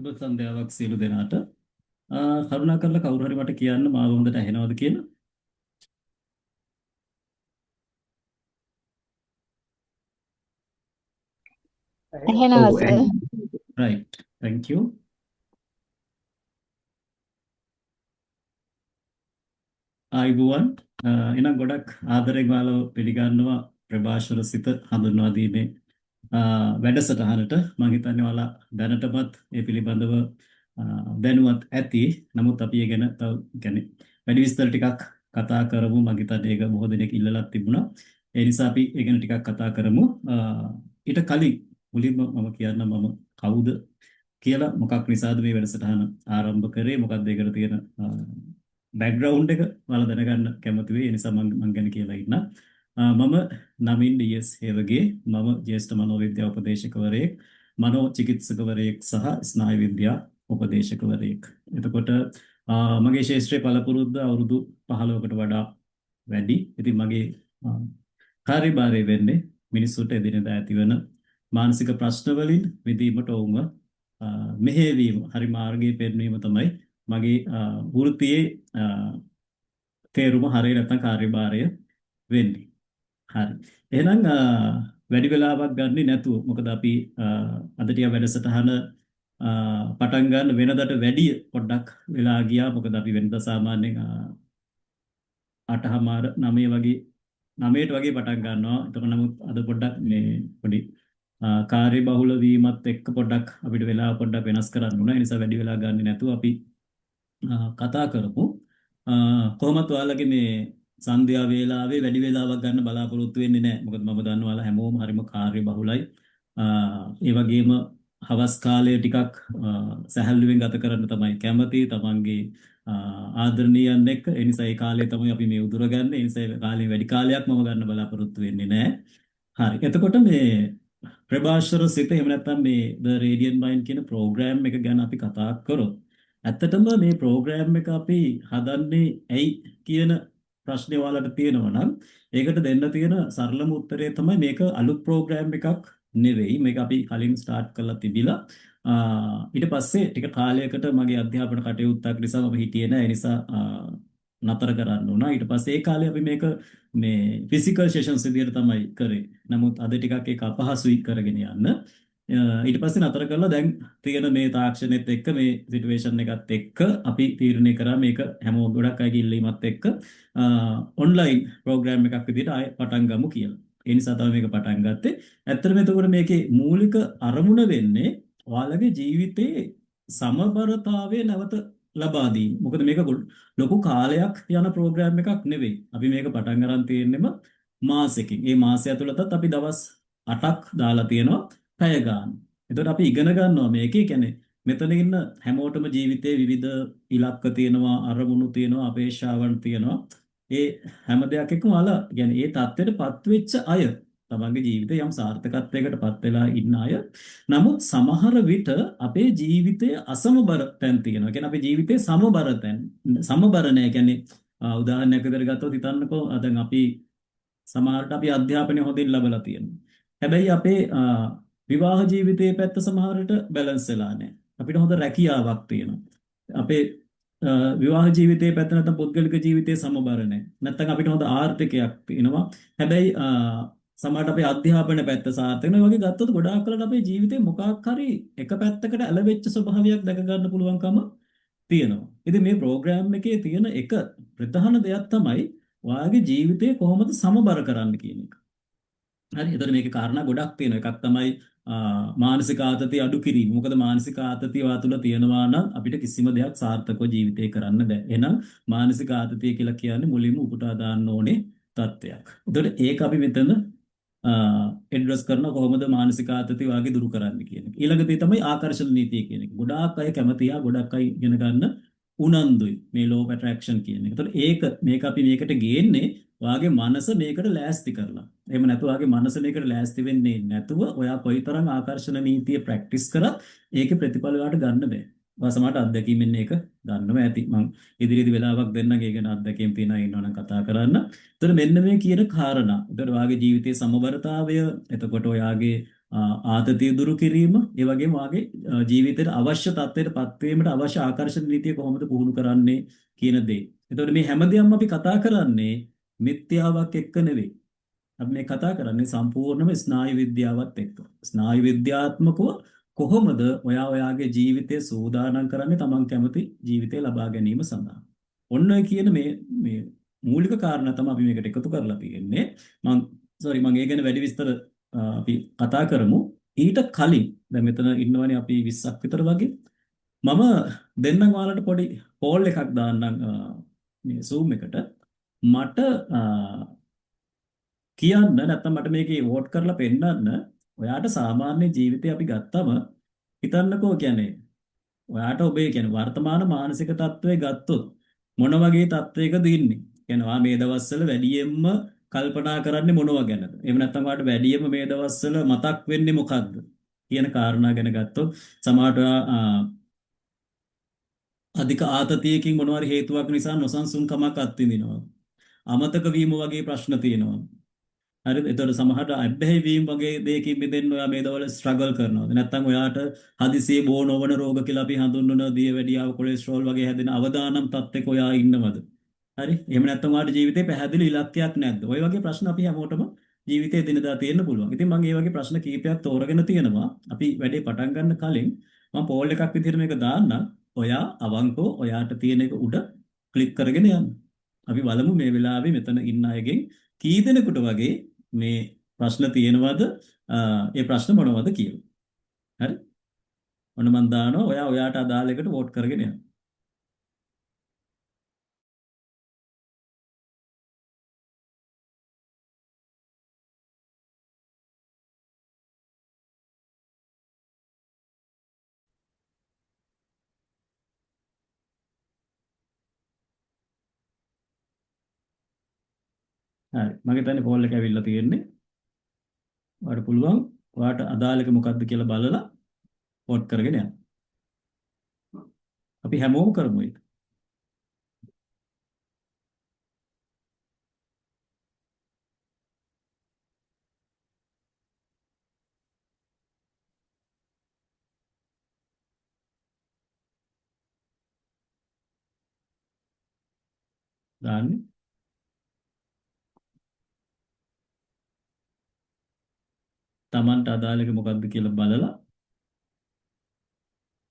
සුබ සන්ධ්‍යාවක් සියලු දෙනාට. කරුණාකරලා කවුරු හරි මට කියන්න මාව හොඳට ඇහෙනවද කියලා. ඇහෙනවා සර්. right thank you. ආයුබෝවන්. එහෙනම් ගොඩක් ආදරෙන් ඔයාලව පිළිගන්නවා ප්‍රභාෂර සිත හඳුන්වා දීමේ වැඩසටහනට. මම හිතන්නේ ඔයාලා දැනටමත් ඒ පිළිබඳව දැනුවත් ඇති. නමුත් අපි ඒ ගැන තව කියන්නේ වැඩි විස්තර ටිකක් කතා කරමු. මම හිතන්නේ ඒක බොහෝ දෙනෙක් ඉල්ලලා තිබුණා. ඒ නිසා අපි ඒ ගැන ටිකක් කතා කරමු. ඊට කලින් මුලින්ම මම කියන්නම් මම කවුද කියලා, මොකක් නිසාද මේ වැඩසටහන ආරම්භ කරේ, මොකක්ද ඒකට තියෙන බෑග්ග්‍රවුන්ඩ් එක ඔයාලා දැනගන්න කැමති වෙයි. ඒ නිසා මම ගැන කියලා ඉන්න. මම නමින් ඩී.එස්. හේවගේ. මම ජ්‍යෙෂ්ඨ මනෝවිද්‍යා උපදේශකවරයෙක්, මනෝ චිකිත්සකවරයෙක් සහ ස්නායු විද්‍යා උපදේශකවරයෙක්. එතකොට මගේ ශාස්ත්‍රීය පළපුරුද්ද අවුරුදු 15කට වඩා වැඩි. ඉතින් මගේ කාර්යභාරය වෙන්නේ මිනිස්සුන්ට එදිනෙදා ඇතිවන මානසික ප්‍රශ්න වලින් මිදීමට ඔවුන්ව මෙහෙයවීම, හරි මාර්ගයේ පෙන්වීම තමයි මගේ වෘත්තියේ තේරුම, හරිය නැත්නම් කාර්යභාරය වෙන්නේ. හරි. එහෙනම් වැඩි වෙලාවක් ගන්නේ නැතුව, මොකද අපි අද ටික වැඩසටහන පටන් ගන්න වෙනදට වැඩිය පොඩ්ඩක් වෙලා ගියා. මොකද අපි වෙනදා සාමාන්‍යයෙන් 8:00මාර 9 වගේ 9ට වගේ පටන් ගන්නවා. එතකොට නමුත් අද පොඩ්ඩක් මේ පොඩි කාර්ය බහුල වීමත් එක්ක පොඩ්ඩක් අපිට වෙලාව පොඩ්ඩක් වෙනස් කරන්න උනා. ඒ නිසා වැඩි වෙලා ගන්නේ නැතුව අපි කතා කරමු. කොහොමත් ඔයාලගේ මේ සන්ධ්‍යා වේලාවේ වැඩි වේලාවක් ගන්න බලාපොරොත්තු වෙන්නේ නැහැ. මොකද මම දන්නවා ඔයාලා හැමෝම හරිම කාර්ය බහුලයි. ඒ වගේම හවස් කාලය ටිකක් සැහැල්ලුවෙන් ගත කරන්න තමයි කැමති, තමන්ගේ ආදරණීයන් එක්ක. ඒ නිසා ඒ කාලය තමයි අපි මේ උදුර ගන්න. ඒ නිසා ඒ කාලේ වැඩි කාලයක් මම ගන්න බලාපොරොත්තු වෙන්නේ නැහැ. හරි. එතකොට මේ ප්‍රභාෂර සිත, එහෙම නැත්නම් මේ The Radiant Mind කියන ප්‍රෝග්‍රෑම් එක ගැන අපි කතා කරොත්, ඇත්තටම මේ ප්‍රෝග්‍රෑම් එක අපි හදන්නේ ඇයි කියන ප්‍රශ්නේ ඔයාලට තියෙනවා නම්, ඒකට දෙන්න තියෙන සරලම උත්තරය තමයි මේක අලුත් ප්‍රෝග්‍රෑම් එකක් නෙවෙයි. මේක අපි කලින් ස්ටාර්ට් කරලා තිබිලා ඊට පස්සේ ටික කාලයකට මගේ අධ්‍යාපන කටයුත්තක් නිසා මම හිටියේ නැහැ. ඒ නිසා නතර කරන්න වුණා. ඊට පස්සේ ඒ කාලේ අපි මේක මේ ෆිසිකල් සෙෂන්ස් විදියට තමයි කරේ. නමුත් අද ටිකක් ඒක අපහසුයි කරගෙන යන්න. ඊට පස්සේ නතර කරලා දැන් තියෙන මේ තාක්ෂණෙත් එක්ක, මේ සිටුේෂන් එකත් එක්ක අපි තීරණය කරා මේක හැමෝම ගොඩක් අයගේ ඉල්ලීමත් එක්ක ඔන්ලයින් ප්‍රෝග්‍රෑම් එකක් විදියට ආයෙ පටන් ගමු කියලා. ඒ නිසා තමයි මේක පටන් ගත්තේ. ඇත්තටම එතකොට මේකේ මූලික අරමුණ වෙන්නේ ඔයාලගේ ජීවිතයේ සමබරතාවය නැවත ලබා දීම. මොකද මේක ලොකු කාලයක් යන ප්‍රෝග්‍රෑම් එකක් නෙවෙයි. අපි මේක පටන් ගන්න තියෙන්නෙම මාසෙකින්. ඒ මාසය ඇතුළතත් අපි දවස් 8ක් දාලා තියෙනවා පැය ගන්න. එතකොට අපි ඉගෙන ගන්නවා මේකේ. කියන්නේ මෙතන ඉන්න හැමෝටම ජීවිතේ විවිධ ඉලක්ක තියෙනවා, අරමුණු තියෙනවා, අපේක්ෂාවන් තියෙනවා. ඒ හැම දෙයක් එක්කම ඔයාලා කියන්නේ ඒ தත්ත්වයටපත් වෙච්ච අය, තමන්ගේ ජීවිතේ යම් සාර්ථකත්වයකටපත් වෙලා ඉන්න අය. නමුත් සමහර විට අපේ ජීවිතයේ අසමබර තැන් තියෙනවා. කියන්නේ අපේ ජීවිතයේ සමබර තැන්, සමබර නැහැ. කියන්නේ උදාහරණයක් විදිහට ගත්තොත් හිතන්නකෝ, දැන් අපි සමහරට අපි අධ්‍යාපනය හොඳින් ලබලා තියෙනවා. හැබැයි අපේ විවාහ ජීවිතයේ පැත්ත සමහරට බැලන්ස් වෙලා නැහැ. අපිට හොඳ රැකියාවක් තියෙනවා. අපේ විවාහ ජීවිතයේ පැත්ත නැත්නම් පුද්ගලික ජීවිතයේ සමබර නැහැ. නැත්නම් අපිට හොඳ ආර්ථිකයක් තියෙනවා. හැබැයි සමහරට අපේ අධ්‍යාපන පැත්ත සාර්ථක වෙනවා. වගේ ගත්තොත් ගොඩාක් කලට අපේ ජීවිතේ මොකක් හරි එක පැත්තකට ඇලවෙච්ච ස්වභාවයක් දැක ගන්න පුළුවන්කම තියෙනවා. ඉතින් මේ ප්‍රෝග්‍රෑම් එකේ තියෙන එක ප්‍රධාන දෙයක් තමයි ඔයාගේ ජීවිතය කොහොමද සමබර කරන්න කියන එක. හරි. එතකොට මේකේ කාරණා ගොඩක් තියෙනවා. එකක් තමයි මානසික ආතතිය අඩු කිරීම. මොකද මානසික ආතතිය වා තුළ තියෙනවා නම් අපිට කිසිම දෙයක් සාර්ථකව ජීවිතේ කරන්න බෑ. එහෙනම් මානසික ආතතිය කියලා කියන්නේ මුලින්ම උපුටා දාන්න ඕනේ තත්ත්වයක්. එතකොට ඒක අපි මෙතන එඩ්‍රස් කරන කොහොමද මානසික ආතතිය වාගේ දුරු කරන්න කියන එක. ඊළඟ දේ තමයි ආකර්ෂණ නීතිය කියන එක. ගොඩාක් අය කැමතියි, ගොඩක් අය ඉගෙන ගන්න උනන්දුයි මේ law of attraction කියන එක. එතකොට මේක අපි මේකට ගේන්නේ ඔයාගේ මනස මේකට ලෑස්ති කරලා. එහෙම නැතුව ඔයාගේ මනස මේකට ලෑස්ති වෙන්නේ නැතුව ඔයා කොයිතරම් ආකර්ෂණ නීතිය ප්‍රැක්ටිස් කරත් ඒකේ ප්‍රතිඵල ඔයාලට ගන්න බෑ. ඔයා සමහරට අත්දැකීමෙන් ඒක ගන්නව ඇති. මම ඉදිරියේදී වෙලාවක් දෙන්නම් ඒ ගැන, අත්දැකීම් තියෙනවා ඉන්නවනම් කතා කරන්න. එතකොට මෙන්න මේ කියන කාරණා. එතකොට ඔයාගේ ජීවිතයේ සමබරතාවය, එතකොට ඔයාගේ ආතතිය දුරු කිරීම, ඒ වගේම වාගේ ජීවිතයට අවශ්‍ය තත්ත්වයට පත් වීමට අවශ්‍ය ආකර්ෂණ නීතිය කොහොමද පුහුණු කරන්නේ කියන දේ. එතකොට මේ හැමදේම අපි කතා කරන්නේ මිත්‍යාවක් එක්ක නෙවෙයි. අපි මේ කතා කරන්නේ සම්පූර්ණම ස්නායු විද්‍යාවත් එක්ක. ස්නායු විද්‍යාත්මකව කොහොමද ඔයාගේ ජීවිතය සූදානම් කරන්නේ තමන් කැමති ජීවිතය ලබා ගැනීම සඳහා. ඔන්න ඔය කියන මේ මූලික කාරණා තමයි අපි මේකට එකතු කරලා තියෙන්නේ. මම ඒ ගැන වැඩි විස්තර අපි කතා කරමු. ඊට කලින් දැන් මෙතන ඉන්නවනේ අපි 20ක් විතර වගේ. මම දෙන්නම් ඔයාලට පොඩි පෝල් එකක් දාන්නම් මේ Zoom එකට. මට කියන්න නැත්නම් මට මේකේ වෝට් කරලා පෙන්නන්න ඔයාට සාමාන්‍ය ජීවිතේ අපි ගත්තම හිතන්නකෝ කියන්නේ ඔයාට ඔබේ කියන්නේ වර්තමාන මානසික තත්ත්වය ගත්තොත් මොන වගේ තත්ත්වයකද ඉන්නේ? කියන්නේ ඔයා මේ දවස්වල වැඩියෙන්ම කල්පනා කරන්නේ මොනවා ගැනද? එහෙම නැත්නම් ඔයාට වැඩියෙන්ම මේ දවස්වල මතක් වෙන්නේ මොකක්ද? කියන කාරණා ගැන ගත්තොත් සමහරට ඔයා අධික ආතතියකින් මොනවාරි හේතුවක් නිසා නොසන්සුන්කමක් අත්විඳිනවා. අමතක වීම වගේ ප්‍රශ්න තියෙනවා. හරිද? එතකොට සමහරට අබ්බැහි වීම වගේ දෙයකින් මිදෙන්න ඔයා මේ දවල් ස්ට්‍රගල් කරනවාද? නැත්නම් ඔයාට හදිසියෙ බෝ නොවන රෝග කියලා අපි හඳුන්වන දියවැඩියාව කොලෙස්ටරෝල් වගේ හැදෙන අවදානම් තත්ත්වයක ඔයා ඉන්නවද? හරි? එහෙම නැත්නම් ඔයාට ජීවිතේ පැහැදිලි ඉලක්කයක් නැද්ද? ওই වගේ ප්‍රශ්න අපි හැමෝටම ජීවිතේ දිනදා තියෙන්න පුළුවන්. ඉතින් මම මේ වගේ ප්‍රශ්න කීපයක් තෝරගෙන තියෙනවා. අපි වැඩේ පටන් ගන්න කලින් මම පෝල් එකක් විදිහට මේක දාන්නම්. ඔයා අවංකව ඔයාට තියෙන එක උඩ ක්ලික් කරගෙන යන්න. අපි බලමු මේ වෙලාවේ මෙතන ඉන්න අයගෙන් කී දෙනෙකුට වගේ මේ ප්‍රශ්න තියෙනවද ඒ ප්‍රශ්න මොනවද කියලා. හරි? ඔන්න මම දානවා ඔයාට අදාළ එකට වෝට් කරගෙන යන්න. හරි. මගේ තනේ පෝල් එක ඇවිල්ලා තියෙන්නේ. ඔයාලට පුළුවන් ඔයාට අදාළ එක මොකක්ද කියලා බලලා වෝට් කරගෙන යන්න. අපි හැමෝම කරමු ඒක. දාන්න. Tamanට අදාළ එක මොකක්ද කියලා බලලා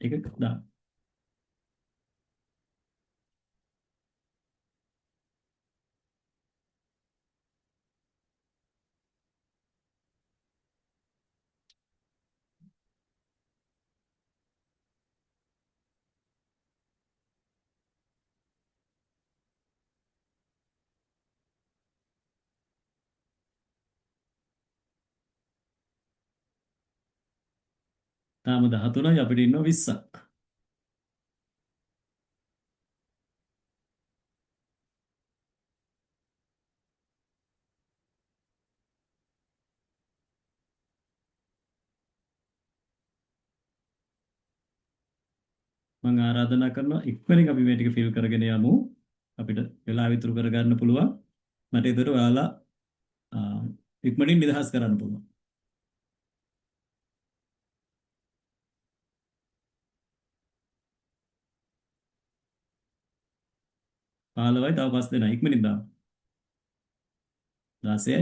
ඒක දාන්න. තාම 13යි අපිට ඉන්නවා 20ක්. මම ආරාධනා කරනවා ඉක්මනින් අපි මේ ටික ෆිල් කරගෙන යමු. අපිට වෙලාව ඉතුරු කරගන්න පුළුවන්. මට ඒතර ඔයාලා ඉක්මනින් නිදහස් කරන්න පුළුවන්. 15යි තව 5 දෙනා ඉක්මනින් දාන්න. 16යි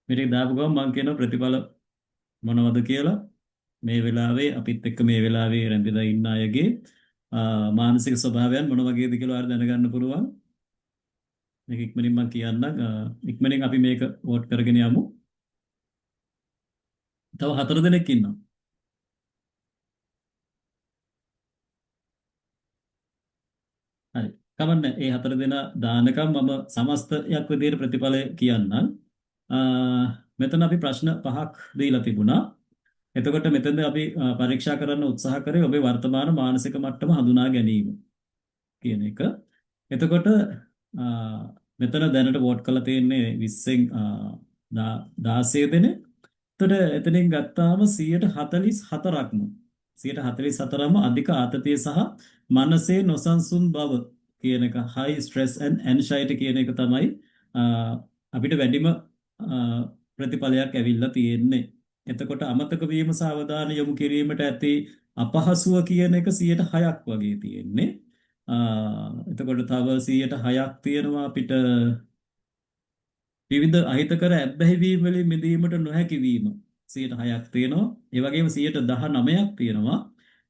මේක දාපු ගමන් මම කියනවා ප්‍රතිඵල මොනවද කියලා. මේ වෙලාවේ අපිත් එක්ක මේ වෙලාවේ රැඳිලා ඉන්න අයගේ මානසික ස්වභාවයන් මොන වගේද කියලා ඔයාලා දැනගන්න පුළුවන්. මේක ඉක්මනින් මම කියන්නම්. ඉක්මනින් අපි මේක වෝට් කරගෙන යමු. තව 4 දෙනෙක් ඉන්නවා. හරි. කමන්නේ. ඒ 4 දෙනා දානකම් මම සමස්තයක් විදිහට ප්‍රතිඵලය කියන්නම්. මෙතන අපි ප්‍රශ්න 5ක් දීලා තිබුණා. එතකොට මෙතනද අපි පරීක්ෂා කරන්න උත්සාහ කරේ ඔබේ වර්තමාන මානසික මට්ටම හඳුනා ගැනීම කියන එක. එතකොට මෙතන දැනට වෝට් කරලා තියෙන්නේ 20න් 16 දෙනෙක්. එතකොට එතනින් ගත්තාම 144ක්ම 144ම අධික ආතතිය සහ මනසේ නොසන්සුන් බව කියන එක high stress and anxiety කියන එක තමයි අපිට වැඩිම ප්‍රතිඵලයක් ඇවිල්ලා තියෙන්නේ. එතකොට අමතක වීම සහ අවධානය යොමු කිරීමට ඇති අපහසුව කියන එක 106ක් වගේ තියෙන්නේ. එතකොට තව 106ක් තියෙනවා අපිට විවිධ අහිතකර ඇබ්බැහිවීම් වලින් මිදීමට නොහැකි වීම 106ක් තියෙනවා. ඒ වගේම 119ක් තියෙනවා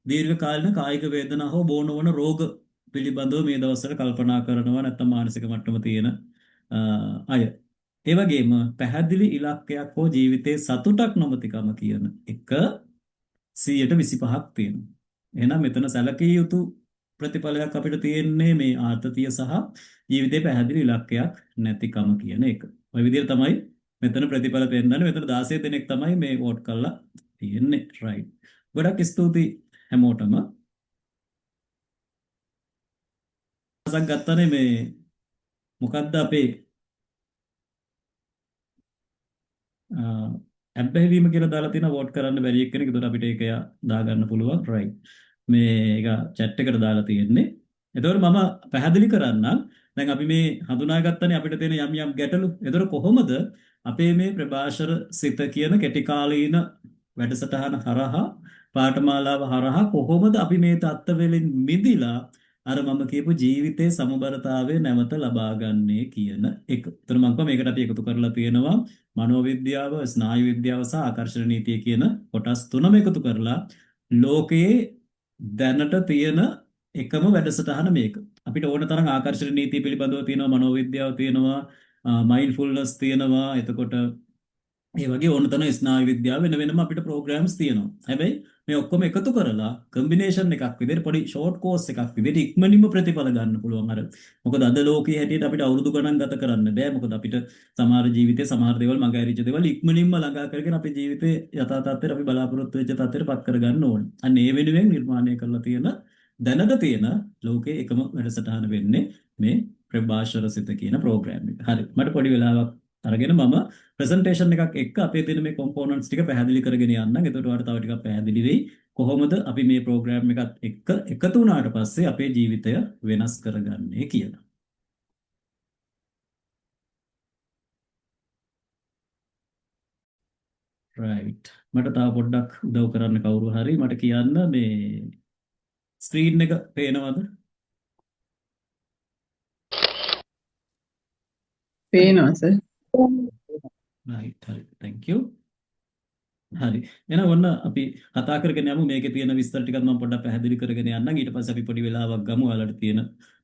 දීර්ඝ කාලින කායික වේදනා හෝ බෝ නොවන රෝග පිළිබඳව මේ දවස්වල කල්පනා කරනවා නැත්නම් මානසික මට්ටම තියෙන අය. ඒ වගේම පැහැදිලි ඉලක්කයක් හෝ ජීවිතයේ සතුටක් නොමැතිකම කියන එක 125ක් තියෙනවා. එහෙනම් මෙතන සැලකිය යුතු ප්‍රතිඵලයක් අපිට තියෙන්නේ මේ ආතතිය සහ ජීවිතේ පැහැදිලි ඉලක්කයක් නැතිකම කියන එක. ওই විදිහට තමයි මෙතන ප්‍රතිඵල පෙන්නන්නේ. මෙතන 16 දෙනෙක් තමයි මේ වෝට් කරලා තියෙන්නේ. රයිට්. ගොඩක් ස්තුතියි හැමෝටම. අසක් ගත්තනේ මේ මොකද්ද අපේ ඇබ්බැහිවීම කියලා දාලා තියෙන වෝට් කරන්න බැරි එක්කෙනෙක්. ඒකට අපිට ඒක දාගන්න පුළුවන්. රයිට්. මේ ඒක chat එකට දාලා තියෙන්නේ. එතකොට මම පැහැදිලි කරන්නම්. දැන් අපි මේ හඳුනාගත්තනේ අපිට තියෙන යම් යම් ගැටලු. එතකොට කොහොමද අපේ මේ ප්‍රභාෂර සිත කියන කෙටි කාලීන වැඩසටහන හරහා පාඨමාලාව හරහා කොහොමද අපි මේ தත්ත්වවලින් මිදිලා අර මම කියපු ජීවිතයේ සමබරතාවය නැවත ලබා ගන්නේ කියන එක. එතන මම මේකට අපි එකතු කරලා තියෙනවා මනෝවිද්‍යාව, ස්නායු විද්‍යාව සහ ආකර්ෂණ නීතිය කියන කොටස් තුනම එකතු කරලා ලෝකයේ දැනට තියෙන එකම වැඩසටහන මේක. අපිට ඕන තරම් ආකර්ෂණ නීතිය පිළිබඳව තියෙනවා, මනෝවිද්‍යාව තියෙනවා, මයින්ඩ්ෆුල්නස් තියෙනවා. එතකොට ඒ වගේ ඕන තරම් ස්නායු විද්‍යාව වෙන වෙනම අපිට ප්‍රෝග්‍රෑම්ස් තියෙනවා. හැබැයි මේ ඔක්කොම එකතු කරලා කම්බිනේෂන් එකක් විදිහට පොඩි ෂෝට් කෝස් එකක් විදිහට ඉක්මනින්ම ප්‍රතිඵල ගන්න පුළුවන්. අර මොකද අද ලෝකයේ හැටියට අපිට අවුරුදු ගණන් ගත කරන්න බෑ. මොකද අපිට සමහර ජීවිතේ සමහර දේවල් මග ඇරිච්ච දේවල් ඉක්මනින්ම ළඟා කරගෙන අපේ ජීවිතේ යථා තත්ත්වයට අපි බලාපොරොත්තු වෙච්ච තත්ත්වයට පත් කරගන්න ඕනේ. අන්න ඒ වෙනුවෙන් නිර්මාණය කරලා තියෙන දැනට තියෙන ලෝකයේ එකම වැඩසටහන වෙන්නේ මේ ප්‍රභාෂර සිත කියන ප්‍රෝග්‍රෑම් එක. හරි. මට පොඩි වෙලාවක් අරගෙන මම ප්‍රසන්ටේෂන් එකක් එක්ක අපේ තියෙන මේ කොම්පෝනන්ට්ස් ටික පැහැදිලි කරගෙන යන්නම්. එතකොට ඔයාලට තව ටිකක් පැහැදිලි වෙයි කොහොමද අපි මේ ප්‍රෝග්‍රෑම් එකත් එක්ක එකතු වුණාට පස්සේ අපේ ජීවිතය වෙනස් කරගන්නේ කියලා. රයිට්. මට තව පොඩ්ඩක් උදව් කරන්න කවුරු හරි මට කියන්න මේ ස්ක්‍රීන් එක පේනවද? පේනවා සර්. රයිට්. හරි. thank you. හරි. එහෙනම් ඔන්න අපි කතා කරගෙන යමු මේකේ තියෙන විස්තර ටිකත් මම පොඩ්ඩක් පැහැදිලි කරගෙන යන්නම්. ඊට පස්සේ අපි පොඩි වෙලාවක් ගමු ඔයාලට තියෙන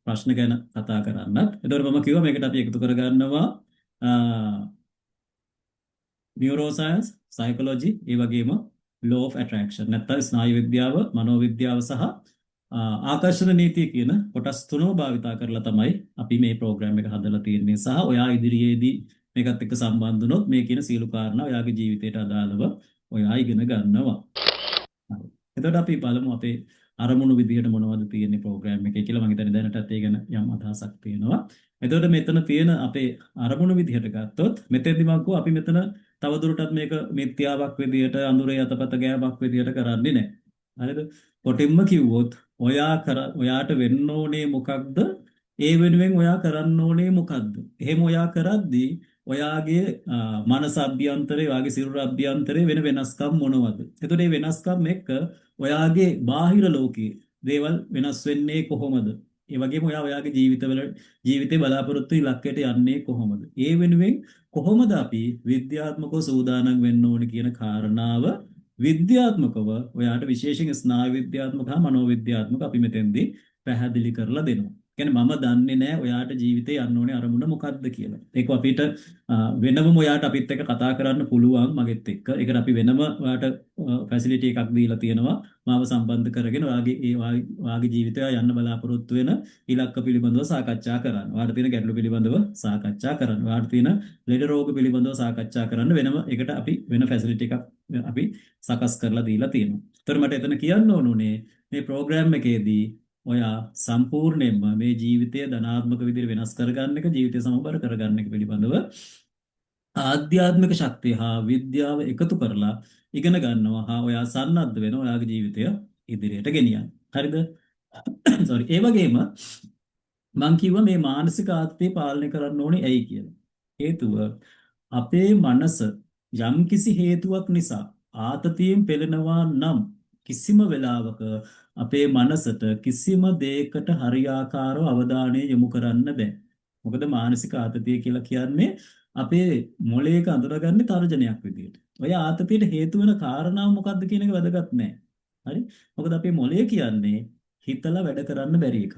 ප්‍රශ්න ගැන කතා කරන්නත්. එතකොට මම කිව්වා මේකට අපි එකතු කරගන්නවා නියුරෝසයන්ස්, සයිකොලොජි, ඒ වගේම law of attraction නැත්නම් ස්නායු විද්‍යාව, මනෝවිද්‍යාව සහ ආකර්ෂණ නීතිය කියන කොටස් තුනම භාවිතා කරලා තමයි අපි මේ ප්‍රෝග්‍රෑම් එක හදලා තියෙන්නේ. සහ ඔයා ඉදිරියේදී මේකත් එක්ක සම්බන්ධ වුණොත් මේ කියන සියලු කාරණා ඔයාගේ ජීවිතයට අදාළව ඔයා ඉගෙන ගන්නවා. හරි. එතකොට අපි බලමු අපේ අරමුණු විදිහට මොනවද තියෙන්නේ ප්‍රෝග්‍රෑම් එකේ කියලා. මම හිතන්නේ දැනටත් ඒ ගැන යම් අදහසක් තියෙනවා. එතකොට මෙතන තියෙන අපේ අරමුණු විදිහට ගත්තොත් මෙතෙන්දි මම කිව්වා අපි මෙතන තවදුරටත් මේක මිත්‍යාවක් විදිහට අඳුරේ යතපත ගෑමක් විදිහට කරන්නේ නැහැ. හරිද? කොටින්ම කිව්වොත් ඔයාට වෙන්න ඕනේ මොකක්ද? ඒ වෙනුවෙන් ඔයා කරන්න ඕනේ මොකක්ද? එහෙම ඔයා කරද්දී ඔයාගේ මනස අභ්‍යන්තරේ, ඔයාගේ සිරුර අභ්‍යන්තරේ වෙන වෙනස්කම් මොනවද? එතකොට මේ වෙනස්කම් එක්ක ඔයාගේ බාහිර ලෝකයේ දේවල් වෙනස් වෙන්නේ කොහොමද? ඒ වගේම ඔයාගේ ජීවිතේ බලාපොරොත්තු ඉලක්කයට යන්නේ කොහොමද? ඒ වෙනුවෙන් කොහොමද අපි විද්‍යාත්මකව සූදානම් වෙන්න ඕනේ කියන කාරණාව විද්‍යාත්මකව ඔයාට විශේෂයෙන් ස්නායු විද්‍යාත්මක හා මනෝවිද්‍යාත්මක අපි මෙතෙන්දී පැහැදිලි කරලා දෙනවා. කියන්නේ මම දන්නේ නැහැ ඔයාට ජීවිතේ යන්න ඕනේ අරමුණ මොකක්ද කියලා. ඒක අපිට වෙනම ඔයාට අපිත් එක්ක කතා කරන්න පුළුවන් මගෙත් එක්ක. ඒකට අපි වෙනම ඔයාට ෆැසිලිටි එකක් දීලා තියෙනවා. මාව සම්බන්ධ කරගෙන ඔයාගේ ජීවිතය යන්න බලාපොරොත්තු වෙන ඉලක්ක පිළිබඳව සාකච්ඡා කරන්න. ඔයාට තියෙන ගැටලු පිළිබඳව සාකච්ඡා කරන්න. ඔයාට තියෙන ලෙඩ රෝග පිළිබඳව සාකච්ඡා කරන්න වෙනම ඒකට අපි වෙන ෆැසිලිටි එකක් අපි සකස් කරලා දීලා තියෙනවා. ඒතර මට එතන කියන්න ඕනුනේ මේ ප්‍රෝග්‍රෑම් එකේදී ඔයා සම්පූර්ණයෙන්ම මේ ජීවිතය ධනාත්මක විදිහට වෙනස් කරගන්න එක, ජීවිතය සමබර කරගන්න එක පිළිබඳව ආධ්‍යාත්මික ශක්තිය හා විද්‍යාව එකතු කරලා ඉගෙන ගන්නවා හා ඔයා සන්නද්ධ වෙනවා ඔයාගේ ජීවිතය ඉදිරියට ගෙනියන්න. හරිද? සෝරි. ඒ වගේම මං කිව්වා මේ මානසික ආතතිය පාලනය කරන්න ඕනේ ඇයි කියලා. හේතුව අපේ මනස යම්කිසි හේතුවක් නිසා ආතතියෙන් පෙළෙනවා නම් කිසිම වෙලාවක අපේ මනසට කිසිම දෙයකට හරියාකාරව අවධානය යොමු කරන්න බෑ. මොකද මානසික ආතතිය කියලා කියන්නේ අපේ මොළයක අඳුරගන්නේ තර්ජනයක් විදියට. ඔය ආතතියට හේතු වෙන කාරණාව මොකක්ද කියන එක වැදගත් නෑ. හරි? මොකද අපේ මොළය කියන්නේ හිතලා වැඩ කරන්න බැරි එකක්.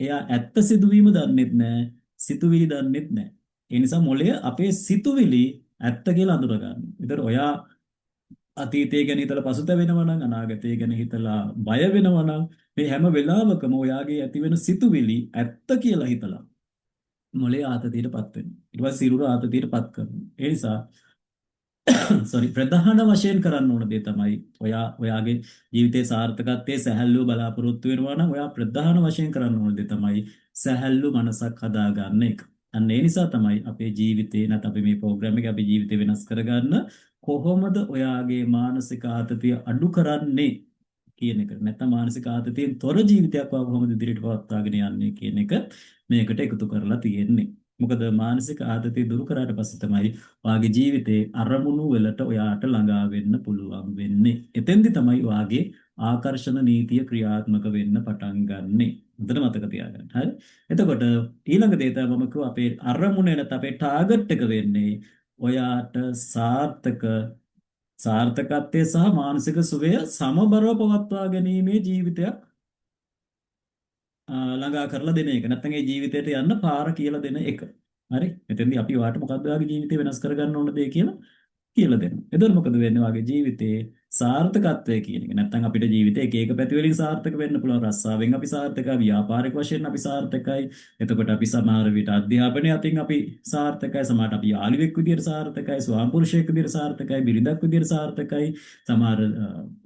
එයා ඇත්ත සිදුවීම දන්නෙත් නෑ, සිතුවිලි දන්නෙත් නෑ. ඒ නිසා මොළය අපේ සිතුවිලි ඇත්ත කියලා අඳුර ගන්න. ඒතර ඔයා අතීතය ගැන හිතලා පසුතැවෙනවා නම් අනාගතය ගැන හිතලා බය වෙනවා නම් මේ හැම වෙලාවකම ඔයාගේ ඇති වෙන සිතුවිලි ඇත්ත කියලා හිතලා මොළේ ආතතියටපත් වෙනවා. ඊට පස්සේ සිරුර ආතතියටපත් කරනවා. ඒ නිසා සෝරි ප්‍රධාන වශයෙන් කරන්න ඕන දේ තමයි ඔයාගේ ජීවිතයේ සාර්ථකත්වයේ සැහැල්ලුව බලාපොරොත්තු වෙනවා නම් ඔයා ප්‍රධාන වශයෙන් කරන්න ඕන දේ තමයි සැහැල්ලු මනසක් හදාගන්න එක. අන්න ඒ නිසා තමයි අපේ ජීවිතේ නැත්නම් අපි මේ ප්‍රෝග්‍රෑම් එකේ අපේ ජීවිතේ වෙනස් කරගන්න කොහොමද ඔයාගේ මානසික ආතතිය අඩු කරන්නේ කියන එක. නැත්නම් මානසික ආතතියෙන් තොර ජීවිතයක් ඔයා කොහොමද ඉදිරියට පවත්වාගෙන යන්නේ කියන එක මේකට එකතු කරලා තියෙන්නේ. මොකද මානසික ආතතිය දුරු කරාට පස්සේ තමයි ඔයාගේ ජීවිතේ අරමුණු වලට ඔයාට ළඟා වෙන්න පුළුවන් වෙන්නේ. එතෙන්දි තමයි ඔයාගේ ආකර්ෂණ නීතිය ක්‍රියාත්මක වෙන්න පටන් ගන්නෙ. හොඳට මතක තියාගන්න. හරි? එතකොට ඊළඟ දේ තමයි මම කිව්වා අපේ අරමුණ නැත්නම් අපේ ටාගට් එක වෙන්නේ ඔයාට සාර්ථකත්වය සහ මානසික සුවය සමබරව පවත්වා ගැනීමේ ජීවිතයක් ළඟා කරලා දෙන එක. නැත්නම් ඒ ජීවිතයට යන්න පාර කියලා දෙන එක. හරි? එතෙන්දී අපි වාට මොකද්ද ඔයාගේ ජීවිතේ වෙනස් කරගන්න ඕන දේ කියලා කියලා දෙනවා. එතකොට මොකද වෙන්නේ ඔයාගේ ජීවිතේ සාර්ථකත්වය කියන එක. නැත්නම් අපිට ජීවිතේ එක එක පැති වලින් සාර්ථක වෙන්න පුළුවන්. රස්සාවෙන් අපි සාර්ථකයි, ව්‍යාපාරික වශයෙන් අපි සාර්ථකයි. එතකොට අපි සමහර විට අධ්‍යාපනය අතින් අපි සාර්ථකයි. සමහරට අපි යාළුවෙක් විදියට සාර්ථකයි, ස්වාමිපුරුෂයෙක් විදියට සාර්ථකයි, බිරිඳක් විදියට සාර්ථකයි, සමහර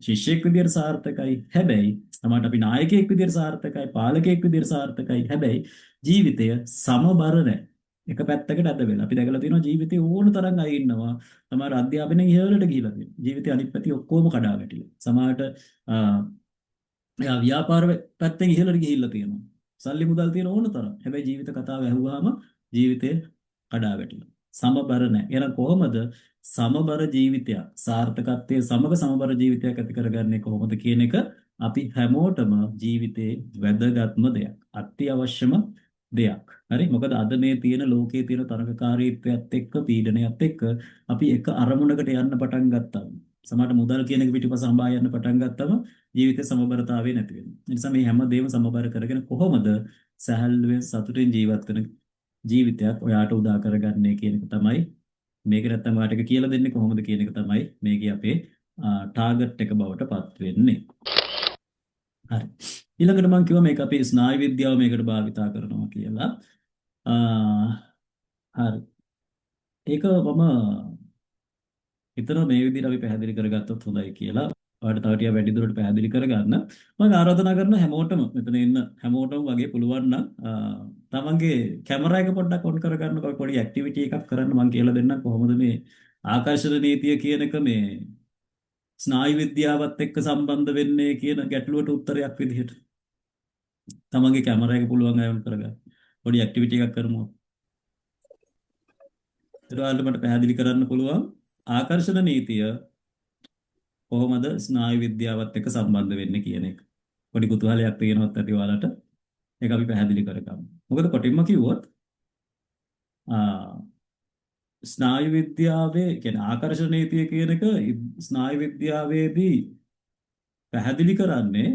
ශිෂ්‍යයෙක් විදියට සාර්ථකයි. හැබැයි සමහරට අපි නායකයෙක් විදියට සාර්ථකයි, පාලකයෙක් විදියට සාර්ථකයි. හැබැයි ජීවිතය සමබර නැහැ. එක පැත්තකට ඇද වෙලා. අපි දැකලා තියෙනවා ජීවිතේ ඕන තරම් අය ඉන්නවා. සමහර අධ්‍යාපනයෙන් ඉහළට ගිහිලා තියෙනවා. ජීවිතේ අනිත් පැති ඔක්කොම කඩා වැටිලා. සමහරට එයා ව්‍යාපාර පැත්තෙන් ඉහළට ගිහිල්ලා තියෙනවා. සල්ලි මුදල් තියෙන ඕන තරම්. හැබැයි ජීවිත කතාව ඇහුවාම ජීවිතේ කඩා වැටිලා. සමබර නැහැ. එහෙනම් කොහොමද සමබර ජීවිතයක් සාර්ථකත්වයේ සමග සමබර ජීවිතයක් ඇති කරගන්නේ කොහොමද කියන එක අපි හැමෝටම ජීවිතේ වැදගත්ම දෙයක්. අත්‍යවශ්‍යම දෙයක්. හරි? මොකද අද මේ තියෙන ලෝකයේ තියෙන තරඟකාරීත්වයත් එක්ක පීඩනයත් එක්ක අපි එක අරමුණකට යන්න පටන් ගත්තා. සමහරට මුදල් කියන එක පිටිපස්ස හඹා යන්න පටන් ගත්තම ජීවිතේ සමබරතාවය නැති වෙනවා. ඒ නිසා මේ හැම දෙයක්ම සමබර කරගෙන කොහොමද සැහැල්ලුවෙන් සතුටින් ජීවත් වෙන ජීවිතයක් ඔයාට උදා කරගන්නේ කියන එක තමයි මේක නැත්තම් ඔයාට එක කියලා දෙන්නේ කොහොමද කියන එක තමයි මේකේ අපේ ටාගට් එක බවට පත් වෙන්නේ. හරි. ඊළඟට මම කිව්වා මේක අපේ ස්නායු විද්‍යාව මේකට භාවිතා කරනවා කියලා. හරි. ඒක මම හිතනවා මේ විදිහට අපි පැහැදිලි කරගත්තොත් හොඳයි කියලා. ඔයාලට තව ටිකක් වැඩි දුරට පැහැදිලි කරගන්න. මම ආරාධනා කරන හැමෝටම මෙතන ඉන්න හැමෝටම වගේ පුළුවන් නම් තමන්ගේ කැමරා එක පොඩ්ඩක් ඔන් කරගන්න පොඩි ඇක්ටිවිටි එකක් කරන්න මම කියලා දෙන්නම් කොහොමද මේ ආකර්ෂණ නීතිය කියන එක මේ ස්නායු විද්‍යාවත් එක්ක සම්බන්ධ වෙන්නේ කියන ගැටලුවට උත්තරයක් විදිහට. තමන්ගේ කැමරා එක පුළුවන් අය ඔන් කරගන්න. පොඩි ඇක්ටිවිටි එකක් කරමු. ඊට ඔයාලට මට පැහැදිලි කරන්න පුළුවන් ආකර්ෂණ නීතිය කොහොමද ස්නායු විද්‍යාවත් එක්ක සම්බන්ධ වෙන්නේ කියන එක. පොඩි කුතුහලයක් තියෙනවත් ඇති ඔයාලට. ඒක අපි පැහැදිලි කරගමු. මොකද කොටින්ම කිව්වොත් ස්නායු විද්‍යාවේ කියන්නේ ආකර්ෂණ නීතිය කියන එක ස්නායු විද්‍යාවේදී පැහැදිලි කරන්නේ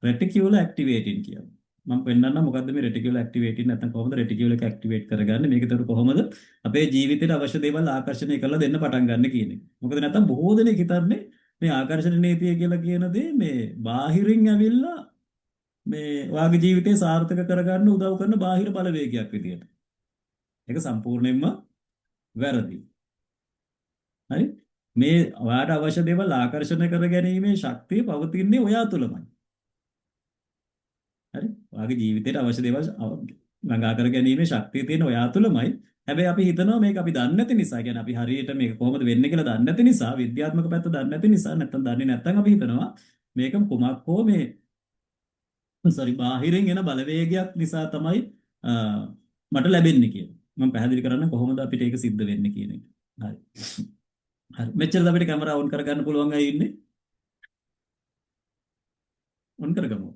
රෙටිකියුලර් ඇක්ටිවේටින් කියලා. මම පෙන්නන්නම් මොකද්ද මේ රෙටිකියුලර් ඇක්ටිවේටින් නැත්නම් කොහොමද රෙටිකියුලර් එක ඇක්ටිවේට් කරගන්නේ මේක ඒතර කොහොමද අපේ ජීවිතේට අවශ්‍ය දේවල් ආකර්ෂණය කරලා දෙන්න පටන් ගන්න කියන එක. මොකද නැත්නම් බොහෝ දෙනෙක් හිතන්නේ මේ ආකර්ෂණ නීතිය කියලා කියන දේ මේ බාහිරින් ඇවිල්ලා මේ ඔයාගේ ජීවිතේ සාර්ථක කරගන්න උදව් කරන බාහිර බලවේගයක් විදියට. ඒක සම්පූර්ණයෙන්ම වැරදි. හරි? මේ ඔයාට අවශ්‍ය දේවල් ආකර්ෂණය කර ගැනීමේ ශක්තිය පවතින්නේ ඔයා තුළමයි. හරි? ඔයාගේ ජීවිතේට අවශ්‍ය දේවල් ළඟා කර ගැනීමේ ශක්තිය තියෙන ඔයා තුළමයි. හැබැයි අපි හිතනවා මේක අපි දන්නේ නැති නිසා, කියන්නේ අපි හරියට මේක කොහොමද වෙන්නේ කියලා දන්නේ නැති නිසා, විද්‍යාත්මක පැත්ත දන්නේ නැති නිසා, නැත්තම් දන්නේ නැත්නම් අපි හිතනවා මේක කුමක් හෝ මේ බාහිරින් එන බලවේගයක් නිසා තමයි අ, මට ලැබෙන්නේ කියලා. මම පැහැදිලි කරන්න කොහොමද අපිට ඒක සිද්ධ වෙන්නේ කියන එක. හරි. හරි. මෙච්චරද අපිට කැමරාව ඔන් කරගන්න පුළුවන් අය ඉන්නේ? ඔන් කරගමු.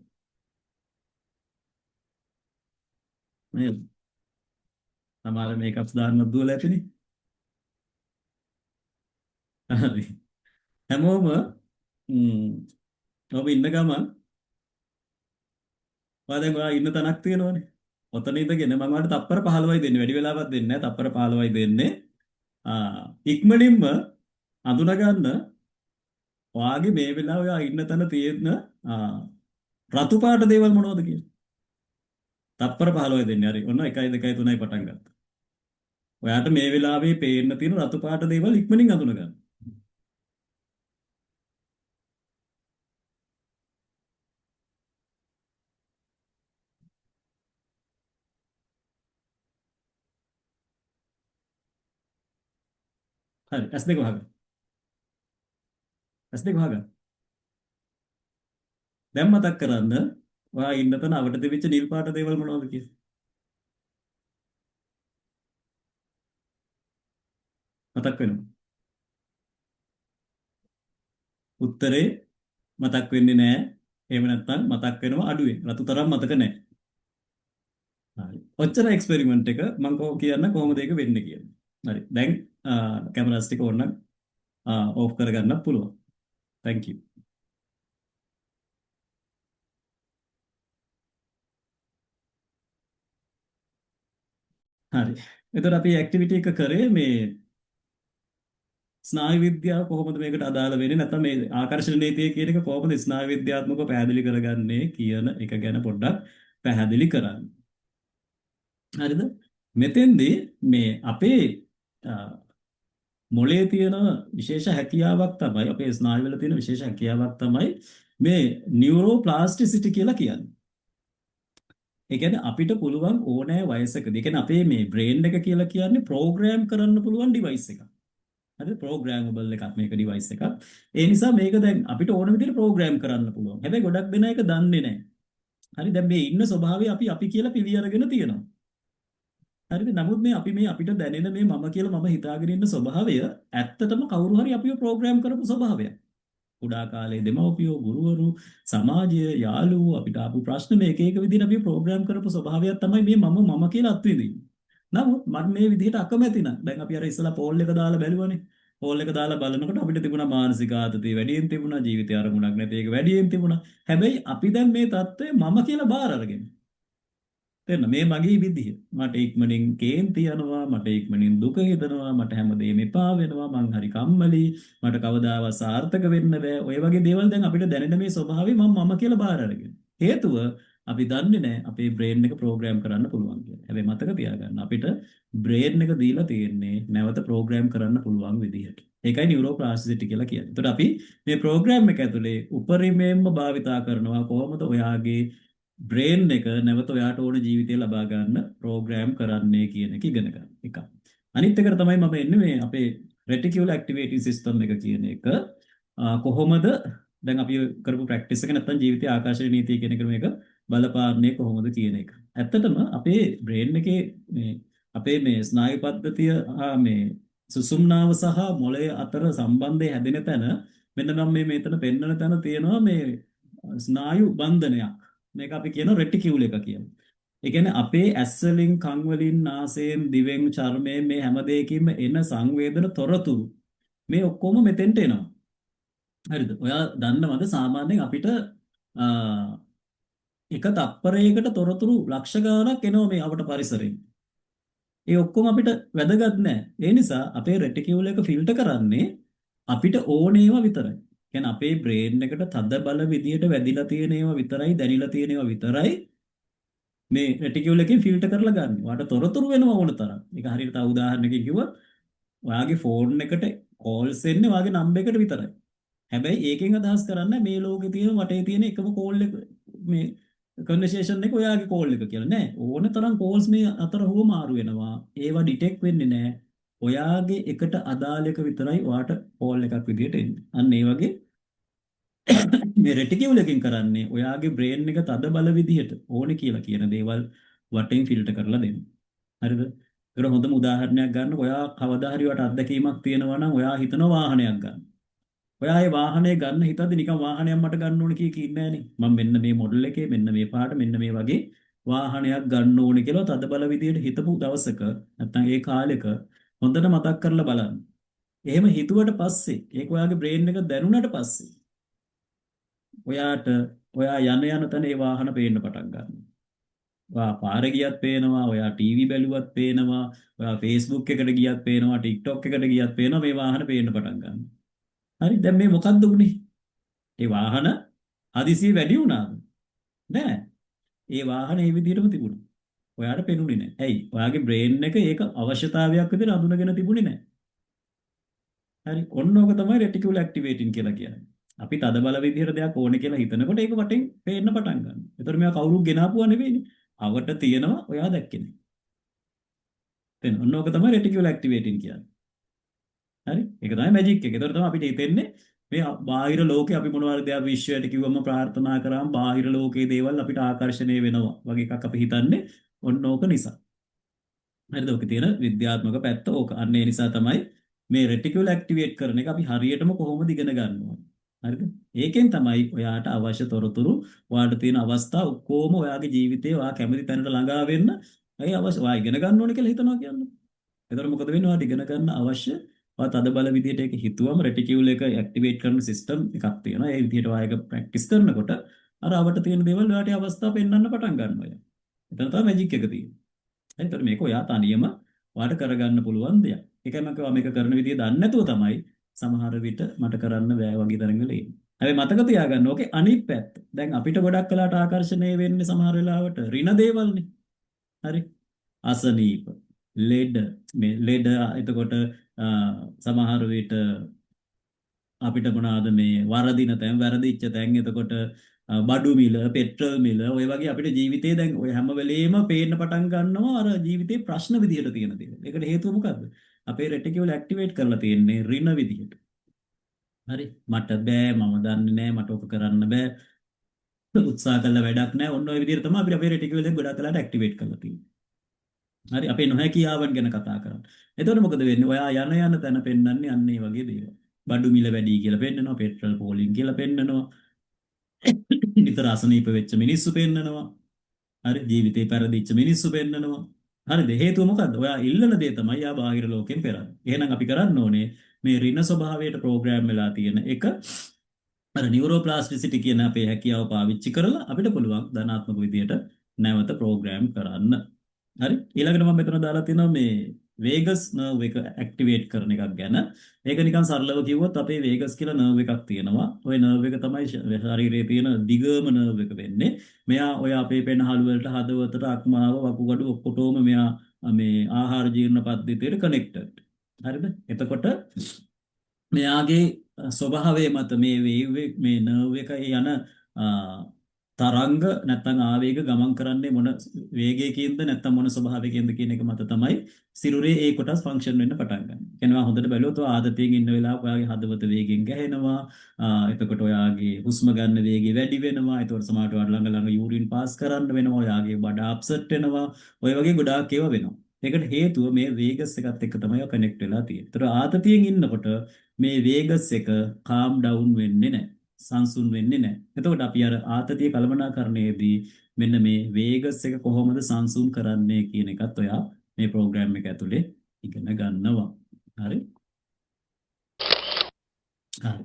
නේද? සමහර මේකප්ස් දාන්න දුවලා ඇතිනේ. හරි. හැමෝම ඔබ ඉන්න ගමන් ඔයා ඉන්න තැනක් තියෙනවනේ. ඔතන ඉඳගෙන මම ඔයාලට තප්පර 15යි දෙන්නේ. වැඩි වෙලාවක් දෙන්නේ නැහැ. තප්පර 15යි දෙන්නේ. ඉක්මනින්ම අඳුනගන්න ඔයාගේ මේ වෙලාව ඔයා ඉන්න තැන තියෙන රතු පාට දේවල් මොනවද කියලා. තප්පර 15යි දෙන්නේ. හරි. ඔන්න 1 2 3යි පටන් ගත්තා. ඔයාට මේ වෙලාවේ පේන්න තියෙන රතු පාට දේවල් ඉක්මනින් අඳුනගන්න. හරි. S2 වහගන්න. S2 වහගන්න. දැන් මතක් කරන්න ඔයා ඉන්න තැන අවට තිබිච්ච නිල් පාට දේවල් මොනවද කියලා. මතක් වෙනවා. උත්තරේ මතක් වෙන්නේ නැහැ. එහෙම නැත්නම් මතක් වෙනවා අඩුවෙන්. රතු තරම් මතක නැහැ. හරි. ඔච්චර එක්ස්පෙරිමන්ට් එක මම කියන්න කොහොමද ඒක වෙන්නේ කියලා. හරි. දැන් කැමරාස් ටික ඕනනම් ඕෆ් කරගන්නත් පුළුවන්. Thank you. හරි. එතකොට අපි ඇක්ටිවිටි එක කරේ මේ ස්නායු විද්‍යාව කොහොමද මේකට අදාළ වෙන්නේ, නැත්නම් මේ ආකර්ෂණ නීතිය කියන එක කොහොමද ස්නායු විද්‍යාත්මකව පැහැදිලි කරගන්නේ කියන එක ගැන පොඩ්ඩක් පැහැදිලි කරන්න. හරිද? මෙතෙන්දී මේ අපේ මොළයේ තියෙන විශේෂ හැකියාවක් තමයි, අපේ ස්නායු වල තියෙන විශේෂ හැකියාවක් තමයි මේ නියුරෝප්ලාස්ටිසිටි කියලා කියන්නේ. ඒ කියන්නේ අපිට පුළුවන් ඕනෑ වයසකදී, ඒ කියන්නේ අපේ මේ බ්‍රේන් එක කියලා කියන්නේ ප්‍රෝග්‍රෑම් කරන්න පුළුවන් ඩිවයිස් එකක්. හරිද? ප්‍රෝග්‍රෑමබල් එකක් මේක, ඩිවයිස් එකක්. ඒ නිසා මේක දැන් අපිට ඕන විදිහට ප්‍රෝග්‍රෑම් කරන්න පුළුවන්. හැබැයි ගොඩක් දෙනා ඒක දන්නේ නැහැ. හරි, දැන් මේ ඉන්න ස්වභාවය අපි කියලා පිළි අරගෙන තියෙනවා. හරිද? නමුත් මේ අපිට දැනෙන මේ මම කියලා මම හිතාගෙන ඉන්න ස්වභාවය ඇත්තටම කවුරු හරි අපිව ප්‍රෝග්‍රෑම් කරපු ස්වභාවයක්. කුඩා කාලේ දෙමව්පියෝ, ගුරුවරු, සමාජය, යාළුවෝ අපිට ආපු ප්‍රශ්න මේ එක එක විදිහට අපි ප්‍රෝග්‍රෑම් කරපු ස්වභාවයක් තමයි මේ මම කියලා අත්විඳින්නේ. නමුත් මම මේ විදිහට අකමැති නම්, දැන් අපි අර ඉස්සලා පෝල් එක දාලා බැලුවනේ. පෝල් එක දාලා බලනකොට අපිට තිබුණා මානසික ආතතිය වැඩියෙන් තිබුණා, ජීවිතය අරමුණක් නැති එක වැඩියෙන් තිබුණා. හැබැයි අපි දැන් මේ தත්ත්වය මම කියලා බාර අරගෙන තේරෙනවද? මේ මගේ විදිහ. මට ඉක්මනින් කේන්ති යනවා, මට ඉක්මනින් දුක හිතෙනවා, මට හැමදේම එපා වෙනවා, මං හරි කම්මැලි, මට කවදාවත් සාර්ථක වෙන්න බෑ. ඔය වගේ දේවල් දැන් අපිට දැනෙන මේ ස්වභාවය මම කියලා බාර අරගෙන. හේතුව අපි දන්නේ නැහැ අපේ බ්‍රේන් එක ප්‍රෝග්‍රෑම් කරන්න පුළුවන් කියලා. හැබැයි මතක තියාගන්න, අපිට බ්‍රේන් එක දීලා තියෙන්නේ නැවත ප්‍රෝග්‍රෑම් කරන්න පුළුවන් විදිහට. ඒකයි නියුරෝප්ලාස්ටිසිටි කියලා කියන්නේ. එතකොට අපි මේ ප්‍රෝග්‍රෑම් එක ඇතුලේ උපරිමයෙන්ම භාවිතා කරනවා කොහොමද ඔයාගේ බ්‍රේන් එක නැවත ඔයාට ඕන ජීවිතය ලබා ගන්න ප්‍රෝග්‍රෑම් කරන්නේ කියන එක ඉගෙන ගන්න එක. අනිත් එකට තමයි මම එන්නේ මේ අපේ රෙටිකියුලර් ඇක්ටිවේටිං සිස්ටම් එක කියන එක කොහොමද දැන් අපි කරපු ප්‍රැක්ටිස් එක නැත්නම් ජීවිතය ආකර්ෂණ නීතිය කියන එක මේක බලපාන්නේ කොහොමද කියන එක. ඇත්තටම අපේ බ්‍රේන් එකේ මේ අපේ මේ ස්නායු පද්ධතිය මේ සුසුම්නාව සහ මොළය අතර සම්බන්ධය හැදෙන තැන මෙන්න මම මේ මෙතන පෙන්වන තැන තියෙනවා මේ ස්නායු බන්ධනයක්. මේක අපි කියන රෙටිකියුල් එක කියලා. ඒ කියන්නේ අපේ ඇස් වලින්, කන් වලින්, නාසයෙන්, දිවෙන්, චර්මයෙන් මේ හැම දෙයකින්ම එන සංවේදන තොරතුරු මේ ඔක්කොම මෙතෙන්ට එනවා. හරිද? ඔයා දන්නවද සාමාන්‍යයෙන් අපිට එක තප්පරයකට තොරතුරු ලක්ෂ ගණනක් එනවා මේ අපට පරිසරයෙන්. ඒ ඔක්කොම අපිට වැදගත් නෑ. ඒ නිසා අපේ රෙටිකියුල් එක ෆිල්ටර් කරන්නේ අපිට ඕන ඒවා විතරයි. කියන්නේ අපේ බ්‍රේන් එකට තද බල විදියට වැදිලා තියෙන ඒවා විතරයි, දැනිලා තියෙන ඒවා විතරයි මේ රෙටිකියුල් එකෙන් ෆිල්ටර් කරලා ගන්න. ඔයාලට තොරතුරු වෙනවා ඕන තරම්. ඒක හරියට තව උදාහරණයකින් කිව්වොත් ඔයාගේ ෆෝන් එකට කෝල්ස් එන්නේ ඔයාගේ නම්බර් එකට විතරයි. හැබැයි ඒකෙන් අදහස් කරන්නේ මේ ලෝකේ තියෙන වටේ තියෙන එකම කෝල් එක මේ කන්වර්සේෂන් එක ඔයාගේ කෝල් එක කියලා නෑ. ඕන තරම් කෝල්ස් මේ අතර හුව මාරු වෙනවා. ඒවා ඩිටෙක්ට් වෙන්නේ නෑ. ඔයාගේ එකට අදාළ එක විතරයි ඔයාට කෝල් එකක් විදියට එන්නේ. අන්න ඒ වගේ මේ රෙටිකියුල් එකකින් කරන්නේ ඔයාගේ බ්‍රේන් එක තද බල විදිහට ඕනේ කියලා කියන දේවල් වටෙන් ෆිල්ටර් කරලා දෙන්න. හරිද? ඒකට හොඳම උදාහරණයක් ගන්න ඔයා කවදා හරි වට අත්දැකීමක් තියෙනවා නම් ඔයා හිතන වාහනයක් ගන්න. ඔයා ඒ වාහනේ ගන්න හිතද්දි නිකන් වාහනයක් මට ගන්න ඕනේ කිය කී නෑනේ. මම මෙන්න මේ මොඩල් එකේ මෙන්න මේ පාට මෙන්න මේ වගේ වාහනයක් ගන්න ඕනේ කියලා තද බල විදියට හිතපු දවසක නැත්නම් ඒ කාලෙක හොඳට මතක් කරලා බලන්න. එහෙම හිතුවට පස්සේ ඒක ඔයාගේ බ්‍රේන් එක දැනුණට පස්සේ ඔයාට ඔයා යන තැන ඒ වාහන පේන්න පටන් ගන්නවා. ඔයා පාරේ ගියත් පේනවා, ඔයා ටීවී බැලුවත් පේනවා, ඔයා Facebook එකට ගියත් පේනවා, TikTok එකට ගියත් පේනවා මේ වාහන පේන්න පටන් ගන්නවා. හරි දැන් මේ මොකද්ද උනේ? ඒ වාහන හදිසියෙ වැඩි වුණාද? නෑ. ඒ වාහන ඒ විදිහටම තිබුණා. ඔයාට පේනුනේ නෑ. ඇයි? ඔයාගේ බ්‍රේන් එක ඒක අවශ්‍යතාවයක් විදිහට අඳුනගෙන තිබුණේ නෑ. හරි. ඔන්න ඕක තමයි රෙටිකියුලර් ඇක්ටිවේටින් කියලා කියන්නේ. අපි තද බල විදිහට දෙයක් ඕනේ කියලා හිතනකොට ඒක වටෙන් පේන්න පටන් ගන්නවා. ඒතර මේවා කවුරුත් ගෙනාපුවා නෙවෙයිනේ. අවට තියෙනවා ඔයා දැක්කේ නෑ. දැන් ඔන්න ඕක තමයි රෙටිකියුලර් ඇක්ටිවේටින් කියන්නේ. හරි? ඒක තමයි මැජික් එක. ඒතර තමයි අපිට හිතෙන්නේ මේ බාහිර ලෝකේ අපි මොනවාරි දෙයක් විශ්වයට කිව්වම ප්‍රාර්ථනා කරාම බාහිර ලෝකයේ දේවල් අපිට ආකර්ෂණය වෙනවා වගේ එකක් අපි හිතන්නේ ඔන්න ඕක නිසා. හරිද? ඔකේ තියෙන විද්‍යාත්මක පැත්ත ඕක. අන්න ඒ නිසා තමයි මේ රෙටිකියුලර් ඇක්ටිවේට් කරන එක අපි හරියටම කොහොමද ඉගෙන ගන්න ඕනේ. හරිද? ඒකෙන් තමයි ඔයාට අවශ්‍ය තොරතුරු ඔයාට තියෙන අවස්ථා ඔක්කොම ඔයාගේ ජීවිතේ ඔයා කැමති තැනට ළඟා වෙන්න ඒ අවශ්‍ය ඔයා ඉගෙන ගන්න ඕනේ කියලා හිතනවා කියන්නේ. එතකොට මොකද වෙන්නේ? ඔයාට ඉගෙන ගන්න අවශ්‍ය ඔයා තද බල විදිහට ඒක හිතුවම රෙටිකියුල් එක ඇක්ටිවේට් කරන සිස්ටම් එකක් තියෙනවා. ඒ විදිහට ඔයා ඒක ප්‍රැක්ටිස් කරනකොට අර අවට තියෙන දේවල් ඔයාට ඒ අවස්ථාව පෙන්වන්න පටන් ගන්නවා. එතන තමයි මැජික් එක තියෙන්නේ. එතකොට මේක ඔයා තනියම ඔයාට කරගන්න පුළුවන් දෙයක්. ඒකයි මම කිව්වා මේක කරන විදිය දන්නේ නැතුව තමයි සමහර විට මට කරන්න බෑ වගේ තරංගල එන්නේ. හැබැයි මතක තියාගන්න ඕකේ අනිත් පැත්ත. දැන් අපිට ගොඩක් වෙලාට ආකර්ෂණය වෙන්නේ සමහර වෙලාවට ඍණ දේවල්නේ. හරි? අසනීප, ලෙඩ, මේ ලෙඩ එතකොට සමහර විට අපිට මොනවාද මේ වරදින තැන් වැරදිච්ච තැන් එතකොට බඩු මිල පෙට්‍රල් මිල ඔය වගේ අපිට ජීවිතේ දැන් ඔය හැම වෙලේම පේන්න පටන් ගන්නවා අර ජීවිතේ ප්‍රශ්න විදිහට තියෙන දේ. ඒකට හේතුව මොකද්ද? අපේ රෙටිකියුල් ඇක්ටිවේට් කරලා තියෙන්නේ ඍණ විදිහට. හරි මට බෑ මම දන්නේ නෑ මට ඔක කරන්න බෑ උත්සාහ කළා වැඩක් නෑ ඔන්න ඔය විදිහට තමයි අපිට අපේ රෙටිකියුල් එක ගොඩක් වෙලාට ඇක්ටිවේට් කරලා තියෙන්නේ. හරි අපේ නොහැකියාවන් ගැන කතා කරන්නේ. එතකොට මොකද වෙන්නේ? ඔයා යන තැන පෙන්වන්නේ අන්න ඒ වගේ දේවල්. බඩු මිල වැඩි කියලා පෙන්නනවා, පෙට්‍රල් පෝලිං කියලා පෙන්නනවා. නිතර අසනීප වෙච්ච මිනිස්සු පෙන්නනවා. හරි ජීවිතේ පෙරදිච්ච මිනිස්සු පෙන්නනවා. හරිද? හේතුව මොකද්ද? ඔයා ඉල්ලන දේ තමයි යා බාහිර ලෝකෙන් පෙරන්නේ. එහෙනම් අපි කරන්න ඕනේ මේ ඍණ ස්වභාවයට ප්‍රෝග්‍රෑම් වෙලා තියෙන එක අර නියුරෝප්ලාස්ටිසිටි කියන අපේ හැකියාව පාවිච්චි කරලා අපිට පුළුවන් ධනාත්මක විදියට නැවත ප්‍රෝග්‍රෑම් කරන්න. හරි ඊළඟට මම මෙතන දාලා තියෙනවා මේ වේගස් නර්ව් එක ඇක්ටිවේට් කරන එකක් ගැන. ඒක නිකන් සරලව කිව්වොත් අපේ වේගස් කියලා නර්ව් එකක් තියෙනවා. ওই නර්ව් එක තමයි ශරීරයේ තියෙන දිගම නර්ව් එක වෙන්නේ. මෙයා ඔය අපේ පෙනහළු වලට හදවතට අක්මාව වකුගඩු ඔක්කොටම මෙයා මේ ආහාර ජීර්ණ පද්ධතියට කනෙක්ටඩ්. හරිද? එතකොට මෙයාගේ ස්වභාවය මත මේ වේව් මේ නර්ව් එක යන තරංග නැත්නම් ආවේග ගමන් කරන්නේ මොන වේගයකින්ද නැත්නම් මොන ස්වභාවයකින්ද කියන එක මත තමයි සිරුරේ ඒ කොටස් ෆන්ක්ෂන් වෙන්න පටන් ගන්න. කියනවා හොඳට බැලුවොත් ආදතියෙන් ඉන්න වෙලාවක ඔයාගේ හදවත වේගෙන් ගැහෙනවා. එතකොට ඔයාගේ හුස්ම ගන්න වේගය වැඩි වෙනවා. එතකොට සමහරට ඔයාලා ළඟ ළඟ යූරින් පාස් කරන්න වෙනවා. ඔයාගේ බඩ අප්සෙට් වෙනවා. ඔය වගේ ගොඩාක් ඒවා වෙනවා. ඒකට හේතුව මේ වේගස් එකත් එක්ක තමයි කනෙක්ට් වෙලා තියෙන්නේ. ඒතර ආතතියෙන් ඉන්නකොට මේ වේගස් එක කාම් ඩවුන් වෙන්නේ නැහැ. සංසුන් වෙන්නේ නැහැ. එතකොට අපි අර ආතතිය කළමනාකරණයේදී මෙන්න මේ වේගස් එක කොහොමද සංසුන් කරන්නේ කියන එකත් ඔයා මේ ප්‍රෝග්‍රෑම් එක ඇතුලේ ඉගෙන ගන්නවා. හරි? හරි.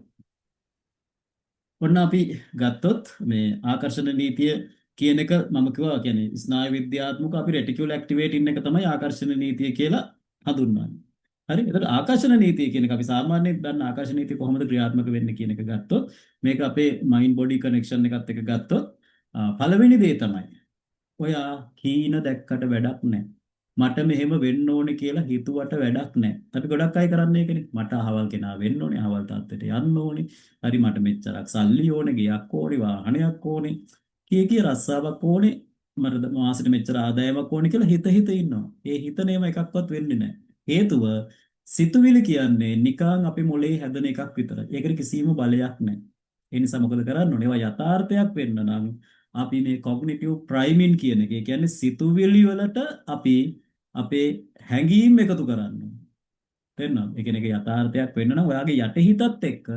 ඔන්න අපි ගත්තොත් මේ ආකර්ෂණ නීතිය කියන එක මම කිව්වා කියන්නේ ස්නායු විද්‍යාත්මක අපි රෙටිකියුලර් ඇක්ටිවේටින් එක තමයි ආකර්ෂණ නීතිය කියලා හඳුන්වන්නේ. හරි එතකොට ආකර්ෂණ නීතිය කියන එක අපි සාමාන්‍යයෙන් දන්න ආකර්ෂණ නීතිය කොහොමද ක්‍රියාත්මක වෙන්නේ කියන එක ගත්තොත් මේක අපේ මයින්ඩ් බොඩි කනෙක්ෂන් එකත් එක්ක ගත්තොත් පළවෙනි දේ තමයි ඔයා කීන දැක්කට වැඩක් නැහැ. මට මෙහෙම වෙන්න ඕනේ කියලා හිතුවට වැඩක් නැහැ. අපි ගොඩක් අය කරන්නේ ඒකනේ. මට අහවල් කෙනා වෙන්න ඕනේ, අහවල් තාත්තට යන්න ඕනේ. හරි මට මෙච්චරක් සල්ලි ඕනේ, ගයක් ඕනේ, වාහනයක් ඕනේ කී රස්සාවක් ඕනේ මට මාසෙට මෙච්චර ආදායමක් ඕනේ කියලා හිත හිත ඉන්නවා. ඒ හිතනේම එකක්වත් වෙන්නේ නැහැ. හේතුව සිතුවිලි කියන්නේ නිකං අපි මොලේ හැදෙන එකක් විතරයි. ඒකට කිසිම බලයක් නැහැ. ඒ නිසා මොකද කරන්න ඕනේ? ඒවා යථාර්ථයක් වෙන්න නම් අපි මේ කොග්නිටිව් ප්‍රයිමින් කියන එක, ඒ කියන්නේ සිතුවිලි වලට අපි අපේ හැඟීම් එකතු කරන්න ඕනේ. තේරෙනවද? ඒ කියන්නේ ඒක යථාර්ථයක් වෙන්න නම් ඔයාගේ යටිහිතත් එක්ක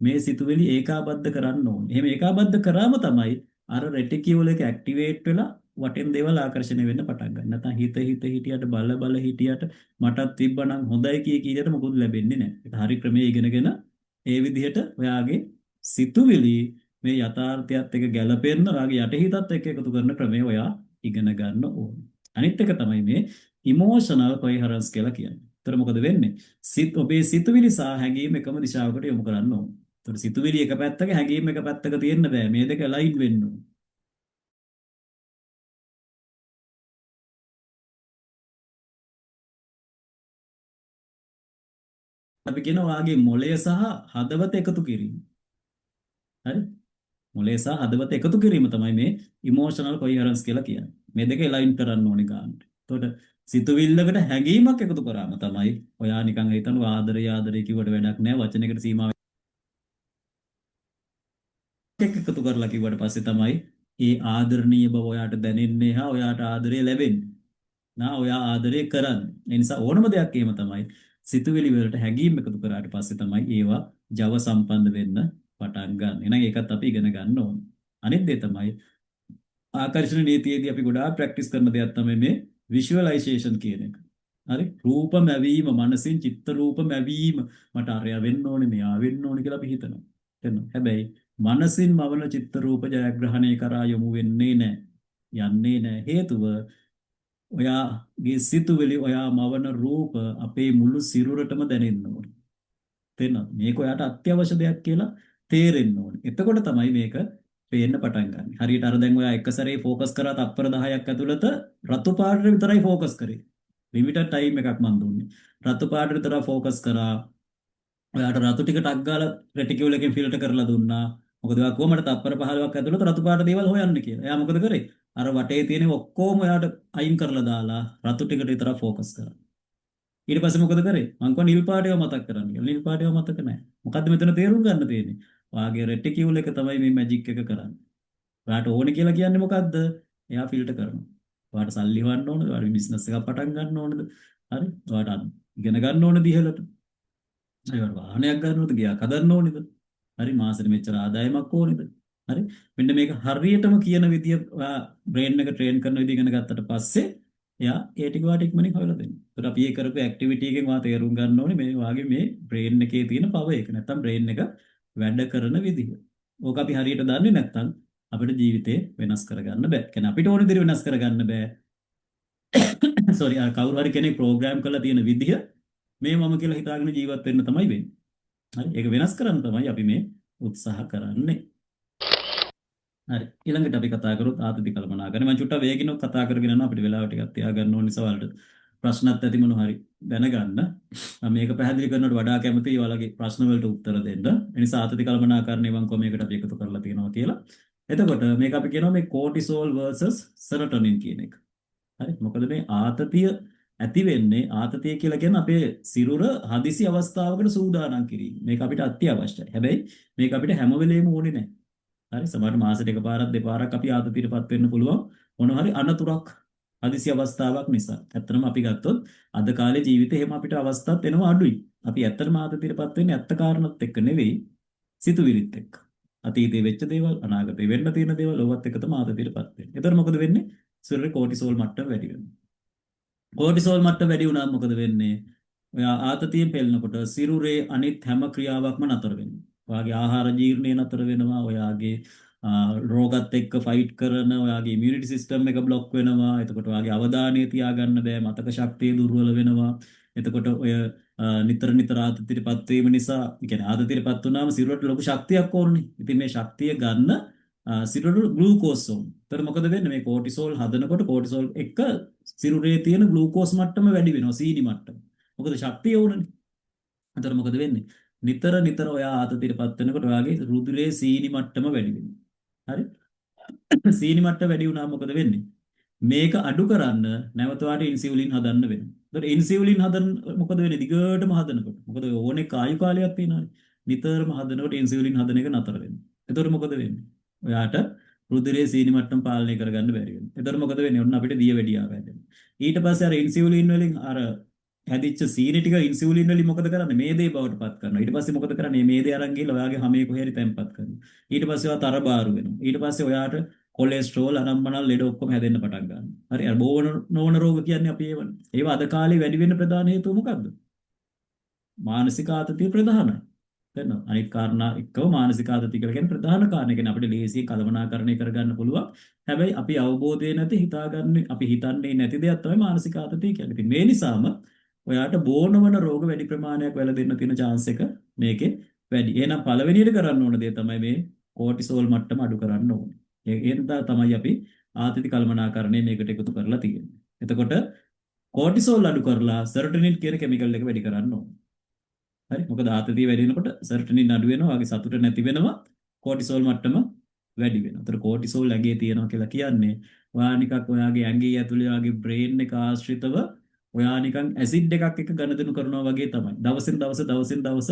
මේ සිතුවිලි ඒකාබද්ධ කරන්න ඕනේ. එහෙම ඒකාබද්ධ කරාම තමයි අර රෙටිකියුල් එක ඇක්ටිවේට් වෙලා වටෙන් දේවල් ආකර්ෂණය වෙන්න පටන් ගන්න. නැත්නම් හිත හිත හිටියට බල බල හිටියට මටත් තිබ්බනම් හොඳයි කිය කීයට මොකුත් ලැබෙන්නේ නැහැ. ඒක හරි ක්‍රමයේ ඉගෙනගෙන ඒ විදිහට ඔයාගේ සිතුවිලි මේ යථාර්ථයත් එක්ක ගැලපෙන්න ඔයාගේ යටිහිතත් එක්ක එකතු කරන ක්‍රමය ඔයා ඉගෙන ගන්න ඕනේ. අනිත් එක තමයි මේ ඉමෝෂනල් කොහෙරන්ස් කියලා කියන්නේ. ඒතර මොකද වෙන්නේ? ඔබේ සිතුවිලි සහ හැඟීම් එකම දිශාවකට යොමු කරන්න ඕනේ. ඒතර සිතුවිලි එක පැත්තක හැඟීම් එක පැත්තක තියෙන්න බෑ. මේ දෙක ලයින් වෙන්න ඕනේ. අපි කියන වාගේ මොළය සහ හදවත එකතු කිරීම. හරි? මොළය සහ හදවත එකතු කිරීම තමයි මේ ඉමෝෂනල් කොහෙරන්ස් කියලා කියන්නේ. මේ දෙක ලයින් කරන්න ඕනේ ගන්නට. එතකොට සිතුවිල්ලකට හැඟීමක් එකතු කරාම තමයි ඔයා නිකන් හිතන ආදරය ආදරය කිව්වට වැඩක් නැහැ. වචනයකට සීමා එකතු කරලා කිව්වට පස්සේ තමයි ඒ ආදරණීය බව ඔයාට දැනෙන්නේ හා ඔයාට ආදරය ලැබෙන්නේ. ඔයා ආදරය කරන්නේ. ඒ නිසා ඕනම දෙයක් එහෙම තමයි. සිතුවිලි වලට හැඟීම් එකතු කරාට පස්සේ තමයි ඒවා ජව සම්පන්න වෙන්න පටන් ගන්න. එහෙනම් ඒකත් අපි ඉගෙන ගන්න ඕනේ. අනිත් දේ තමයි ආකර්ෂණ නීතියේදී අපි ගොඩාක් ප්‍රැක්ටිස් කරන දෙයක් තමයි මේ විෂුවලයිසේෂන් කියන එක. හරි? රූප මැවීම, මනසින් චිත්ත රූප මැවීම. මට අරයා වෙන්න ඕනේ, මෙයා වෙන්න ඕනේ කියලා අපි හිතනවා. එතන. හැබැයි මනසින් මවන චිත්ත රූප ජයග්‍රහණය කරා යොමු වෙන්නේ නැහැ. යන්නේ නැහැ. හේතුව ඔයාගේ සිතුවිලි ඔයා මවන රූප අපේ මුළු සිරුරටම දැනෙන්න ඕනේ. තේරෙනවද? මේක ඔයාට අත්‍යවශ්‍ය දෙයක් කියලා තේරෙන්න ඕනේ. එතකොට තමයි මේක පේන්න පටන් ගන්න. හරියට අර දැන් ඔයා එක සැරේ ફોකස් කරා තත්පර 10ක් ඇතුළත රතු පාටට විතරයි ફોකස් කරේ. ලිමිටඩ් ටයිම් එකක් මන් දුන්නේ. රතු පාටට විතර ફોකස් කරා. ඔයාට රතු ටික ටක් ගාලා රෙටිකියුල් එකෙන් ෆිල්ටර් කරලා දුන්නා. මොකද ඔයා කොහමද තත්පර 15ක් ඇතුළත රතු පාට දේවල් හොයන්නේ කියලා. එයා මොකද කරේ? අර වටේ තියෙන ඔක්කොම ඔයාට අයින් කරලා දාලා රතු ටිකට විතර ફોකස් කරා. ඊට පස්සේ මොකද කරේ? මං කිව්වා නිල් පාටේව මතක් කරන්න කියලා. නිල් පාටේව මතක නැහැ. මොකද්ද මෙතන තේරුම් ගන්න තියෙන්නේ? ඔයාගේ රෙටිකියුල් එක තමයි මේ මැජික් එක කරන්නේ. ඔයාට ඕනේ කියලා කියන්නේ මොකද්ද? එයා ෆිල්ටර් කරනවා. ඔයාට සල්ලි හොයන්න ඕනද? ඔයාට බිස්නස් එකක් පටන් ගන්න ඕනද? හරි? ඔයාට ඉගෙන ගන්න ඕනද ඉහළට? ඒවට වාහනයක් ගන්නවද? ගියක් හදන්න ඕනේද? හරි මාසෙට මෙච්චර ආදායමක් ඕනේද? හරි මෙන්න මේක හරියටම කියන විදිය ඔයා බ්‍රේන් එක ට්‍රේන් කරන විදිය ඉගෙන ගත්තට පස්සේ එයා ඒ ටික වාට ඉක්මනින් හොයලා දෙනවා. ඒකට අපි ඒ කරපු ඇක්ටිවිටි එකෙන් වා තේරුම් ගන්න ඕනේ මේ වාගේ මේ බ්‍රේන් එකේ තියෙන පවර් එක. නැත්තම් බ්‍රේන් එක වැඩ කරන විදිහ. ඕක අපි හරියට දන්නේ නැත්තම් අපිට ජීවිතේ වෙනස් කරගන්න බෑ. කියන්නේ අපිට ඕන විදිහට වෙනස් කරගන්න බෑ. සෝරි කවුරු හරි කෙනෙක් ප්‍රෝග්‍රෑම් කරලා තියෙන විදිහ මේ මම කියලා හිතාගෙන ජීවත් වෙන්න තමයි වෙන්නේ. හරි ඒක වෙනස් කරන්න තමයි අපි මේ උත්සාහ කරන්නේ. හරි ඊළඟට අපි කතා කරොත් ආතති කල්පනාකරණය. මම චුට්ටක් වේගිනව කතා කරගෙන යනවා අපිට වෙලාව ටිකක් තියාගන්න ඕන නිසා වලට ප්‍රශ්නත් ඇති මොනවා හරි දැනගන්න. මම මේක පැහැදිලි කරනකොට වඩා කැමතියි ඔයාලගේ ප්‍රශ්න වලට උත්තර දෙන්න. ඒ නිසා ආතති කල්පනාකරණය මම කොහොමයකට අපි එකතු කරලා තියෙනවා කියලා. එතකොට මේක අපි කියනවා මේ කෝටිසෝල් versus සෙරටොනින් කියන එක. හරි මොකද මේ ආතතිය ඇති වෙන්නේ ආතතිය කියලා කියන්නේ අපේ සිරුර හදිසි අවස්ථාවකට සූදානම් කිරීම. මේක අපිට අත්‍යවශ්‍යයි. හැබැයි මේක අපිට හැම වෙලේම ඕනේ නැහැ. හරි සමහරට මාසෙට එකපාරක් දෙපාරක් අපි ආතතියටපත් වෙන්න පුළුවන් මොනවා හරි අනතුරක් හදිසි අවස්ථාවක් නිසා. ඇත්තටම අපි ගත්තොත් අද කාලේ ජීවිතේ එහෙම අපිට අවස්ථාත් එනවා අඩුයි. අපි ඇත්තටම ආතතියටපත් වෙන්නේ ඇත්ත කාරණාත් එක්ක නෙවෙයි සිතුවිලිත් එක්ක. අතීතේ වෙච්ච දේවල් අනාගතේ වෙන්න තියෙන දේවල් ඕවත් එක තමයි ආතතියටපත් වෙන්නේ. ඒතර මොකද වෙන්නේ? සිරුරේ කෝටිසෝල් මට්ටම වැඩි වෙනවා. කෝටිසෝල් මට්ටම වැඩි වුණාම මොකද වෙන්නේ? ඔයා ආතතියෙන් පෙළෙනකොට සිරුරේ අනිත් හැම ක්‍රියාවක්ම නතර වෙනවා. ඔයාගේ ආහාර ජීර්ණය නතර වෙනවා. ඔයාගේ රෝගත් එක්ක ෆයිට් කරන ඔයාගේ ඉමුනිටි සිස්ටම් එක බ්ලොක් වෙනවා. එතකොට ඔයාගේ අවධානය තියාගන්න බෑ. මතක ශක්තිය දුර්වල වෙනවා. එතකොට ඔය නිතර නිතර ආතතියටපත් වීම නිසා, ඒ කියන්නේ ආතතියටපත් වුණාම සිරුරට ලොකු ශක්තියක් ඕනේ. ඉතින් මේ ශක්තිය ගන්න සිරුරට ග්ලූකෝස් ඕන. ඒතර මොකද වෙන්නේ? මේ කෝටිසෝල් හදනකොට කෝටිසෝල් එක සිරුරේ තියෙන ග්ලූකෝස් මට්ටම වැඩි වෙනවා. සීනි මට්ටම. මොකද ශක්තිය ඕනනේ. එතකොට මොකද වෙන්නේ? නිතර නිතර ඔයා ආතතියටපත් වෙනකොට ඔයාගේ රුධිරයේ සීනි මට්ටම වැඩි වෙනවා. හරි? සීනි මට්ටම වැඩි වුණාම මොකද වෙන්නේ? මේක අඩු කරන්න නැවත වාට ඉන්සියුලින් හදන්න වෙනවා. ඒතකොට ඉන්සියුලින් හදන්න මොකද වෙන්නේ? දිගටම හදනකොට. මොකද ඕනේ ආයු කාලයක් තියෙනවානේ. නිතරම හදනකොට ඉන්සියුලින් හදන එක නතර වෙනවා. එතකොට මොකද වෙන්නේ? ඔයාට රුධිරයේ සීනි මට්ටම පාලනය කරගන්න බැරි වෙනවා. එතකොට මොකද වෙන්නේ? ඔන්න අපිට දිය වැඩියාව හැදෙනවා. ඊට පස්සේ අර ඉන්සියුලින් වලින් අර හැදිච්ච සීනි ටික ඉන්සියුලින් වලින් මොකද කරන්නේ? මේදේ බවට පත් කරනවා. ඊට පස්සේ මොකද කරන්නේ? මේ මේදේ අරන් ගිහලා ඔයාගේ හමේ කොහේ හරි තැම්පත් කරනවා. ඊට පස්සේ ඔයා තරබාරු වෙනවා. ඊට පස්සේ ඔයාට කොලෙස්ටරෝල් අනම්මනල් ලෙඩ ඔක්කොම හැදෙන්න පටන් ගන්නවා. හරි අර බෝවන නොවන රෝග කියන්නේ අපි ඒවනේ. ඒවා අද කාලේ වැඩි වෙන්න ප්‍රධාන හේතුව මොකද්ද? මානසික ආතතිය ප්‍රධානයි. තේරෙනවද? අනිත් කාරණා එක්කව මානසික ආතතිය කියලා කියන්නේ ප්‍රධාන කාරණේ. කියන්නේ අපිට ලේසියෙන් කළමනාකරණය කරගන්න පුළුවන්. හැබැයි අපි අවබෝධය නැති හිතාගන්නේ අපි හිතන්නේ නැති දෙයක් තමයි මානසික ආතතිය කියන්නේ. ඉතින් මේ නිසාම ඔයාට බෝනවන රෝග වැඩි ප්‍රමාණයක් වැළඳෙන්න තියෙන chance එක මේකේ වැඩි. එහෙනම් පළවෙනියට කරන්න ඕන දේ තමයි මේ කෝටිසෝල් මට්ටම අඩු කරන්න ඕනේ. ඒෙන් තමයි අපි ආතති කළමනාකරණය මේකට එකතු කරලා තියෙන්නේ. එතකොට කෝටිසෝල් අඩු කරලා සෙරොටොනින් කියන කිමිකල් එක වැඩි කරන්න ඕනේ. හරි මොකද ආතතිය වැඩි වෙනකොට සර්ටනින් අඩු වෙනවා වගේ සතුට නැති වෙනවා කෝටිසෝල් මට්ටම වැඩි වෙනවා. ඒතර කෝටිසෝල් ඇඟේ තියෙනවා කියලා කියන්නේ ඔයා නිකක් ඔයාගේ ඇඟේ ඇතුලේ ඔයාගේ බ්‍රේන් එක ආශ්‍රිතව ඔයා නිකන් ඇසිඩ් එකක් එක ගනුදෙනු කරනවා වගේ තමයි. දවසින් දවස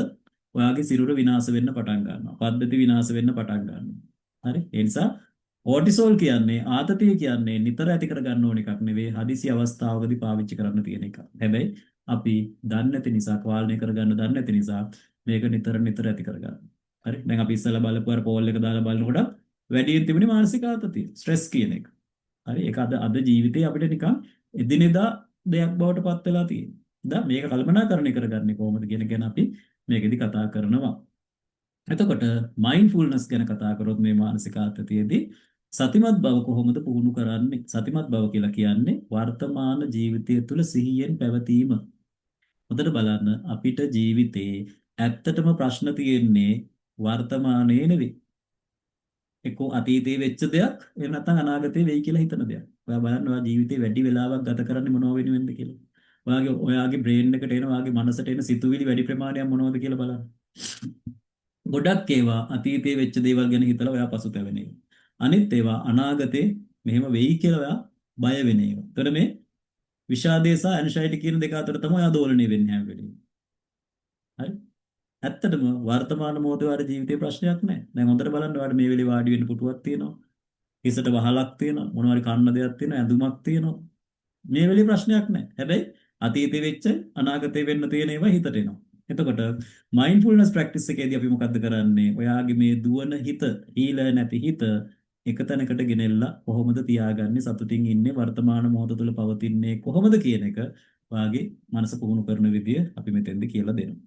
ඔයාගේ සිරුර විනාශ වෙන්න පටන් ගන්නවා. පද්ධති විනාශ වෙන්න පටන් ගන්නවා. හරි ඒ නිසා කෝටිසෝල් කියන්නේ ආතතිය කියන්නේ නිතර ඇති කර ගන්න ඕන එකක් නෙවෙයි හදිසි අවස්ථාවකදී පාවිච්චි කරන්න තියෙන එකක්. හැබැයි අපි දන්නේ නැති නිසා පාලනය කරගන්න දන්නේ නැති නිසා මේක නිතර ඇති කරගන්න. හරි දැන් අපි ඉස්සලා බලපු අර පෝල් එක දාලා බලනකොට වැඩියෙන් තිබුණේ මානසික ආතතිය ස්ට්‍රෙස් කියන එක. හරි ඒක අද ජීවිතේ අපිට නිකන් එදිනෙදා දෙයක් බවට පත් වෙලා තියෙනවා. දැන් මේක කල්පනාකරණය කරගන්නේ කොහොමද කියන එක ගැන අපි මේකෙදි කතා කරනවා. එතකොට මයින්ඩ්ෆුල්නස් ගැන කතා කරොත් මේ මානසික ආතතියේදී සතිමත් බව කොහොමද පුහුණු කරන්නේ? සතිමත් බව කියලා කියන්නේ වර්තමාන ජීවිතය තුළ සිහියෙන් පැවතීම. හොඳට බලන්න අපිට ජීවිතේ ඇත්තටම ප්‍රශ්න තියෙන්නේ වර්තමානයේ නෙවෙයි. එක්කෝ අතීතයේ වෙච්ච දෙයක් එහෙම නැත්නම් අනාගතයේ වෙයි කියලා හිතන දෙයක්. ඔයා බලන්න ඔයා ජීවිතේ වැඩි වෙලාවක් ගත කරන්නේ මොනව වෙනුවෙන්ද කියලා. ඔයාගේ බ්‍රේන් එකට එන ඔයාගේ මනසට එන සිතුවිලි වැඩි ප්‍රමාණයක් මොනවද කියලා බලන්න. ගොඩක් ඒවා අතීතයේ වෙච්ච දේවල් ගැන හිතලා ඔයා පසුතැවෙන ඒවා. අනිත් ඒවා අනාගතේ මෙහෙම වෙයි කියලා ඔයා බය වෙන ඒවා. ඒතර මේ විෂාදය සහ ඇන්සයිටි කියන දෙක අතර තමයි ඔයා දෝලණය වෙන්නේ හැම වෙලේම. හරි? ඇත්තටම වර්තමාන මොහොතේ වාට ජීවිතේ ප්‍රශ්නයක් නැහැ. දැන් හොඳට බලන්න වාට මේ වෙලේ වාඩි වෙන්න පුටුවක් තියෙනවා. හිසට වහලක් තියෙනවා. මොනවාරි කන්න දෙයක් තියෙනවා. ඇඳුමක් තියෙනවා. මේ වෙලේ ප්‍රශ්නයක් නැහැ. හැබැයි අතීතේ වෙච්ච අනාගතේ වෙන්න තියෙන ඒවා හිතට එනවා. එතකොට මයින්ඩ්ෆුල්නස් ප්‍රැක්ටිස් එකේදී අපි මොකද්ද කරන්නේ? ඔයාගේ මේ දුවන හිත, ඊළ නැති හිත එක තැනකට ගෙනෙල්ලා කොහොමද තියාගන්නේ සතුටින් ඉන්නේ වර්තමාන මොහොත තුළ පවතින්නේ කොහොමද කියන එක ඔයාගේ මනස පුහුණු කරන විදිය අපි මෙතෙන්ද කියලා දෙනවා.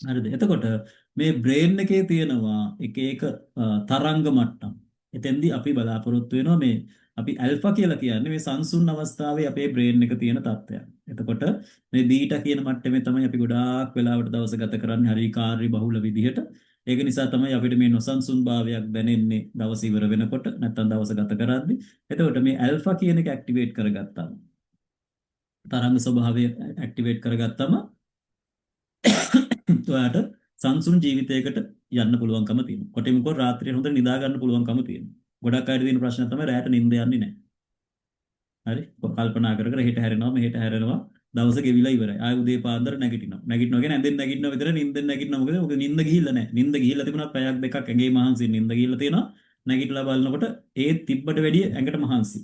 හරිද? එතකොට මේ බ්‍රේන් එකේ තියෙනවා එක එක තරංග මට්ටම්. එතෙන්දී අපි බලාපොරොත්තු වෙනවා මේ අපි ඇල්ෆා කියලා කියන්නේ මේ සංසුන් අවස්ථාවේ අපේ බ්‍රේන් එක තියෙන තත්ත්වයක්. එතකොට මේ බීටා කියන මට්ටමේ තමයි අපි ගොඩාක් වෙලාවට දවස ගත කරන්නේ හරි කාර්ය බහුල විදිහට. ඒක නිසා තමයි අපිට මේ නොසන්සුන් භාවයක් දැනෙන්නේ දවස ඉවර වෙනකොට නැත්නම් දවස ගත කරද්දී. එතකොට මේ ඇල්ෆා කියන එක ඇක්ටිවේට් කරගත්තාම තරංග ස්වභාවය ඇක්ටිවේට් කරගත්තම ඔයාට සංසුන් ජීවිතයකට යන්න පුළුවන්කම තියෙනවා. කොටින්ම කො රාත්‍රියේ හොඳට නිදා ගන්න පුළුවන්කම තියෙනවා. ගොඩක් අයට තියෙන ප්‍රශ්න තමයි රැට නිින්ද යන්නේ නැහැ. හරි? කල්පනා කර කර හෙට හැරෙනවා මෙහෙට හැරෙනවා දවස ගෙවිලා ඉවරයි. ආය උදේ පාන්දර නැගිටිනවා. නැගිටිනවා කියන්නේ ඇඳෙන් නැගිටිනවා විතර නිින්දෙන් නැගිටිනවා මොකද? ඔක නිින්ද ගිහිල්ලා නැහැ. නිින්ද ගිහිල්ලා තිබුණා පැයක් දෙකක් ඇඟේ මහන්සි නිින්ද ගිහිල්ලා තියෙනවා. නැගිටලා බලනකොට ඒ තිබ්බට වැඩිය ඇඟට මහන්සි.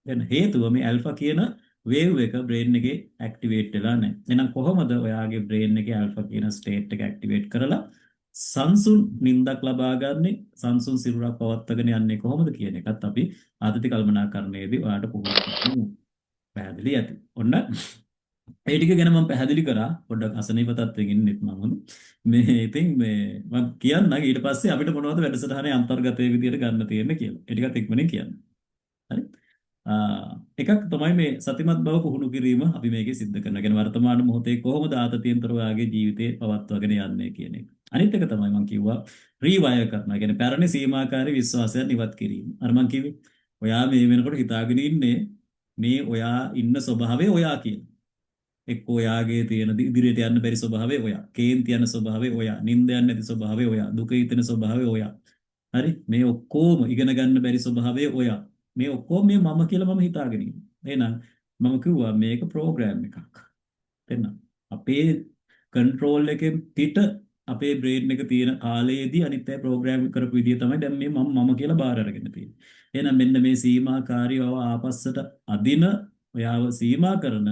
දැන් හේතුව මේ ඇල්ෆා කියන වේව් එක බ්‍රේන් එකේ ඇක්ටිවේට් වෙලා නැහැ. එහෙනම් කොහොමද ඔයාගේ බ්‍රේන් එකේ ඇල්ෆා කියන ස්ටේට් එක ඇක්ටිවේට් කරලා සංසුන් නිින්දක් ලබා ගන්නේ සංසුන් සිරුරක් පවත්වාගෙන යන්නේ කොහොමද කියන එකත් අපි ආදති කල්පනාකරණයේදී ඔයාලට පුහුණු කරමු. පැහැදිලි ඇති. ඔන්න ඒ ටික ගැන මම පැහැදිලි කරා. පොඩ්ඩක් අසනීප තත්ත්වයෙන් ඉන්නෙත් මම. මේ ඉතින් මේ මම කියන්නම් ඊට පස්සේ අපිට මොනවද වැඩසටහනේ අන්තර්ගතයේ විදියට ගන්න තියෙන්නේ කියලා. ඒ ටිකත් ඉක්මනින් කියන්න. හරි? එකක් තමයි මේ සතිමත් බව පුහුණු කිරීම අපි මේකේ සිද්ධ කරනවා. කියන්නේ වර්තමාන මොහොතේ කොහොමද ආතතියෙන්තර ඔයාගේ ජීවිතේ පවත්වාගෙන යන්නේ කියන එක. අනිත් එක තමයි මම කිව්වා රීවයර් කරනවා. කියන්නේ පැරණි සීමාකාරී විශ්වාසයන් ඉවත් කිරීම. අර මම කිව්වේ ඔයා මේ වෙනකොට හිතාගෙන ඉන්නේ මේ ඔයා ඉන්න ස්වභාවය ඔයා කියන. එක්ක ඔයාගේ තියෙන ඉදිරියට යන්න බැරි ස්වභාවය ඔයා. කේන්ති යන ස්වභාවය ඔයා. නිින්ද යන්නේ නැති ස්වභාවය ඔයා. දුක හිතෙන ස්වභාවය ඔයා. හරි මේ ඔක්කොම ඉගෙන ගන්න බැරි ස්වභාවය ඔයා. මේ ඔක්කොම මේ මම කියලා මම හිතාගෙන ඉන්නේ. එහෙනම් මම කිව්වා මේක ප්‍රෝග්‍රෑම් එකක්. එන්න අපේ කන්ට්‍රෝල් එකෙන් පිට අපේ බ්‍රේන් එක තියෙන කාලයේදී අනිත් අය ප්‍රෝග්‍රෑම් කරපු විදිය තමයි දැන් මේ මම කියලා බාර අරගෙන තියෙන්නේ. එහෙනම් මෙන්න මේ සීමාකාරීව ආපස්සට අදින ඔයාව සීමා කරන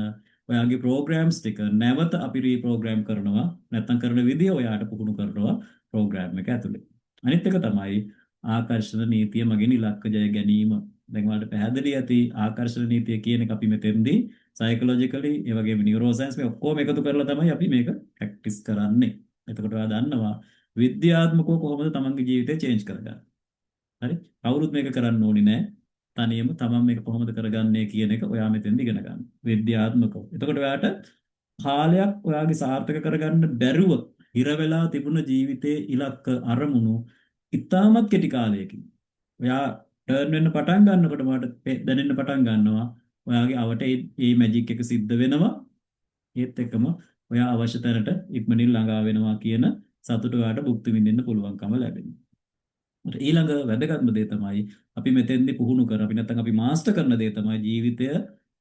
ඔයාගේ ප්‍රෝග්‍රෑම්ස් ටික නැවත අපි රීප්‍රෝග්‍රෑම් කරනවා නැත්නම් කරන විදිය ඔයාට පුහුණු කරනවා ප්‍රෝග්‍රෑම් එක ඇතුලේ. අනිත් එක තමයි ආකර්ෂණ නීතිය මගින් ඉලක්ක ජය ගැනීම. දැන් ඔයාලට පැහැදිලි ඇති ආකර්ෂණ නීතිය කියන එක අපි මෙතෙන්දී සයිකොලොජිකලි ඒ වගේම නියුරෝ සයන්ස් මේ ඔක්කොම එකතු කරලා තමයි අපි මේක ප්‍රැක්ටිස් කරන්නේ. එතකොට ඔයා දන්නවා විද්‍යාත්මකව කොහොමද තමන්ගේ ජීවිතය චේන්ජ් කරගන්නේ. හරි? කවුරුත් මේක කරන්න ඕනේ නෑ. තනියම තමන් මේක කොහොමද කරගන්නේ කියන එක ඔයා මෙතෙන්ද ඉගෙන ගන්න. විද්‍යාත්මකව. එතකොට ඔයාට කාලයක් ඔයාගේ සාර්ථක කරගන්න බැරුව හිර වෙලා තිබුණ ජීවිතයේ ඉලක්ක අරමුණු ඉතාමත් කෙටි කාලයකින් ඔයා ටර්න් වෙන්න පටන් ගන්නකොට මට දැනෙන්න පටන් ගන්නවා ඔයාගේ අවට මේ මැජික් එක සිද්ධ වෙනවා ඒත් එක්කම ඔයා අවශ්‍ය තැනට ඉක්මනින් ළඟා වෙනවා කියන සතුට ඔයාට භුක්ති විඳින්න පුළුවන්කම ලැබෙනවා. ඊළඟ වැදගත්ම දේ තමයි අපි මෙතෙන්දී පුහුණු කර අපි නැත්නම් අපි මාස්ටර් කරන දේ තමයි ජීවිතය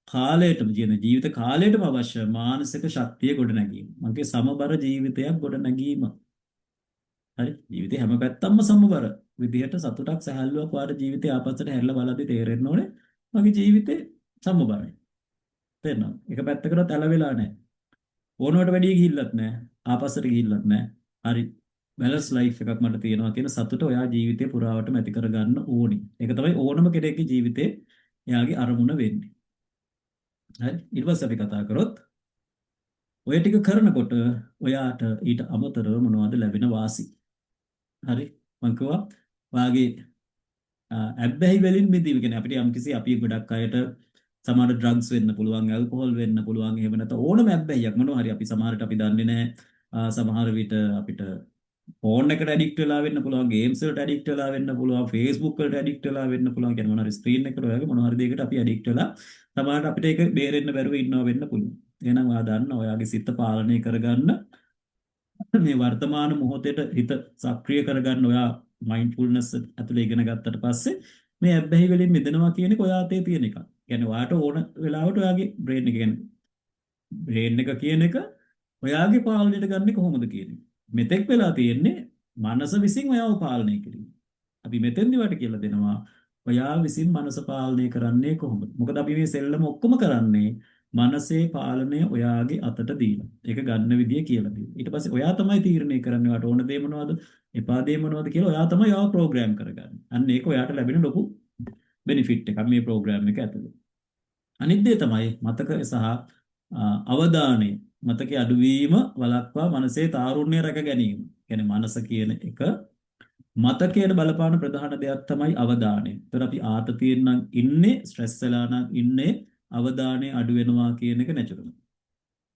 කාලයටම ජීවිත කාලයටම අවශ්‍ය මානසික ශක්තිය ගොඩනැගීම. මගේ සමබර ජීවිතයක් ගොඩනැගීම. හරි ජීවිතේ හැම පැත්තක්ම සමබර විදිහට සතුටක් සැහැල්ලුවක් වාර ජීවිතේ ආපස්සට හැරිලා බලද්දි තේරෙන්න ඕනේ මගේ ජීවිතේ සමබරයි. තේරෙනවද? එක පැත්තකටත් ඇලවෙලා නැහැ. ඕනවට වැඩිය ගිහිල්ලත් නැහැ. ආපස්සට ගිහිල්ලත් නැහැ. හරි බැලන්ස් ලයිෆ් එකක් මට තියෙනවා කියන සතුට ඔයා ජීවිතේ පුරාවටම ඇති කරගන්න ඕනි. ඒක තමයි ඕනම කෙනෙක්ගේ ජීවිතේ එයාගේ අරමුණ වෙන්නේ. හරි ඊට පස්සේ අපි කතා කරොත් ඔය ටික කරනකොට ඔයාට ඊට අමතරව මොනවද ලැබෙන වාසි? හරි මං කිව්වා වාගේ ඇබ්බැහි වලින් මිදීම කියන්නේ අපිට යම්කිසි අපි ගොඩක් අයට සමහර ඩ්‍රග්ස් වෙන්න පුළුවන් ඇල්කොහොල් වෙන්න පුළුවන් එහෙම නැත්නම් ඕනම ඇබ්බැහියක් මොනවා හරි අපි සමහරට අපි දන්නේ නැහැ සමහර විට අපිට ෆෝන් එකට ඇඩික්ට් වෙලා වෙන්න පුළුවන් ගේම්ස් වලට ඇඩික්ට් වෙලා වෙන්න පුළුවන් Facebook වලට ඇඩික්ට් වෙලා වෙන්න පුළුවන් කියන්නේ මොනවා හරි ස්ක්‍රීන් එකට ඔයගේ මොනවා හරි දෙයකට අපි ඇඩික්ට් වෙලා සමහරට අපිට ඒක බේරෙන්න බැරුව ඉන්නවා වෙන්න පුළුවන් එහෙනම් ඔයා දන්න ඔයාගේ සිත පාලනය කරගන්න මේ වර්තමාන මොහොතේට හිත සක්‍රිය කරගන්න ඔයා මයින්ඩ්ෆුල්නස් ඇතුලේ ඉගෙන ගත්තට පස්සේ මේ ඇබ්බැහි වලින් මිදෙනවා කියන එක ඔයා අතේ තියෙන එකක්. කියන්නේ ඔයාට ඕන වෙලාවට ඔයාගේ බ්‍රේන් එක කියන්නේ බ්‍රේන් එක කියන එක ඔයාගේ පාලනයට ගන්න කොහොමද කියන එක. මෙතෙක් වෙලා තියෙන්නේ මනස විසින් ඔයාව පාලනය කිරීම. අපි මෙතෙන්දි වට කියලා දෙනවා ඔයා විසින් මනස පාලනය කරන්නේ කොහොමද? මොකද අපි මේ සෙල්ලම ඔක්කොම කරන්නේ මනසේ පාලනය ඔයාගේ අතට දීලා. ඒක ගන්න විදිය කියලා දෙනවා. ඊට පස්සේ ඔයා තමයි තීරණය කරන්නේ වට ඕන දේ මොනවද? එපා දේ මොනවද කියලා ඔයා තමයි ඔයාව ප්‍රෝග්‍රෑම් කරගන්නේ. අන්න ඒක ඔයාට ලැබෙන ලොකු බෙනිෆිට් එකක් මේ ප්‍රෝග්‍රෑම් එක ඇතුලේ. අනිත් දේ තමයි මතක සහ අවධානය මතකයේ අඩුවීම වළක්වා මනසේ තාරුණ්‍ය රැක ගැනීම. කියන්නේ මනස කියන එක මතකයට බලපාන ප්‍රධාන දෙයක් තමයි අවධානය. ඒතර අපි ආතතියෙන් නම් ඉන්නේ ස්ට්‍රෙස් වෙලා නම් ඉන්නේ අවධානය අඩු වෙනවා කියන එක නැචරල්.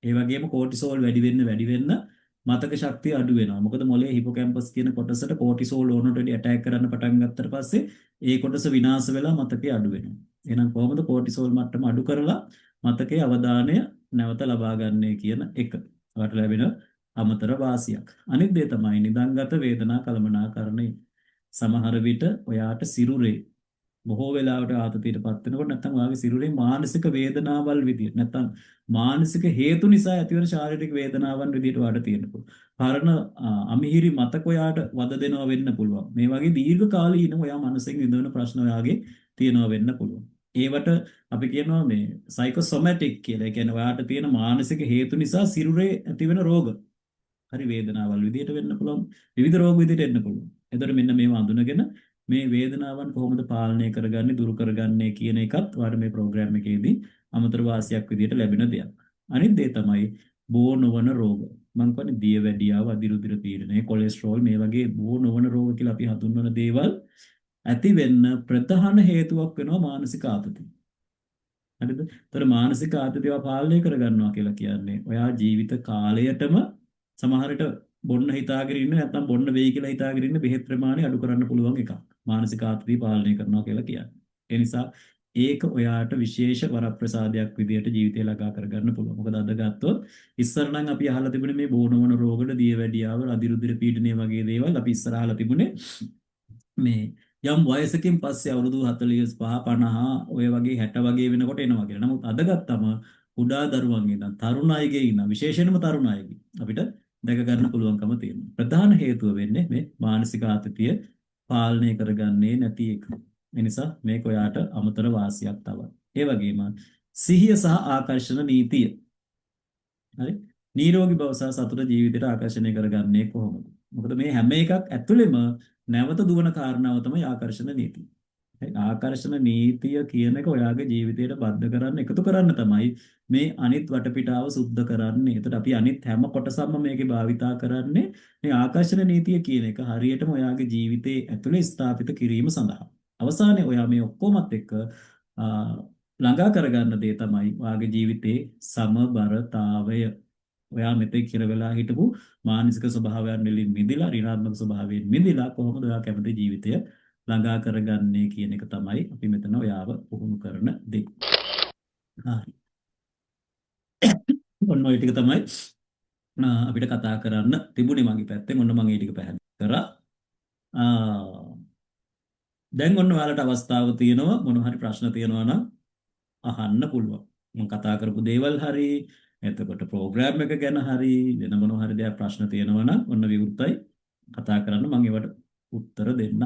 ඒ වගේම කෝටිසෝල් වැඩි වෙන්න මතක ශක්තිය අඩු වෙනවා. මොකද මොලේ හිපෝකැම්පස් කියන කොටසට කෝටිසෝල් ඕනට වැඩි ඇටැක් කරන්න පටන් ගත්තට පස්සේ ඒ කොටස විනාශ වෙලා මතකය අඩු වෙනවා. එහෙනම් කොහොමද කෝටිසෝල් මට්ටම අඩු කරලා මතකයේ අවධානය නැවත ලබා ගන්නේ කියන එක. ඔයාලට ලැබෙන අමතර වාසියක්. අනිත් දේ තමයි නිදන්ගත වේදනා කළමනාකරණය. සමහර විට ඔයාට සිරුරේ බොහෝ වෙලාවට ආතතියටපත් වෙනකොට නැත්නම් ඔයාගේ සිරුරේ මානසික වේදනාවල් විදියට නැත්නම් මානසික හේතු නිසා ඇතිවන ශාරීරික වේදනාවන් විදියට ඔයාට තියෙන්න පුළුවන්. පරණ අමිහිරි මතක ඔයාට වද දෙනවා වෙන්න පුළුවන්. මේ වගේ දීර්ඝ කාලීන ඔයා මානසික විඳවන ප්‍රශ්න ඔයාගේ තියෙනවා වෙන්න පුළුවන්. ඒවට අපි කියනවා මේ සයිකෝසොමැටික් කියලා. ඒ කියන්නේ ඔයාට තියෙන මානසික හේතු නිසා සිරුරේ ඇතිවෙන රෝග. හරි වේදනාවල් විදියට වෙන්න පුළුවන්. විවිධ රෝග විදියට එන්න පුළුවන්. එතකොට මෙන්න මේවා අඳුනගෙන මේ වේදනාවන් කොහොමද පාලනය කරගන්නේ දුරු කරගන්නේ කියන එකත් ඔයාලට මේ ප්‍රෝග්‍රෑම් එකේදී අමතර වාසියක් විදියට ලැබෙන දෙයක්. අනිත් දේ තමයි බෝ නොවන රෝග. මම කියන්නේ දියවැඩියාව, අදිරුධිර පීඩනය, කොලෙස්ටරෝල් මේ වගේ බෝ නොවන රෝග කියලා අපි හඳුන්වන දේවල් ඇති වෙන්න ප්‍රධාන හේතුවක් වෙනවා මානසික ආතතිය. හරිද? ඒතර මානසික ආතතියව පාලනය කරගන්නවා කියලා කියන්නේ ඔයා ජීවිත කාලයටම සමහරට බොන්න හිතාගෙන ඉන්න නැත්නම් බොන්න වෙයි කියලා හිතාගෙන ඉන්න බෙහෙත් ප්‍රමාණය අඩු කරන්න පුළුවන් එකක්. මානසික ආතතිය පාලනය කරනවා කියලා කියන්නේ. ඒ නිසා ඒක ඔයාට විශේෂ වරප්‍රසාදයක් විදියට ජීවිතය ළඟා කරගන්න පුළුවන්. මොකද අද ගත්තොත් ඉස්සර නම් අපි අහලා තිබුණේ මේ බෝනවන රෝගවල දියවැඩියාව, අදිරුධිර පීඩනය වගේ දේවල් අපි ඉස්සර අහලා තිබුණේ මේ යම් වයසකින් පස්සේ අවුරුදු 45 50 ඔය වගේ 60 වගේ වෙනකොට එනවා කියලා. නමුත් අද ගත්තම කුඩා දරුවන් ඉඳන් තරුණ අයගේ ඉන්න විශේෂයෙන්ම තරුණ අයගේ අපිට දැක ගන්න පුළුවන්කම තියෙනවා. ප්‍රධාන හේතුව වෙන්නේ මේ මානසික ආතතිය පාලනය කරගන්නේ නැති එක. ඒ නිසා මේක ඔයාට අමතර වාසියක් තමයි. ඒ වගේම සිහිය සහ ආකර්ෂණ නීතිය. හරි? නිරෝගී බව සහ සතුට ජීවිතයට ආකර්ෂණය කරගන්නේ කොහොමද? මොකද මේ හැම එකක් ඇතුළෙම නැවත දුවන කාරණාව තමයි ආකර්ෂණ නීතිය. හරි? ආකර්ෂණ නීතිය කියන එක ඔයාගේ ජීවිතයට බද්ධ කරන්න එකතු කරන්න තමයි මේ අනිත් වටපිටාව සුද්ධ කරන්නේ. එතකොට අපි අනිත් හැම කොටසක්ම මේකේ භාවිතා කරන්නේ මේ ආකර්ෂණ නීතිය කියන එක හරියටම ඔයාගේ ජීවිතයේ ඇතුළේ ස්ථාපිත කිරීම සඳහා. අවසානයේ ඔයා මේ ඔක්කොමත් එක්ක ළඟා කරගන්න දේ තමයි ඔයාගේ ජීවිතේ සමබරතාවය. ඔයා මෙතෙක් හිර වෙලා හිටපු මානසික ස්වභාවයන් වලින් මිදිලා ඍණාත්මක ස්වභාවයෙන් මිදිලා කොහොමද ඔයා කැමති ජීවිතය ළඟා කරගන්නේ කියන එක තමයි අපි මෙතන ඔයාව පුහුණු කරන දේ. හරි. ඔන්න ඔය ටික තමයි අපිට කතා කරන්න තිබුණේ මගේ පැත්තෙන්. ඔන්න මම ඒ ටික පැහැදිලි කරා. දැන් ඔන්න ඔයාලට අවස්ථාව තියෙනවා මොන හරි ප්‍රශ්න තියෙනවා නම් අහන්න පුළුවන්. මම කතා කරපු දේවල් හරි එතකොට ප්‍රෝග්‍රෑම් එක ගැන හරි වෙන මොන හරි දෙයක් ප්‍රශ්න තියෙනවා නම් ඔන්න විවෘතයි කතා කරන්න මම ඒවට උත්තර දෙන්න.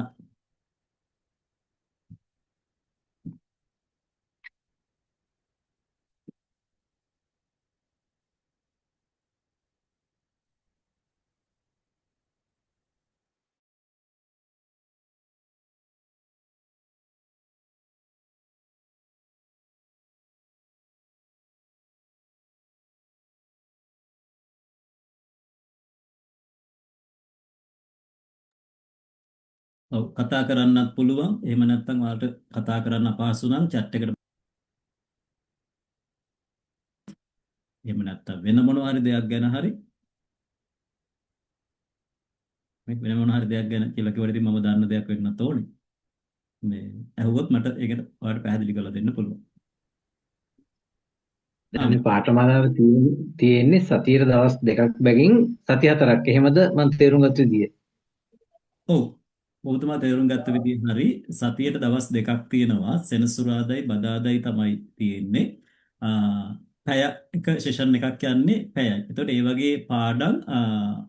ඔව් කතා කරන්නත් පුළුවන්. එහෙම නැත්නම් ඔයාලට කතා කරන්න අපහසු නම් chat එකට එහෙම නැත්නම් වෙන මොනවා හරි දෙයක් ගැන හරි මේ වෙන මොනවා හරි දෙයක් ගැන කියලා කිව්වට ඉතින් මම දන්න දෙයක් වෙන්නත් ඕනේ. මේ ඇහුවොත් මට ඒකට ඔයාලට පැහැදිලි කරලා දෙන්න පුළුවන්. දැන් මේ පාඨමාලාව තියෙන්නේ සතියේ දවස් දෙකක් බැගින් සති හතරක්. එහෙමද මම තේරුම් ගත්ත විදිය? ඔව්. ඔබතුමා තේරුම් ගත්ත විදිහ හරි සතියට දවස් දෙකක් තියෙනවා. සෙනසුරාදායි බදාදායි තමයි තියෙන්නේ. පැය එක සෙෂන් එකක් යන්නේ පැයයි. එතකොට ඒ වගේ පාඩම්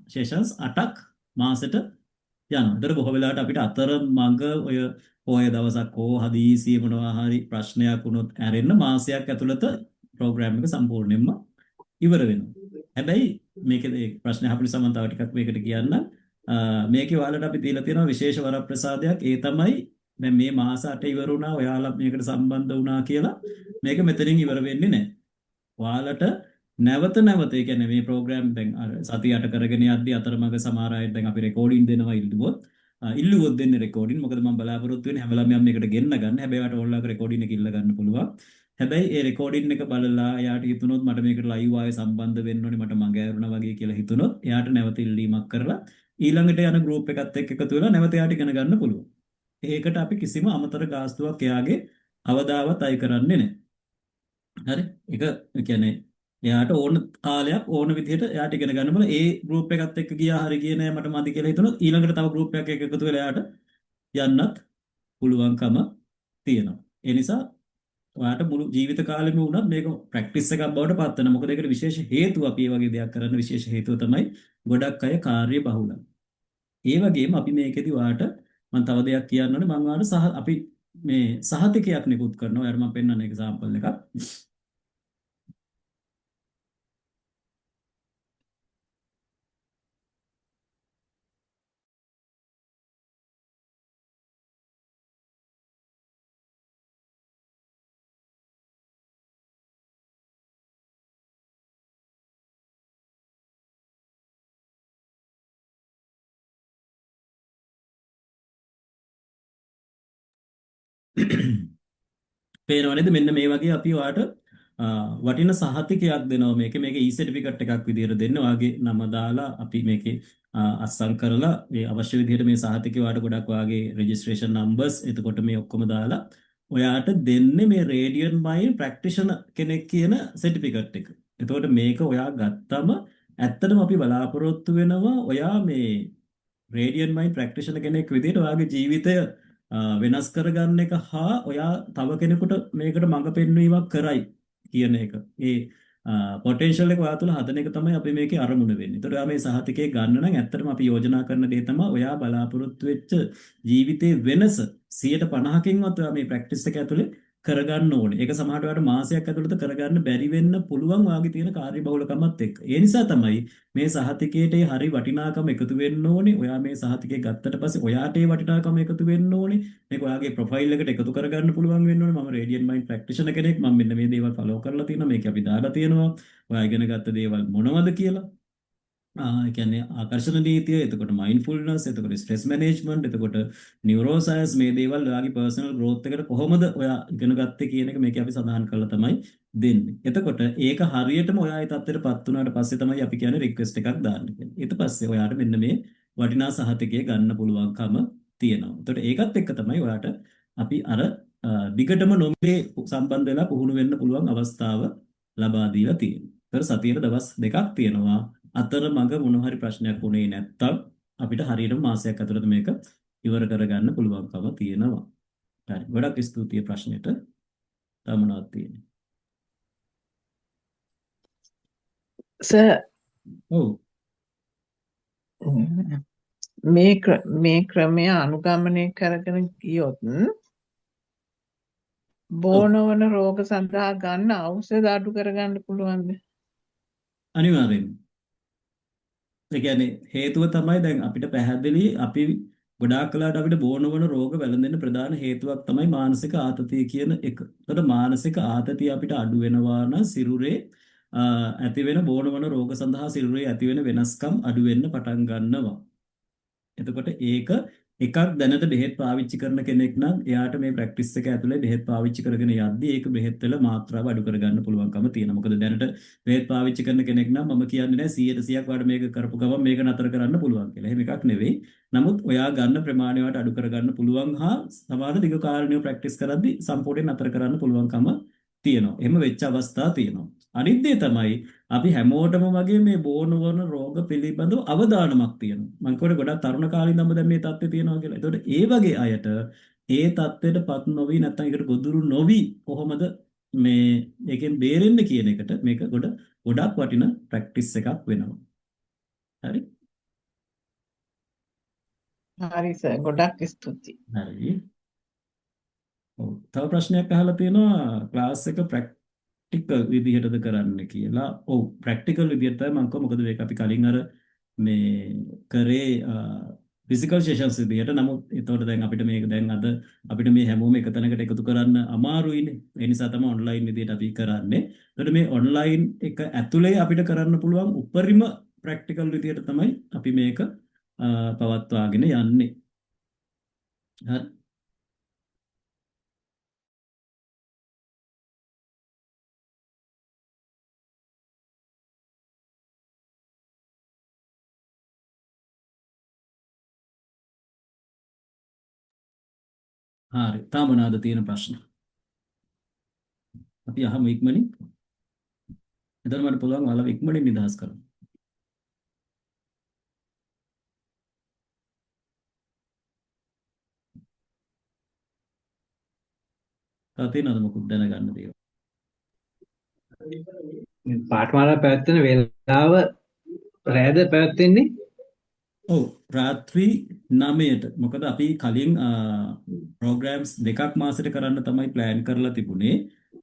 සෙෂන්ස් 8ක් මාසෙට යනවා. ඒතර බොහෝ වෙලාවට අපිට අතර මඟ ඔය පොය දවසක් හෝ හදිසියෙ මොනවා හරි ප්‍රශ්නයක් වුණොත් ඇරෙන්න මාසයක් ඇතුළත ප්‍රෝග්‍රෑම් එක සම්පූර්ණයෙන්ම ඉවර වෙනවා. හැබැයි මේකේ ප්‍රශ්න අහපු නිසා මම තව ටිකක් මේකට කියන්නම්. මේකේ ඔයාලට අපි දීලා තියෙනවා විශේෂ වරප්‍රසාදයක්. ඒ තමයි දැන් මේ මාස 8 ඉවර වුණා ඔයාලා මේකට සම්බන්ධ වුණා කියලා මේක මෙතනින් ඉවර වෙන්නේ නැහැ. ඔයාලට නැවත නැවත ඒ කියන්නේ මේ ප්‍රෝග්‍රෑම් දැන් අර සති 8 කරගෙන යද්දී අතරමඟ සමහර අය දැන් අපි රෙකෝඩින් දෙනවා ඉල්ලුවොත් දෙන්නේ රෙකෝඩින්. මොකද මම බලාපොරොත්තු වෙන්නේ හැම ළමයාම මේකට ගෙන්න ගන්න. හැබැයි වට ඕන්ලයින් රෙකෝඩින් එක ඉල්ල ගන්න පුළුවන්. හැබැයි ඒ රෙකෝඩින් එක බලලා එයාට හිතුනොත් මට මේකට ලයිව් ආයේ සම්බන්ධ වෙන්න ඕනේ මට මග ඇරුණා වගේ කියලා හිතුනොත් එයාට නැවත ඉල්ලීමක් කරලා ඊළඟට යන ගෲප් එකත් එක්ක එකතු වෙලා නැවත එයාට ඉගෙන ගන්න පුළුවන්. ඒකට අපි කිසිම අමතර ගාස්තුවක් එයාගේ කවදාවත් අය කරන්නේ නැහැ. හරි? ඒක කියන්නේ එයාට ඕන කාලයක් ඕන විදිහට එයාට ඉගෙන ගන්න බල ඒ ගෲප් එකත් එක්ක ගියා හරි ගියේ නෑ මට මදි කියලා හිතුනොත් ඊළඟට තව ගෲප් එකක් එක්ක එකතු වෙලා එයාට යන්නත් පුළුවන්කම තියෙනවා. ඒ නිසා ඔයාට මුළු ජීවිත කාලෙම වුණත් මේක ප්‍රැක්ටිස් එකක් බවට පත් වෙනවා. මොකද ඒකට විශේෂ හේතුව අපි මේ වගේ දෙයක් කරන්න විශේෂ හේතුව තමයි ගොඩක් අය කාර්ය බහුලයි. ඒ වගේම අපි මේකෙදි ඔයාට මම තව දෙයක් කියන්න ඕනේ. මම ඔයාලට අපි මේ සහතිකයක් නිකුත් කරනවා. ඔයාලට මම පෙන්නන එක්සැම්පල් එකක්. පේනව නේද මෙන්න මේ වගේ අපි ඔයාට වටින සහතිකයක් දෙනවා මේකේ සර්ටිෆිකට් එකක් විදියට දෙන්න ඔයාගේ නම දාලා අපි මේකේ අස්සම් කරලා මේ අවශ්‍ය විදිහට මේ සහතිකය ඔයාට ගොඩක් ඔයාගේ රෙජිස්ට්‍රේෂන් නම්බර්ස් එතකොට මේ ඔක්කොම දාලා ඔයාට දෙන්නේ මේ රේඩියන් මයින්ඩ් ප්‍රැක්ටිෂනර් කෙනෙක් කියන සර්ටිෆිකට් එක. එතකොට මේක ඔයා ගත්තම ඇත්තටම අපි බලාපොරොත්තු වෙනවා ඔයා මේ රේඩියන් මයින්ඩ් ප්‍රැක්ටිෂනර් කෙනෙක් විදිහට ඔයාගේ ජීවිතය වෙනස් කරගන්න එක හා ඔයා තව කෙනෙකුට මේකට මඟ පෙන්වීමක් කරයි කියන එක. ඒ පොටෙන්ෂල් එක ඔයා තුළ හදන එක තමයි අපි මේකේ අරමුණ වෙන්නේ. ඒතකොට ඔයා මේ සහතිකේ ගන්න නම් ඇත්තටම අපි යෝජනා කරන දේ තමයි ඔයා බලාපොරොත්තු වෙච්ච ජීවිතේ වෙනස 150කින්වත් ඔයා මේ ප්‍රැක්ටිස් එක ඇතුලේ කරගන්න ඕනේ. ඒක සමහරට ඔයාලට මාසයක් ඇතුළත කරගන්න බැරි වෙන්න පුළුවන් ඔයාගේ තියෙන කාර්යබහුලකමත් එක්ක. ඒ නිසා තමයි මේ සහතිකයට හරි වටිනාකම එකතු වෙන්න ඕනේ. ඔයා මේ සහතිකය ගත්තට පස්සේ ඔයාට ඒ වටිනාකම එකතු වෙන්න ඕනේ. මේක ඔයාගේ ප්‍රොෆයිල් එකට එකතු කරගන්න පුළුවන් වෙන්න ඕනේ. මම රේඩියන් මයින්ඩ් ප්‍රැක්ටිෂනර් කෙනෙක්. මම මෙන්න මේ දේවල් ෆලෝ කරලා තියෙනවා. මේක අපි දාලා තියෙනවා. ඔයා ඉගෙන ගත්ත දේවල් මොනවද කියලා. ඒ කියන්නේ ආකර්ෂණ නීතිය, එතකොට මයින්ඩ්ෆුල්නස්, එතකොට ස්ට්‍රෙස් මැනේජ්මන්ට්, එතකොට නියුරෝ සයන්ස්, මේ දේවල් ඔයාගේ පර්සනල් growth එකට කොහොමද ඔයා ඉගෙන ගත්තේ කියන එක මේකේ අපි සඳහන් කරලා තමයි දෙන්නේ. එතකොට ඒක හරියටම ඔයා ඒ තත්ත්වයටපත් වුණාට පස්සේ තමයි අපි කියන්නේ රික්වෙස්ට් එකක් දාන්න කියලා. ඊට පස්සේ ඔයාට මෙන්න මේ වටිනා සහතිකය ගන්න පුළුවන්කම තියෙනවා. එතකොට ඒකත් එක්ක තමයි ඔයාට අපි අර දිගටම නොමිලේ සම්බන්ධ වෙලා පුහුණු වෙන්න පුළුවන් අවස්ථාව ලබා දීලා තියෙනවා. ඒතර සතියේ දවස් දෙකක් තියෙනවා. අතරමඟ මොන හරි ප්‍රශ්නයක් වුණේ නැත්තම් අපිට හරියටම මාසයක් ඇතුළත මේක ඉවර කරගන්න පුළුවන්කම තියෙනවා. හරි. ගොඩක් ස්තුතියි ප්‍රශ්නෙට. තව මොනවද තියෙන්නේ? සර් ඔව්. මේ ක්‍රමය අනුගමනය කරගෙන ගියොත් ඔව්. බෝනවන රෝග සඳහා ගන්න ඖෂධ අඩු කරගන්න පුළුවන්ද? අනිවාර්යෙන්ම. ඒ කියන්නේ හේතුව තමයි දැන් අපිට පැහැදිලි අපි ගොඩාක් කලකට අපිට බෝන වන රෝග වැළඳෙන්න ප්‍රධාන හේතුවක් තමයි මානසික ආතතිය කියන එක. එතකොට මානසික ආතතිය අපිට අඩු වෙනවා නම් සිරුරේ ඇති වෙන බෝන වන රෝග සඳහා සිරුරේ ඇති වෙන වෙනස්කම් අඩු වෙන්න පටන් ගන්නවා. එතකොට ඒක එකක් දැනට බෙහෙත් පාවිච්චි කරන කෙනෙක් නම් එයාට මේ ප්‍රැක්ටිස් එක ඇතුලේ බෙහෙත් පාවිච්චි කරගෙන යද්දී ඒක බෙහෙත් වල මාත්‍රාව අඩු කරගන්න පුළුවන්කම තියෙනවා. මොකද දැනට බෙහෙත් පාවිච්චි කරන කෙනෙක් නම් මම කියන්නේ නැහැ 100%ක් වාට මේක කරපු ගමන් මේක නතර කරන්න පුළුවන් කියලා. එහෙම එකක් නෙවෙයි. නමුත් ඔයා ගන්න ප්‍රමාණය වාට අඩු කරගන්න පුළුවන් හා සමහර දිග කාලීනව ප්‍රැක්ටිස් කරද්දී සම්පූර්ණයෙන් නතර කරන්න පුළුවන්කම තියෙනවා. එහෙම වෙච්ච අවස්ථා තියෙනවා. අනිත් දේ තමයි අපි හැමෝටම වගේ මේ බෝන වන රෝග පිළිබඳව අවධානමක් තියෙනවා. මම කියවනේ ගොඩක් තරුණ කාලේ ඉඳන්ම දැන් මේ தත්ත්වය තියෙනවා කියලා. ඒතකොට ඒ වගේ අයට ඒ தත්ත්වයටපත් නොවි නැත්නම් ඒකට ගොදුරු නොවි කොහොමද මේ ඒකෙන් බේරෙන්න කියන එකට මේක ගොඩක් වටින ප්‍රැක්ටිස් එකක් වෙනවා. හරි? හරි සර් ගොඩක් ස්තුතියි. හරි. ඔව්. තව ප්‍රශ්නයක් අහලා තියෙනවා ක්ලාස් එක ප්‍රැක්ටිකල් විදිහටද කරන්න කියලා. ඔව් ප්‍රැක්ටිකල් විදිහට තමයි මම කිව්වා. මොකද මේක අපි කලින් අර මේ කරේ ෆිසිකල් සෙෂන්ස් විදිහට. නමුත් ඒතකොට දැන් අපිට මේක දැන් අද අපිට මේ හැමෝම එක තැනකට එකතු කරන්න අමාරුයිනේ. ඒ නිසා තමයි ඔන්ලයින් විදිහට අපි කරන්නේ. එතකොට මේ ඔන්ලයින් එක ඇතුලේ අපිට කරන්න පුළුවන් උපරිම ප්‍රැක්ටිකල් විදිහට තමයි අපි මේක පවත්වාගෙන යන්නේ. හරි. හරි. තාම මොනවද තියෙන ප්‍රශ්න? අපි අහමු ඉක්මනින්. එතන මට පුළුවන් ඔයාලව ඉක්මනින් නිදහස් කරන්න. තව තියෙනවද මොකුත් දැනගන්න දේවල්? පාඨමාලා පැවැත්වෙන වේලාව රැයද පැවැත්වෙන්නේ? ඔව් රාත්‍රී 9ට. මොකද අපි කලින් ප්‍රෝග්‍රෑම්ස් දෙකක් මාසෙට කරන්න තමයි ප්ලෑන් කරලා තිබුණේ.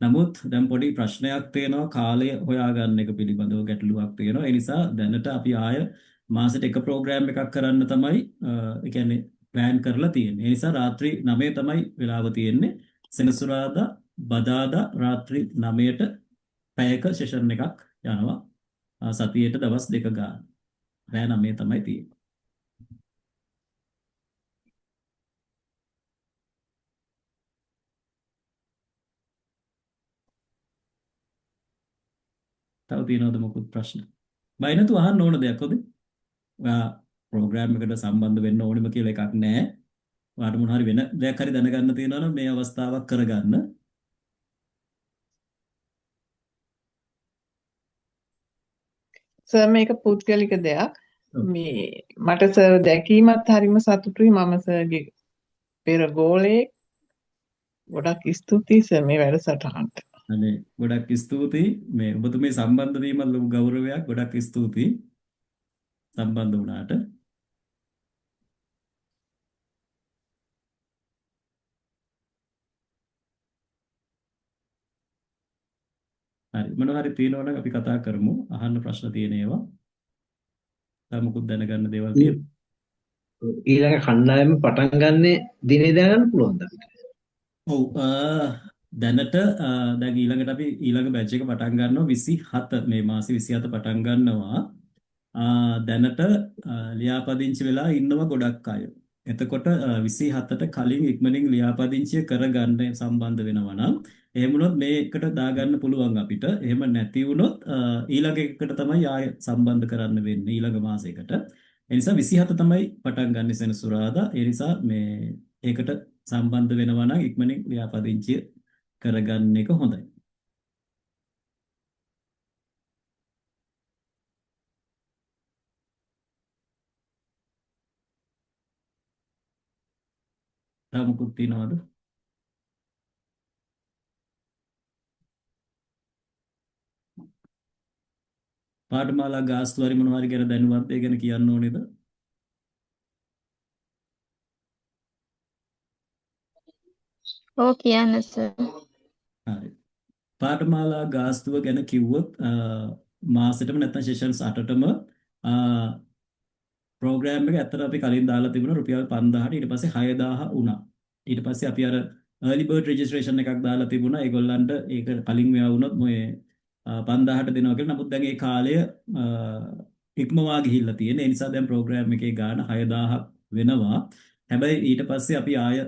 නමුත් දැන් පොඩි ප්‍රශ්නයක් තියෙනවා කාලය හොයාගන්න එක පිළිබඳව ගැටලුවක් තියෙනවා. ඒ නිසා දැනට අපි ආය මාසෙට එක ප්‍රෝග්‍රෑම් එකක් කරන්න තමයි ඒ කියන්නේ ප්ලෑන් කරලා තියෙන්නේ. ඒ නිසා රාත්‍රී 9 තමයි වෙලාව තියෙන්නේ. සෙනසුරාදා බදාදා රාත්‍රී 9ට පැයක සෙෂන් එකක් යනවා. සතියේට දවස් දෙක ගන්න. රෑ 9 තමයි තියෙන්නේ. තව තියෙනවද මොකුත් ප්‍රශ්න? බය නැතුව අහන්න ඕන දෙයක් හොදේ. ඔයා ප්‍රෝග්‍රෑම් එකට සම්බන්ධ වෙන්න ඕනෙම කියලා එකක් නැහැ. ඔයාට මොන හරි වෙන දෙයක් හරි දැනගන්න තියෙනවා නම් මේ අවස්ථාවක් කරගන්න. සර් මේක පුද්ගලික දෙයක්. ඔව්. මට සර් දැකීමත් හරිම සතුටුයි මම සර්ගේ පෙර ගෝලයෙක්. ගොඩක් ස්තුතියි සර් මේ වැඩසටහනට. අනේ ගොඩක් ස්තුතියි මේ ඔබතුමී සම්බන්ධ වීම ලොකු ගෞරවයක්. ගොඩක් ස්තුතියි සම්බන්ධ වුණාට. හරි මොනවා හරි තියෙනවා නම් අපි කතා කරමු. අහන්න ප්‍රශ්න තියෙන ඒවා. තව මොකුත් දැනගන්න දේවල් තියෙනවා. ඊළඟ කණ්ඩායම පටන් ගන්නෙ දිනේ දැනගන්න පුළුවන්ද අපිට? ඔව් දැනට දැන් ඊළඟට අපි ඊළඟ බැච් එක පටන් ගන්නවා 27 මේ මාසේ 27 පටන් ගන්නවා. දැනට ලියාපදිංචි වෙලා ඉන්නවා ගොඩක් අය. එතකොට 27ට කලින් ඉක්මනින් ලියාපදිංචිය කරගන්න සම්බන්ධ වෙනවා නම් එහෙම වුණොත් මේකට දාගන්න පුළුවන් අපිට. එහෙම නැති වුණොත් ඊළඟ එකකට තමයි ආය සම්බන්ධ කරන්න වෙන්නේ ඊළඟ මාසයකට. ඒ නිසා 27 තමයි පටන් ගන්න සෙනසුරාදා. ඒ නිසා මේ ඒකට සම්බන්ධ වෙනවා නම් ඉක්මනින් ලියාපදිංචිය කරගන්න එක හොඳයි. තව මොකුත් තියනවද? පාඨමාලා ගාස්තු හරි මොනවා හරි ගැන දැනුවත් ඒ ගැන කියන්න ඕනේද? ඔව් කියන්න සර්. හරි. පාඨමාලා ගාස්තුව ගැන කිව්වොත් මාසෙටම නැත්නම් සෙෂන්ස් 8ටම ප්‍රෝග්‍රෑම් එක ඇත්තට අපි කලින් දාලා තිබුණා රුපියල් 5000ට ඊට පස්සේ 6000 වුණා. ඊට පස්සේ අපි අර early bird registration එකක් දාලා තිබුණා. ඒගොල්ලන්ට ඒක කලින් මෙයා වුණොත් මොයේ 5000ට දෙනවා කියලා. නමුත් දැන් ඒ කාලය ඉක්මවා ගිහිල්ලා තියෙන. ඒ නිසා දැන් ප්‍රෝග්‍රෑම් එකේ ගාණ 6000ක් වෙනවා. හැබැයි ඊට පස්සේ අපි ආය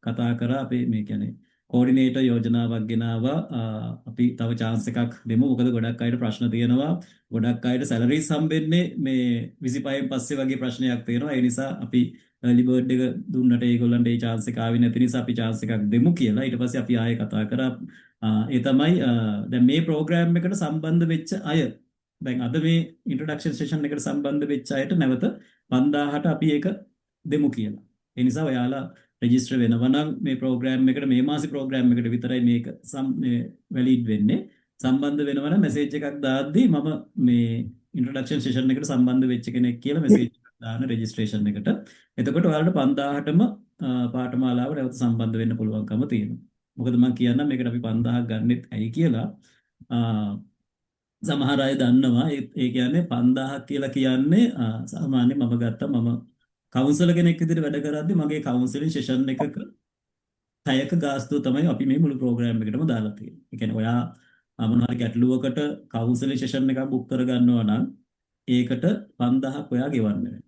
කතා කරා අපේ මේ කියන්නේ කෝඩිනේටර් යෝජනාවක් ගෙනාවා. අපි තව chance එකක් දෙමු. මොකද ගොඩක් අයට ප්‍රශ්න තියෙනවා. ගොඩක් අයට සැලරිස් හම්බෙන්නේ මේ 25න් පස්සේ වගේ ප්‍රශ්නයක් තියෙනවා. ඒ නිසා අපි early bird එක දුන්නට ඒගොල්ලන්ට ඒ chance එක ආවේ නැති නිසා අපි chance එකක් දෙමු කියලා. ඊට පස්සේ අපි ආයෙ කතා කරා. ඒ තමයි දැන් මේ ප්‍රෝග්‍රෑම් එකට සම්බන්ධ වෙච්ච අය දැන් අද මේ ඉන්ට්‍රොඩක්ෂන් සෙෂන් එකට සම්බන්ධ වෙච්ච අයට නැවත 5000ට අපි ඒක දෙමු කියලා. ඒ නිසා ඔයාලා රෙජිස්ටර් වෙනවා නම් මේ ප්‍රෝග්‍රෑම් එකට මේ මාසේ ප්‍රෝග්‍රෑම් එකට විතරයි මේක වැලිඩ් වෙන්නේ. සම්බන්ධ වෙනවා නම් මැසේජ් එකක් දාද්දී මම මේ ඉන්ට්‍රොඩක්ෂන් සෙෂන් එකට සම්බන්ධ වෙච්ච කෙනෙක් කියලා මැසේජ් එකක් දාන රෙජිස්ට්‍රේෂන් එකට. එතකොට ඔයාලට 5000ටම පාඨමාලාව නැවත සම්බන්ධ වෙන්න පුළුවන්කම තියෙනවා. මොකද මම කියන්නම් මේකට අපි 5000ක් ගන්නෙත් ඇයි කියලා. සමහර අය දන්නවා ඒ කියන්නේ 5000ක් කියලා කියන්නේ සාමාන්‍යයෙන් මම ගත්තා මම කවුන්සලර් කෙනෙක් විදිහට වැඩ කරද්දී මගේ කවුන්සලින් සෙෂන් එකක පැයක ගාස්තුව තමයි අපි මේ මුළු ප්‍රෝග්‍රෑම් එකටම දාලා තියෙන්නේ. ඒ කියන්නේ ඔයා මොනවා හරි ගැටලුවකට කවුන්සලින් සෙෂන් එකක් බුක් කර ගන්නවා නම් ඒකට 5000ක් ඔයා ගෙවන්න වෙනවා.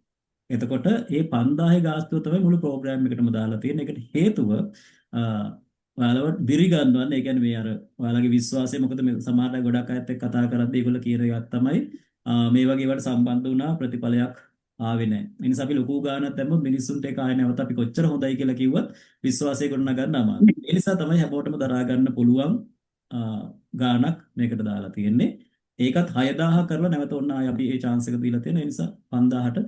එතකොට මේ 5000 ගාස්තුව තමයි මුළු ප්‍රෝග්‍රෑම් එකටම දාලා තියෙන්නේ. ඒකට හේතුව ඔයාලව දිරි ගන්නවන්නේ. ඒ කියන්නේ මේ අර ඔයාලගේ විශ්වාසය මොකද මේ සමහර අය ගොඩක් අයත් එක්ක කතා කරද්දී ඒගොල්ලෝ කියන එකක් තමයි මේ වගේ ඒවාට සම්බන්ධ වුණා ප්‍රතිඵලයක් ආවේ නැහැ. ඒ නිසා අපි ලොකු ගාණක් දැම්මොත් මිනිස්සුන්ට ඒක ආයෙ නැවත අපි කොච්චර හොඳයි කියලා කිව්වත් විශ්වාසය ගොඩනගා ගන්න අමාරුයි. ඒ නිසා තමයි හැමෝටම දරා ගන්න පුළුවන් ගාණක් මේකට දාලා තියෙන්නේ. ඒකත් 6000 කරලා නැවත ඔන්න ආයෙ අපි ඒ chance එක දීලා තියෙනවා. ඒ නිසා 5000ට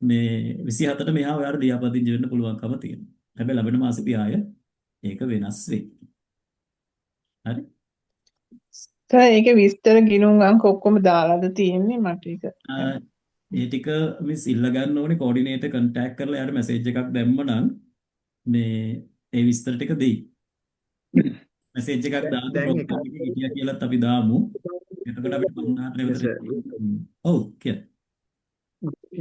මේ 27ට මෙහා ඔයාලට ලියාපදිංචි වෙන්න පුළුවන්කම තියෙනවා. හැබැයි ලැබෙන මාසෙදී ආයෙ ඒක වෙනස් වෙයි. හරි? සර් ඒකේ විස්තර ගිණුම් අංක ඔක්කොම දාලාද තියෙන්නේ මට ඒක. ඒ ටික මිස් ඉල්ල ගන්න ඕනේ කෝඩිනේටර් කන්ටැක්ට් කරලා එයාට මැසේජ් එකක් දැම්මනම් මේ ඒ විස්තර ටික දෙයි. මැසේජ් එකක් දාන්න දැන් එක ප්‍රොග්‍රෑම් එකේ හිටියා කියලාත් අපි දාමු. එතකොට අපිට 5000 yes sir. ඔව් කියන්න.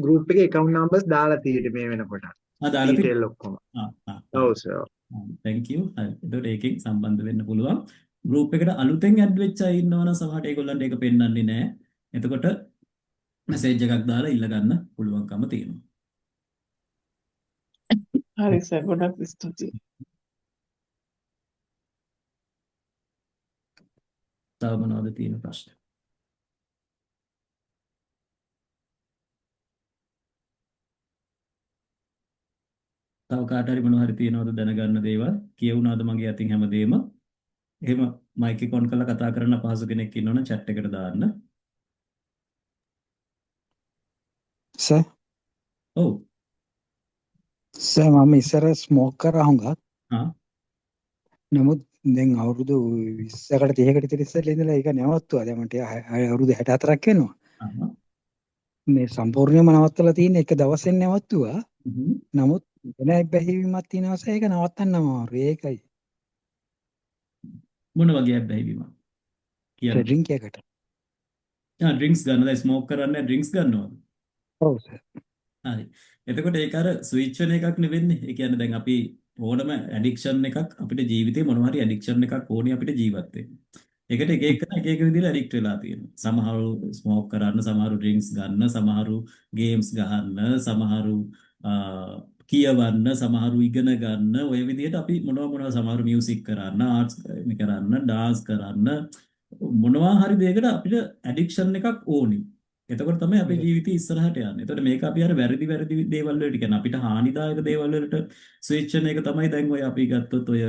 group එකේ account numbers දාලා තියෙන්නේ මේ වෙනකොට. දාලා detail ඔක්කොම. ඔව් sir. thank you. හරි. එතකොට ඒකෙන් සම්බන්ධ වෙන්න පුළුවන්. group එකට අලුතෙන් add වෙච්ච අය ඉන්නවනම් සමහරට ඒගොල්ලන්ට ඒක පෙන්වන්නේ නැහැ. එතකොට මැසේජ් එකක් දාලා ඉල්ල ගන්න පුළුවන්කම තියෙනවා. හරි සර් ගොඩක් ස්තුතියි. තව මොනවද තියෙන ප්‍රශ්න? තව කාට හරි මොනවා හරි තියෙනවද දැනගන්න දේවල්? කියවුණාද මගේ අතින් හැමදේම? එහෙම මයික් එක ඔන් කරලා කතා කරන්න අපහසු කෙනෙක් ඉන්නවනම් chat එකට දාන්න. සර් ඔව්. සර් මම ඉස්සර ස්මෝක් කරා හුඟක්. ආ නමුත් දැන් අවුරුදු 20කට 30කට විතර ඉස්සෙල්ලා ඉඳලා ඒක නවත්තුවා. දැන් මට අවුරුදු 64ක් වෙනවා. ආ මේ සම්පූර්ණයෙන්ම නවත්තලා තියෙන එක දවසෙන් නවත්තුවා. හ්ම්. නමුත් වෙන බැහැවීමක් තියෙනවා සර් ඒක නවත්තන්න අමාරුයි. ඒකයි. මොන වගේ අත්දැකීමක් කියන්න. ඩ්‍රින්ක් එකකට. ඩ්‍රින්ක්ස් ගන්නද ස්මෝක් කරන්නේ ඩ්‍රින්ක්ස් ගන්නවද? ඔව් සර්. හරි. එතකොට ඒක අර ස්විච් වෙන එකක් නෙවෙන්නේ. ඒ කියන්නේ දැන් අපි ඕනම ඇඩික්ෂන් එකක් අපිට ජීවිතේ මොනවා හරි ඇඩික්ෂන් එකක් ඕනේ අපිට ජීවත් වෙන්න. ඒකට එක එක විදිහට ඇඩික්ට් වෙලා තියෙනවා. සමහරු ස්මෝක් කරන්න, සමහරු ඩ්‍රින්ක්ස් ගන්න, සමහරු ගේම්ස් ගහන්න, සමහරු කියවන්න, සමහරු ඉගෙන ගන්න. ඔය විදිහට අපි මොනවා සමහරු මියුසික් කරන්න, ආර්ට්ස් කරන්න, ඩාන්ස් කරන්න මොනවා හරි දෙයකට අපිට ඇඩික්ෂන් එකක් ඕනේ. එතකොට තමයි අපේ ජීවිතය ඉස්සරහට යන්නේ. එතකොට මේක අපි අර වැරදි දේවල් වලට කියන්නේ අපිට හානිදායක දේවල් වලට ස්විච් වෙන එක තමයි දැන් ඔය අපි ගත්තොත් ඔය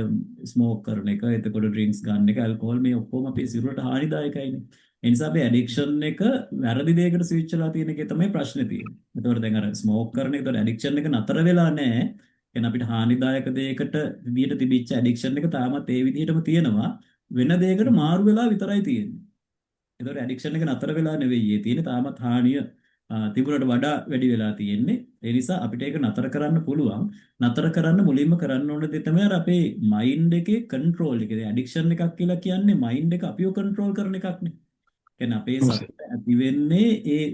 ස්මෝක් කරන එක, එතකොට ඩ්‍රින්ක්ස් ගන්න එක, ඇල්කොහොල් මේ ඔක්කොම අපේ සිරුරට හානිදායකයිනේ. ඒ නිසා අපි ඇඩික්ෂන් එක වැරදි දෙයකට ස්විච් වෙලා තියෙන එකේ තමයි ප්‍රශ්නේ තියෙන්නේ. එතකොට දැන් අර ස්මෝක් කරන එක, එතකොට ඇඩික්ෂන් එක නතර වෙලා නැහැ. එහෙනම් අපිට හානිදායක දෙයකට විදියට තිබිච්ච ඇඩික්ෂන් එක තාමත් ඒ විදිහටම තියෙනවා. වෙන දෙයකට මාරු වෙලා විතරයි තියෙන්නේ. ඒතකොට ඇඩික්ෂන් එක නතර වෙලා නෙවෙයි ඒ තියෙන්නේ තාමත් හානිය තිබුණට වඩා වැඩි වෙලා තියෙන්නේ. ඒ නිසා අපිට ඒක නතර කරන්න පුළුවන්. නතර කරන්න මුලින්ම කරන්න ඕන දේ තමයි අර අපේ මයින්ඩ් එකේ කන්ට්‍රෝල් එක. ඒ ඇඩික්ෂන් එකක් කියලා කියන්නේ මයින්ඩ් එක අපිව කන්ට්‍රෝල් කරන එකක් නේ. කියන්නේ අපේ සතුට ඇති වෙන්නේ ඒ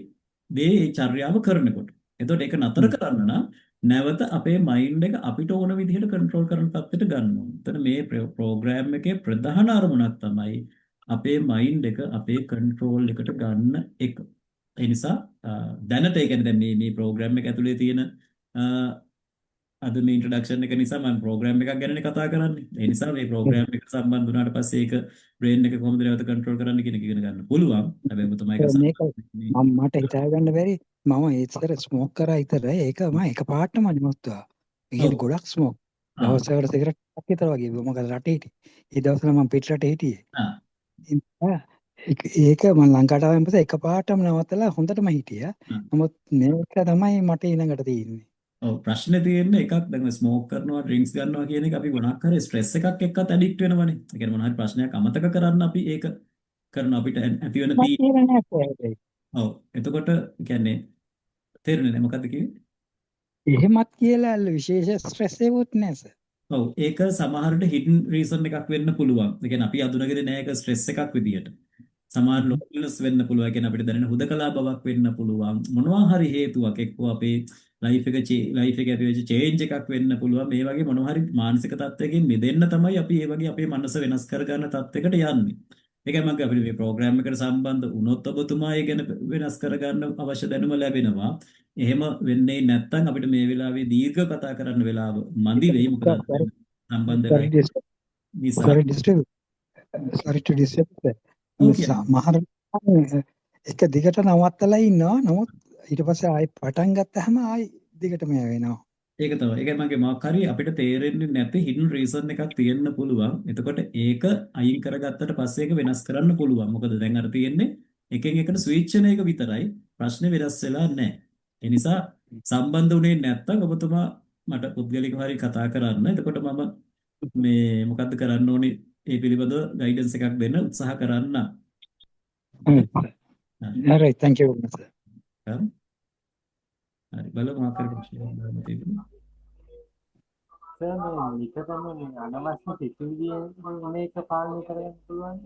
දේ ඒ චර්යාව කරනකොට. එතකොට ඒක නතර කරන්න නම් නැවත අපේ මයින්ඩ් එක අපිට ඕන විදිහට කන්ට්‍රෝල් කරන තත්ත්වයට ගන්න ඕනේ. එතන මේ ප්‍රෝග්‍රෑම් එකේ ප්‍රධාන අරමුණක් තමයි අපේ මයින්ඩ් එක අපේ කන්ට්‍රෝල් එකට ගන්න එක. ඒ නිසා දැනට ඒ කියන්නේ දැන් මේ ප්‍රෝග්‍රෑම් එක ඇතුලේ තියෙන අද මේ ඉන්ට්‍රොඩක්ෂන් එක නිසා මම ප්‍රෝග්‍රෑම් එකක් ගැනනේ කතා කරන්නේ. ඒ නිසා මේ ප්‍රෝග්‍රෑම් එක සම්බන්ධ වුණාට පස්සේ ඒක බ්‍රේන් එක කොහොමද නැවත කන්ට්‍රෝල් කරන්න කියන එක ඉගෙන ගන්න පුළුවන්. හැබැයි ඔබතුමා ඒක මේක මට හිතා ගන්න බැරි මම ඒතර ස්මෝක් කරා විතර ඒක මම එකපාරටම නවත්තුවා. ඒ කියන්නේ ගොඩක් ස්මෝක්. දවසකට සිගරට් එකක් විතර වගේ මොකද රටේ හිටියේ. ඒ දවස්වල මම පිට රටේ හිටියේ. ඒක මම ලංකාවට ආවෙන් පස්සේ එකපාරටම නවත්තලා හොඳටම හිටියා. නමුත් මේක තමයි මට ඊළඟට තියෙන්නේ. ඔව් ප්‍රශ්නේ තියෙන්නේ එකක් දැන් ස්මෝක් කරනවා ඩ්‍රින්ක්ස් ගන්නවා කියන එක අපි මොනක් හරි ස්ට්‍රෙස් එකක් එක්කත් ඇඩික්ට් වෙනවනේ. ඒ කියන්නේ මොන හරි ප්‍රශ්නයක් අමතක කරන්න අපි ඒක කරන අපිට ඇති වෙන ඔව් එතකොට කියන්නේ තේරෙන්නේ නැහැ මොකද්ද කිව්වේ? එහෙමත් කියලා විශේෂ ස්ට්‍රෙස් එකකුත් නැහැ සර්. ඔව් ඒක සමහරට හිඩන් රීසන් එකක් වෙන්න පුළුවන්. ඒ කියන්නේ අපි අඳුනගෙන නැහැ ඒක ස්ට්‍රෙස් එකක් විදියට. සමහර ලොන්ලිනස් වෙන්න පුළුවන්. ඒ කියන්නේ අපිට දැනෙන හුදකලා බවක් වෙන්න පුළුවන්. මොනවා හරි හේතුවක් එක්කෝ අපේ ලයිෆ් එක ඇති වෙච්ච චේන්ජ් එකක් වෙන්න පුළුවන්. මේ වගේ මොනවා හරි මානසික තත්ත්වයකින් මිදෙන්න තමයි අපි මේ වගේ අපේ මනස වෙනස් කරගන්න තත්ත්වයකට යන්නේ. ඒකයි මම අපිට මේ ප්‍රෝග්‍රෑම් එකට සම්බන්ධ වුණොත් ඔබතුමා ඒ ගැන වෙනස් කරගන්න අවශ්‍ය දැනුම ලැබෙනවා. එහෙම වෙන්නේ නැත්නම් අපිට මේ වෙලාවේ දීර්ඝ කතා කරන්න වෙලාව මදි වෙයි. මොකද සම්බන්ධ නිසා sorry to disturb මහර එක දිගට නවත්තලා ඉන්නවා. නමුත් ඊට පස්සේ ආයෙ පටන් ගත්තාම ආයෙ දිගටම වෙනවා. ඒක තමයි. ඒකයි මගේ මොකක් හරි අපිට තේරෙන්නේ නැති හිඩන් රීසන් එකක් තියෙන්න පුළුවන්. එතකොට ඒක අයින් කරගත්තට පස්සේ ඒක වෙනස් කරන්න පුළුවන්. මොකද දැන් අර තියෙන්නේ එකෙන් එකට ස්විච් වෙන එක විතරයි. ප්‍රශ්නේ වෙනස් වෙලා නැහැ. ඒ නිසා සම්බන්ධ වුණේ නැත්නම් ඔබතුමා මට පුද්ගලිකව හරි කතා කරන්න. එතකොට මම මේ මොකද්ද කරන්න ඕනේ ඒ පිළිබඳව ගයිඩන්ස් එකක් දෙන්න උත්සාහ කරන්න. හරි thank you very much sir. හරි බලමු ආකාරයට ප්‍රශ්නයක් ගන්න තියෙනවා. සර් මේ විකටම අනවශ්‍ය සිතුවිලි මේක පාලනය කරගන්න පුළුවන්.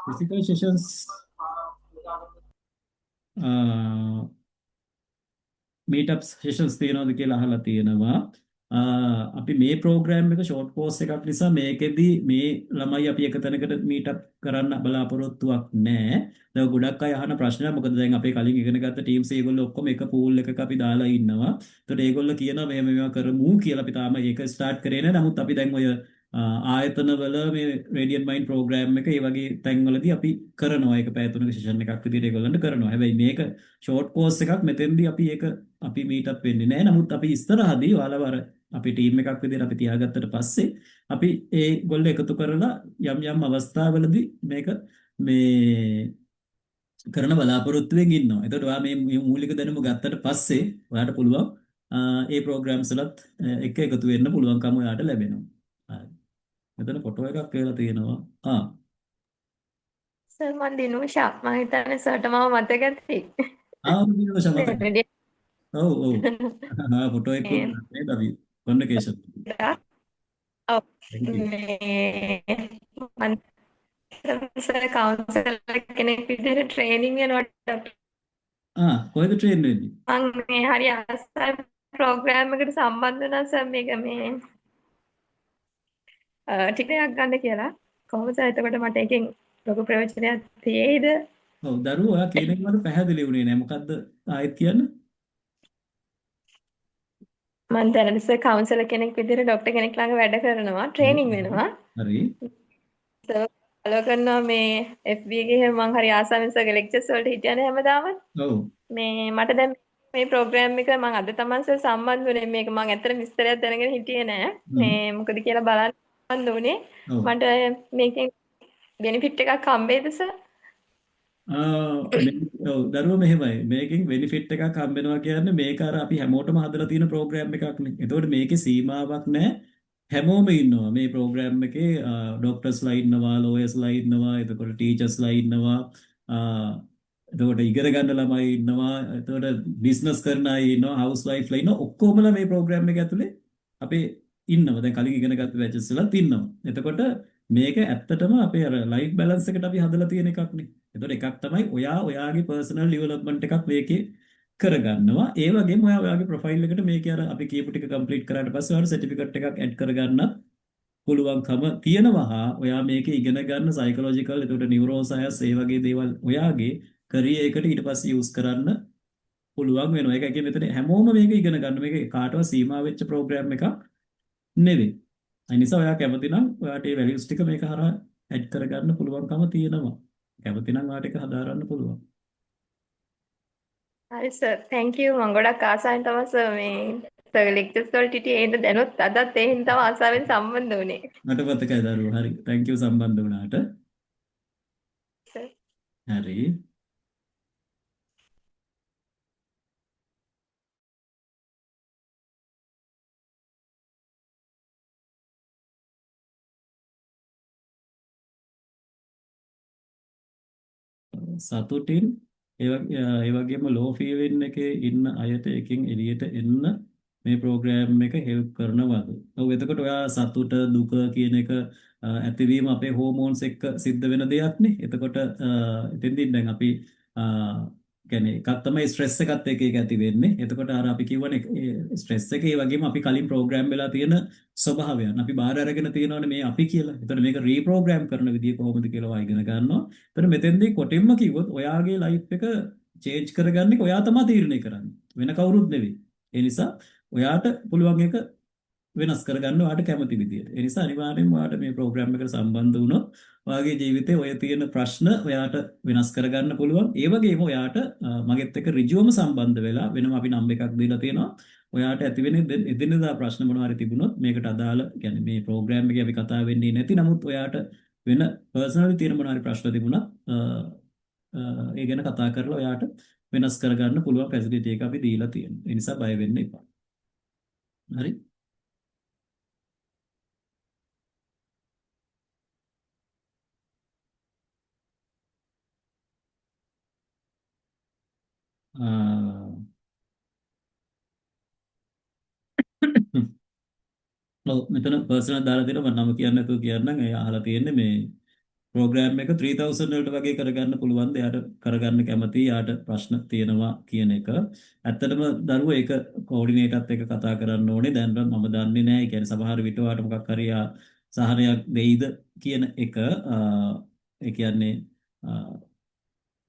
Physical sessions meetups sessions තියෙනවද කියලා අහලා තියෙනවා. අපි මේ ප්‍රෝග්‍රෑම් එක ෂෝට් කෝස් එකක් නිසා මේකෙදි මේ ළමයි අපි එක තැනකට මීට් අප් කරන්න බලාපොරොත්තුවක් නැහැ. දැන් ගොඩක් අය අහන ප්‍රශ්නයක් මොකද දැන් අපේ කලින් ඉගෙන ගත්ත ටීම්ස් ඒගොල්ලෝ ඔක්කොම එක පූල් එකක අපි දාලා ඉන්නවා. ඒතකොට ඒගොල්ලෝ කියනවා මෙහෙම මේවා කරමු කියලා අපි තාම ඒක ස්ටාර්ට් කරේ නැහැ. නමුත් අපි දැන් ඔය ආයතනවල මේ රේඩියන්ට් මයින්ඩ් ප්‍රෝග්‍රෑම් එක ඒ වගේ තැන්වලදී අපි කරනවා. ඒක පැය 3ක සෙෂන් එකක් විදිහට ඒගොල්ලන්ට කරනවා. හැබැයි මේක ෂෝට් කෝස් එකක් මෙතෙන්දී අපි ඒක අපි මීට් අප් වෙන්නේ නැහැ. නමුත් අපි ඉස්සරහදී ඔයාලව අර අපි ටීම් එකක් විදිහට අපි තියාගත්තට පස්සේ අපි ඒ ගොල්ලෝ එකතු කරලා යම් අවස්ථාවලදී මේක මේ කරන බලාපොරොත්තුවෙන් ඉන්නවා. එතකොට ඔයා මේ මූලික දැනුම ගත්තට පස්සේ ඔයාට පුළුවන් ඒ ප්‍රෝග්‍රෑම්ස් වලත් එක එකතු වෙන්න පුළුවන්කම ඔයාට ලැබෙනවා. හරි. මෙතන ෆොටෝ එකක් කියලා තියෙනවා. සර් මම දිනුෂා මම හිතන්නේ සර්ට මම මතක ඇති. දිනවශ මතක. ඔව් ඔව්. ෆොටෝ එකක් මේ නේද අපි කොන්වොකේෂන්. ඔව් Thank you. මේ මම සර් කවුන්සලර් කෙනෙක් විදිහට ට්‍රේනින් යනවා. කොහෙද ට්‍රේන් වෙන්නේ? මම මේ හරි ආසයි ප්‍රෝග්‍රෑම් එකට සම්බන්ධ වුණා සර් මේක මේ ටිකයක් ගන්න කියලා. කොහොමද සර් එතකොට මට එකෙන් ලොකු ප්‍රයෝජනයක් තියෙයිද? ඔව් දරුවෝ ඔයා කියන එක මට පැහැදිලි වුණේ නෑ. මොකද්ද ආයෙත් කියන්න? මම දැනට සර් කවුන්සලර් කෙනෙක් විදිහට ડોක්ටර් කෙනෙක් ළඟ වැඩ කරනවා ට්‍රේනින් වෙනවා. හරි. සර් ෆලෝ කරනවා මේ FB එකේ මම හරි ආසාවෙන් සර්ගේ ලෙක්චර්ස් වලට හිටියනේ හැමදාම. ඔව්. මේ මට දැන් මේ ප්‍රෝග්‍රෑම් එක මම අද තමයි සර් සම්බන්ධ වුණේ. මේක මම ඇත්තට විස්තරයක් දැනගෙන හිටියේ නෑ. මේ මොකද කියලා බලන්න සම්බන්ධ වුණේ. ඔව්. මට මේකෙන් බෙනිෆිට් එකක් හම්බෙයිද සර්? දරුවෝ මෙහෙමයි මේකෙන් බෙනිෆිට් එකක් හම්බෙනවා කියන්නේ මේක අර අපි හැමෝටම හදලා තියෙන ප්‍රෝග්‍රෑම් එකක් නේ. එතකොට මේකේ සීමාවක් නැහැ. හැමෝම ඉන්නවා මේ ප්‍රෝග්‍රෑම් එකේ ඩොක්ටර්ස්ලා ඉන්නවා, ලෝයර්ස්ලා ඉන්නවා, එතකොට ටීචර්ස්ලා ඉන්නවා, එතකොට ඉගෙන ගන්න ළමයි ඉන්නවා, එතකොට බිස්නස් කරන අය ඉන්නවා, හවුස් වයිෆ්ලා ඉන්නවා. ඔක්කොමලා මේ ප්‍රෝග්‍රෑම් එක ඇතුලේ අපේ ඉන්නවා. දැන් කලින් ඉගෙන ගත්ත බැචස්ලාත් ඉන්නවා. එතකොට මේක ඇත්තටම අපේ අර ලයිෆ් බැලන්ස් එකට අපි හදලා තියෙන එකක් නේ. එතකොට එකක් තමයි ඔයාගේ පර්සනල් ඩෙවලොප්මන්ට් එකක් මේකේ කරගන්නවා. ඒ වගේම ඔයාගේ ප්‍රොෆයිල් එකට මේකේ අර අපි කියපු ටික කම්ප්ලීට් කරාට පස්සේ ඔයාලට සර්ටිෆිකේට් එකක් ඇඩ් කරගන්න පුළුවන්කම තියෙනවා. ඔයා මේකේ ඉගෙන ගන්න සයිකොලොජිකල් එතකොට නියුරෝ සයන්ස් ඒ වගේ දේවල් ඔයාගේ කරියර් එකට ඊට පස්සේ යූස් කරන්න පුළුවන් වෙනවා. ඒක කියන්නේ මෙතන හැමෝම මේක ඉගෙන ගන්න. මේක කාටවත් සීමා වෙච්ච ප්‍රෝග්‍රෑම් එකක් නෙවෙයි. ඒ නිසා ඔයා කැමති නම් ඔයාට මේ වැලියුස් ටික මේක හරහා ඇඩ් කරගන්න පුළුවන්කම තියෙනවා. කැමති නම් ඔයාට ඒක හදාරන්න පුළුවන්. හරි සර් thank you මම ගොඩක් ආසාවෙන් තමයි සර් මේ සර් ලෙක්චර්ස් වලට හිටියේ ඒද දැනුත් අදත් ඒ හින්දා තමයි ආසාවෙන් සම්බන්ධ වුණේ. මට මතකයි දරුවෝ. හරි. thank you සම්බන්ධ වුණාට. සර් හරි. සතුටින් ඒ වගේම ලෝ ෆීලින් එකේ ඉන්න අයට එකෙන් එළියට එන්න මේ ප්‍රෝග්‍රෑම් එක හෙල්ප් කරනවද? ඔව් එතකොට ඔයා සතුට දුක කියන එක ඇතිවීම අපේ හෝමෝන්ස් එක්ක සිද්ධ වෙන දෙයක් නේ. එතකොට එතෙන්දී දැන් අපි කියන්නේ එකක් තමයි ස්ට්‍රෙස් එකත් එක්ක ඒක ඇති වෙන්නේ. එතකොට අර අපි කියවනේ ස්ට්‍රෙස් එක ඒ වගේම අපි කලින් ප්‍රෝග්‍රෑම් වෙලා තියෙන ස්වභාවයන් අපි බාහිර අරගෙන තියෙනවනේ මේ අපි කියලා. එතකොට මේක රීප්‍රෝග්‍රෑම් කරන විදිය කොහොමද කියලා ඔයා ඉගෙන ගන්නවා. එතකොට මෙතෙන්දී කොටින්ම කිව්වොත් ඔයාගේ ලයිෆ් එක චේන්ජ් කරගන්නේ ඔයා තමයි තීරණය කරන්නේ. වෙන කවුරුත් නෙවෙයි. ඒ නිසා ඔයාට පුළුවන් එක වෙනස් කරගන්න ඔයාට කැමති විදියට. ඒ නිසා අනිවාර්යෙන්ම ඔයාට මේ ප්‍රෝග්‍රෑම් එකට සම්බන්ධ වුණොත් ඔයාගේ ජීවිතේ ඔය තියෙන ප්‍රශ්න ඔයාට වෙනස් කරගන්න පුළුවන්. ඒ වගේම ඔයාට මගෙත් එක්ක ඍජුවම සම්බන්ධ වෙලා වෙනම අපි නම් එකක් දීලා තියෙනවා. ඔයාට ඇති වෙන එදිනෙදා ප්‍රශ්න මොනවා හරි තිබුණොත් මේකට අදාළ يعني මේ ප්‍රෝග්‍රෑම් එකේ අපි කතා වෙන්නේ නැති නමුත් ඔයාට වෙන පර්සනලි තියෙන මොනවා හරි ප්‍රශ්න තිබුණත් ඒ ගැන කතා කරලා ඔයාට වෙනස් කරගන්න පුළුවන් ෆැසිලිටි එක අපි දීලා තියෙනවා. ඒ නිසා බය වෙන්න එපා. හරි. ඔව් මෙතන පර්සනල් දාලා තියෙනවා මම නම කියන්න නැතුව කියන්නම්. ඒ අහලා තියෙන්නේ මේ ප්‍රෝග්‍රෑම් එක 3000 වලට වගේ කරගන්න පුළුවන්ද? එයාට කරගන්න කැමති, යාට ප්‍රශ්න තියෙනවා කියන එක. ඇත්තටම දරුවෝ ඒක කෝඩිනේටර්ත් එක්ක කතා කරන්න ඕනේ. දැන් මම දන්නේ නැහැ. ඒ කියන්නේ සමහර විට ඔයාට මොකක් හරි සහනයක් දෙයිද කියන එක. ඒ කියන්නේ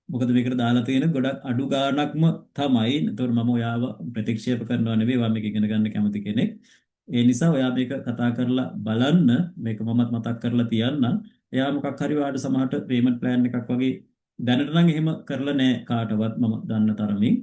මොකද මේකට දාලා තියෙන ගොඩක් අඩු ගාණක්ම තමයි. ඒතකොට මම ඔයාව ප්‍රතික්ෂේප කරනවා නෙවෙයි. ඔයා මේක ඉගෙන ගන්න කැමති කෙනෙක්. ඒ නිසා ඔයා මේක කතා කරලා බලන්න. මේක මමත් මතක් කරලා තියන්නම්. එයා මොකක් හරි ඔයාට සමහරට පේමන්ට් ප්ලෑන් එකක් වගේ දැනට නම් එහෙම කරලා නැහැ කාටවත් මම දන්න තරමින්.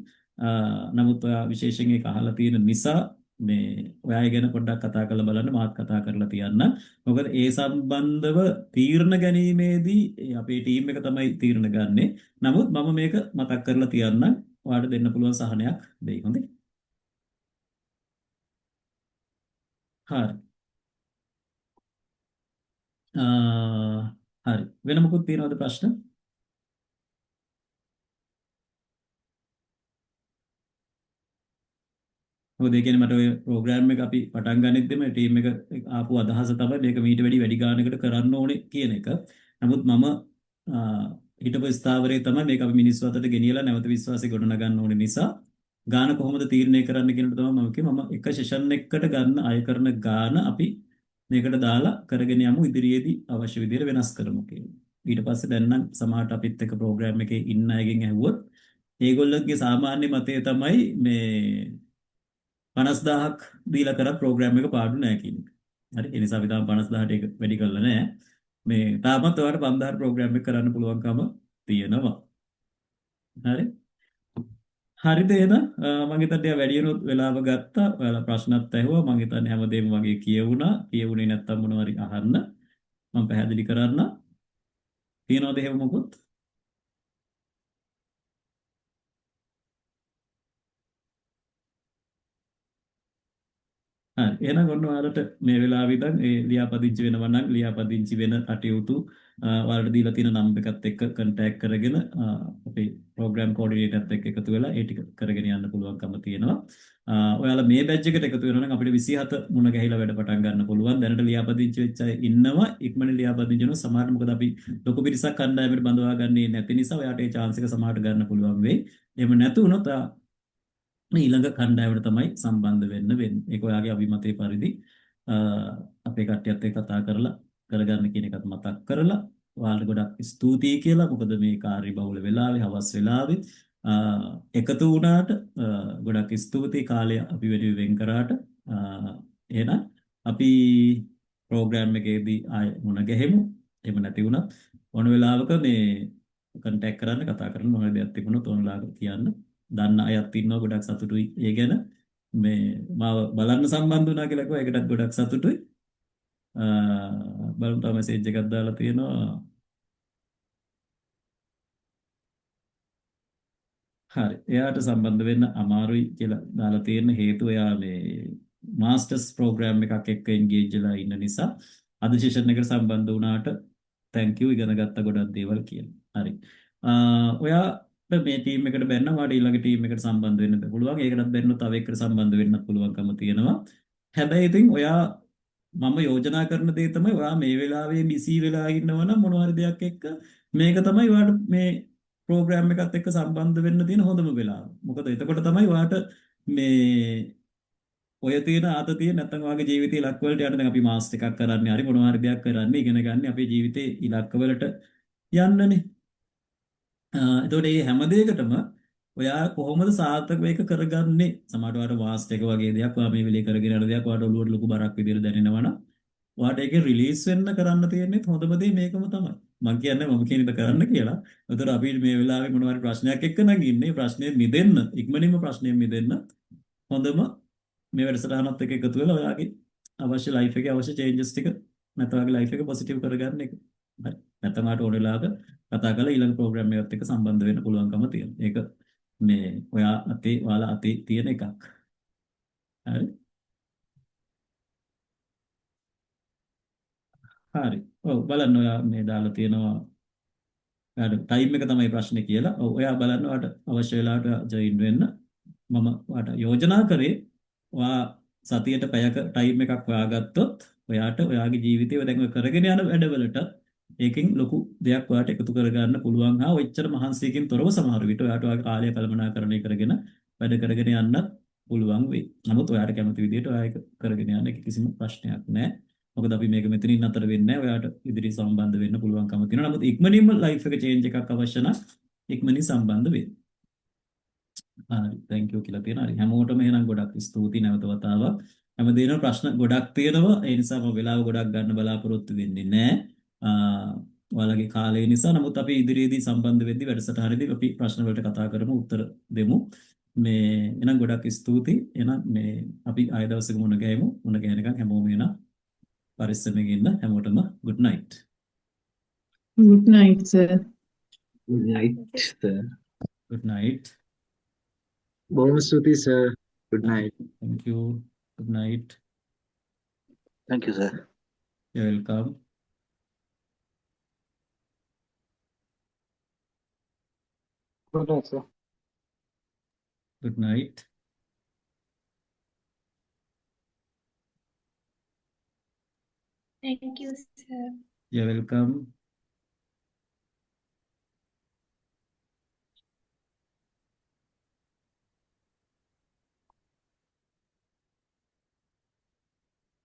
නමුත් ඔයා විශේෂයෙන් ඒක අහලා තියෙන නිසා මේ ඔයා ගැන පොඩ්ඩක් කතා කරලා බලන්න මාත් කතා කරලා තියන්න. මොකද ඒ සම්බන්ධව තීරණ ගැනීමේදී අපේ ටීම් එක තමයි තීරණ ගන්නෙ. නමුත් මම මේක මතක් කරලා තියන්න. ඔයාලට දෙන්න පුළුවන් සහනයක් දෙයි. හොඳේ. හරි. හරි. වෙන මොකුත් තියෙනවද ප්‍රශ්න? මොකද ඒ කියන්නේ මට ඔය ප්‍රෝග්‍රෑම් එක අපි පටන් ගන්නෙද්දිම ටීම් එක ආපු අදහස තමයි මේක මීට වැඩි ගානකට කරන්න ඕනේ කියන එක. නමුත් මම හිතපු ස්ථාවරයේ තමයි මේක අපි මිනිස්සු අතරට ගෙනියලා නැවත විශ්වාසය ගොඩනගන්න ඕනේ නිසා ගාන කොහොමද තීරණය කරන්න කියන තමයි මම කිව්වේ. මම එක සෙෂන් එකකට ගන්න අය කරන ගාන අපි මේකට දාලා කරගෙන යමු ඉදිරියේදී අවශ්‍ය විදිහට වෙනස් කරමු කියලා. ඊට පස්සේ දැන් නම් සමහරට අපිත් එක්ක ප්‍රෝග්‍රෑම් එකේ ඉන්න අයගෙන් ඇහුවොත් ඒගොල්ලෝගේ සාමාන්‍ය මතය තමයි මේ 50000ක් දීලා කරත් ප්‍රෝග්‍රෑම් එක පාඩු නෑ කියන එක. හරි. ඒ නිසා අපි තාම 50000ට ඒක වැඩි කරලා නෑ. මේ තාමත් ඔයාලට 5000 ප්‍රෝග්‍රෑම් එක කරන්න පුළුවන්කම තියෙනවා. හරි. හරිද එහෙනම් මම හිතන්නේ වැඩියනොත් වෙලාව ගත්තා. ඔයාලා ප්‍රශ්නත් ඇහුවා. මම හිතන්නේ හැමදේම වගේ කියවුණා. කියවුනේ නැත්තම් මොනවා හරි අහන්න. මම පැහැදිලි කරන්න. තියනවද එහෙම මොකුත්? හරි. එහෙනම් ඔන්න ඔයාලට මේ වෙලාවේ ඉඳන් ඒ ලියාපදිංචි වෙනවා නම් ලියාපදිංචි වෙන කටයුතු ඔයාලට දීලා තියෙන නම්බර් එකත් එක්ක කන්ටැක්ට් කරගෙන අපේ ප්‍රෝග්‍රෑම් කෝඩිනේටර්ත් එක්ක එකතු වෙලා ඒ ටික කරගෙන යන්න පුළුවන්කම තියෙනවා. ඔයාලා මේ බැච් එකට එකතු වෙනවා නම් අපිට 27 මුණ ගැහිලා වැඩ පටන් ගන්න පුළුවන්. දැනට ලියාපදිංචි වෙච්ච අය ඉන්නවා. ඉක්මනින් ලියාපදිංචි වෙනවා. සමහරට මොකද අපි ලොකු පිරිසක් කණ්ඩායමකට බඳවා ගන්නේ නැති නිසා ඔයාට ඒ chance එක සමහරට ගන්න පුළුවන් වෙයි. එහෙම නැතු වුණොත් ඊළඟ කණ්ඩායමට තමයි සම්බන්ධ වෙන්න වෙන්නේ. ඒක ඔයාගේ අභිමතයේ පරිදි අපේ කට්ටියත් එක්ක කතා කරලා කරගන්න කියන එකත් මතක් කරලා ඔයාලට ගොඩක් ස්තුතියි කියලා. මොකද මේ කාර්යබහුල වෙලාවේ හවස් වෙලාවේ එකතු වුණාට ගොඩක් ස්තුතියි කාලය අපි වැඩි වෙන් කරාට. එහෙනම් අපි ප්‍රෝග්‍රෑම් එකේදී ආය මුණ ගැහෙමු. එහෙම නැති වුණත් ඕන වෙලාවක මේ කන්ටැක්ට් කරන්න කතා කරන්න මොන දෙයක් තිබුණොත් ඕන වෙලාවක කියන්න. දන්න අයත් ඉන්නවා ගොඩක් සතුටුයි ඒ ගැන. මේ මාව බලන්න සම්බන්ධ වුණා කියලා කිව්වා. ඒකටත් ගොඩක් සතුටුයි. බලමු තව මෙසේජ් එකක් දාලා තියෙනවා. හරි. එයාට සම්බන්ධ වෙන්න අමාරුයි කියලා දාලා තියෙන හේතුව එයා මේ මාස්ටර්ස් ප්‍රෝග්‍රෑම් එකක් එක්ක එන්ගේජ් වෙලා ඉන්න නිසා අද සෙෂන් එකට සම්බන්ධ වුණාට thank you ඉගෙන ගත්ත ගොඩක් දේවල් කියලා. හරි. ඔයා මේ ටීම් එකට බැන්න වාට ඊළඟ ටීම් එකට සම්බන්ධ වෙන්න පුළුවන්. ඒකටත් බැන්න තව එකකට සම්බන්ධ වෙන්නත් පුළුවන්කම තියෙනවා. හැබැයි ඉතින් ඔයා මම යෝජනා කරන දේ තමයි ඔයා මේ වෙලාවේ බිසි වෙලා ඉන්නවා නම් මොනවා හරි දෙයක් එක්ක මේක තමයි ඔයාට මේ ප්‍රෝග්‍රෑම් එකත් එක්ක සම්බන්ධ වෙන්න තියෙන හොඳම වෙලාව. මොකද එතකොට තමයි ඔයාට මේ ඔය තියෙන ආතතිය නැත්නම් ඔයාගේ ජීවිතේ ඉලක්ක වලට යන්න දැන් අපි මාස්ටර් එකක් කරන්නේ හරි මොනවා හරි දෙයක් කරන්නේ ඉගෙන ගන්න අපේ ජීවිතේ ඉලක්ක වලට යන්නනේ. එතකොට මේ හැම දෙයකටම ඔයා කොහොමද සාර්ථක මේක කරගන්නේ? සමහරවිට ඔයාට වාස්ට් එක වගේ දෙයක් ඔයා මේ වෙලේ කරගෙන යන දෙයක් ඔයාට ඔළුවට ලොකු බරක් විදිහට දැනෙනවා නම් ඔයාට ඒකේ රිලීස් වෙන්න කරන්න තියෙන්නේ හොඳම දේ මේකම තමයි. මම කියන්නේ මම කියන දේ කරන්න කියලා. ඒතර අපි මේ වෙලාවේ මොනවා හරි ප්‍රශ්නයක් එක්ක නගින්නේ ප්‍රශ්නේ මිදෙන්න ඉක්මනින්ම ප්‍රශ්නේ මිදෙන්න හොඳම මේ වැඩසටහනත් එක්ක එකතු වෙලා ඔයාගේ අවශ්‍ය ලයිෆ් එකේ අවශ්‍ය චේන්ජස් ටික නැත්නම් ඔයාගේ ලයිෆ් එක පොසිටිව් කරගන්න එක. හරි. නැත්නම් ආට ඕන වෙලාවක කතා කරලා ඊළඟ ප්‍රෝග්‍රෑම් එකත් එක්ක සම්බන්ධ වෙන්න පුළුවන්කම තියෙනවා. ඒක මේ ඔයාලා අතේ තියෙන එකක්. හරි. හරි. ඔව් බලන්න ඔයා මේ දාලා තියෙනවා ඔයාට ටයිම් එක තමයි ප්‍රශ්නේ කියලා. ඔව් ඔයා බලන්න ඔයාට අවශ්‍ය වෙලාවට ජොයින් වෙන්න. මම ඔයාට යෝජනා කරේ ඔයා සතියට පැයක ටයිම් එකක් හොයාගත්තොත් ඔයාට ඔයාගේ ජීවිතේ දැන් ඔය කරගෙන යන වැඩවලට ඒකෙන් ලොකු දෙයක් ඔයාට එකතු කරගන්න පුළුවන් හා ඔච්චර මහන්සියකින් තොරව සමහර විට ඔයාට ඔයාගේ කාලය කළමනාකරණය කරගෙන වැඩ කරගෙන යන්න පුළුවන් වෙයි. නමුත් ඔයාට කැමති විදිහට ඔයා ඒක කරගෙන යන්න කිසිම ප්‍රශ්නයක් නැහැ. මොකද අපි මේක මෙතනින් නතර වෙන්නේ නැහැ. ඔයාට ඉදිරි සම්බන්ධ වෙන්න පුළුවන්කම තියෙනවා. නමුත් ඉක්මනින්ම ලයිෆ් එක චේන්ජ් එකක් අවශ්‍ය නම් ඉක්මනින් සම්බන්ධ වෙන්න. හරි thank you කියලා තියෙනවා. හරි හැමෝටම එහෙනම් ගොඩක් ස්තුතියි නැවත වතාවක්. හැමදේම ප්‍රශ්න ගොඩක් තියෙනවා. ඒ නිසා මම වෙලාව ගොඩක් ගන්න බලාපොරොත්තු වෙන්නේ නැහැ. ඔයාලගේ කාලය නිසා. නමුත් අපි ඉදිරියේදී සම්බන්ධ වෙද්දී වැඩසටහනේදී අපි ප්‍රශ්න වලට කතා කරමු උත්තර දෙමු. මේ එහෙනම් ගොඩක් ස්තුතියි. එහෙනම් මේ අපි ආය දවසක මුණ ගැහෙමු. මුණ ගැහෙනකන් හැමෝම එන පරිස්සමෙන් ඉන්න හැමෝටම good night. Good night, sir. Good night, sir. Good night. බොහොම ස්තුතියි sir. good night. Thank you. Good night. Thank you, sir. You're welcome. Good night, sir. Good night. Thank you, sir. You're welcome.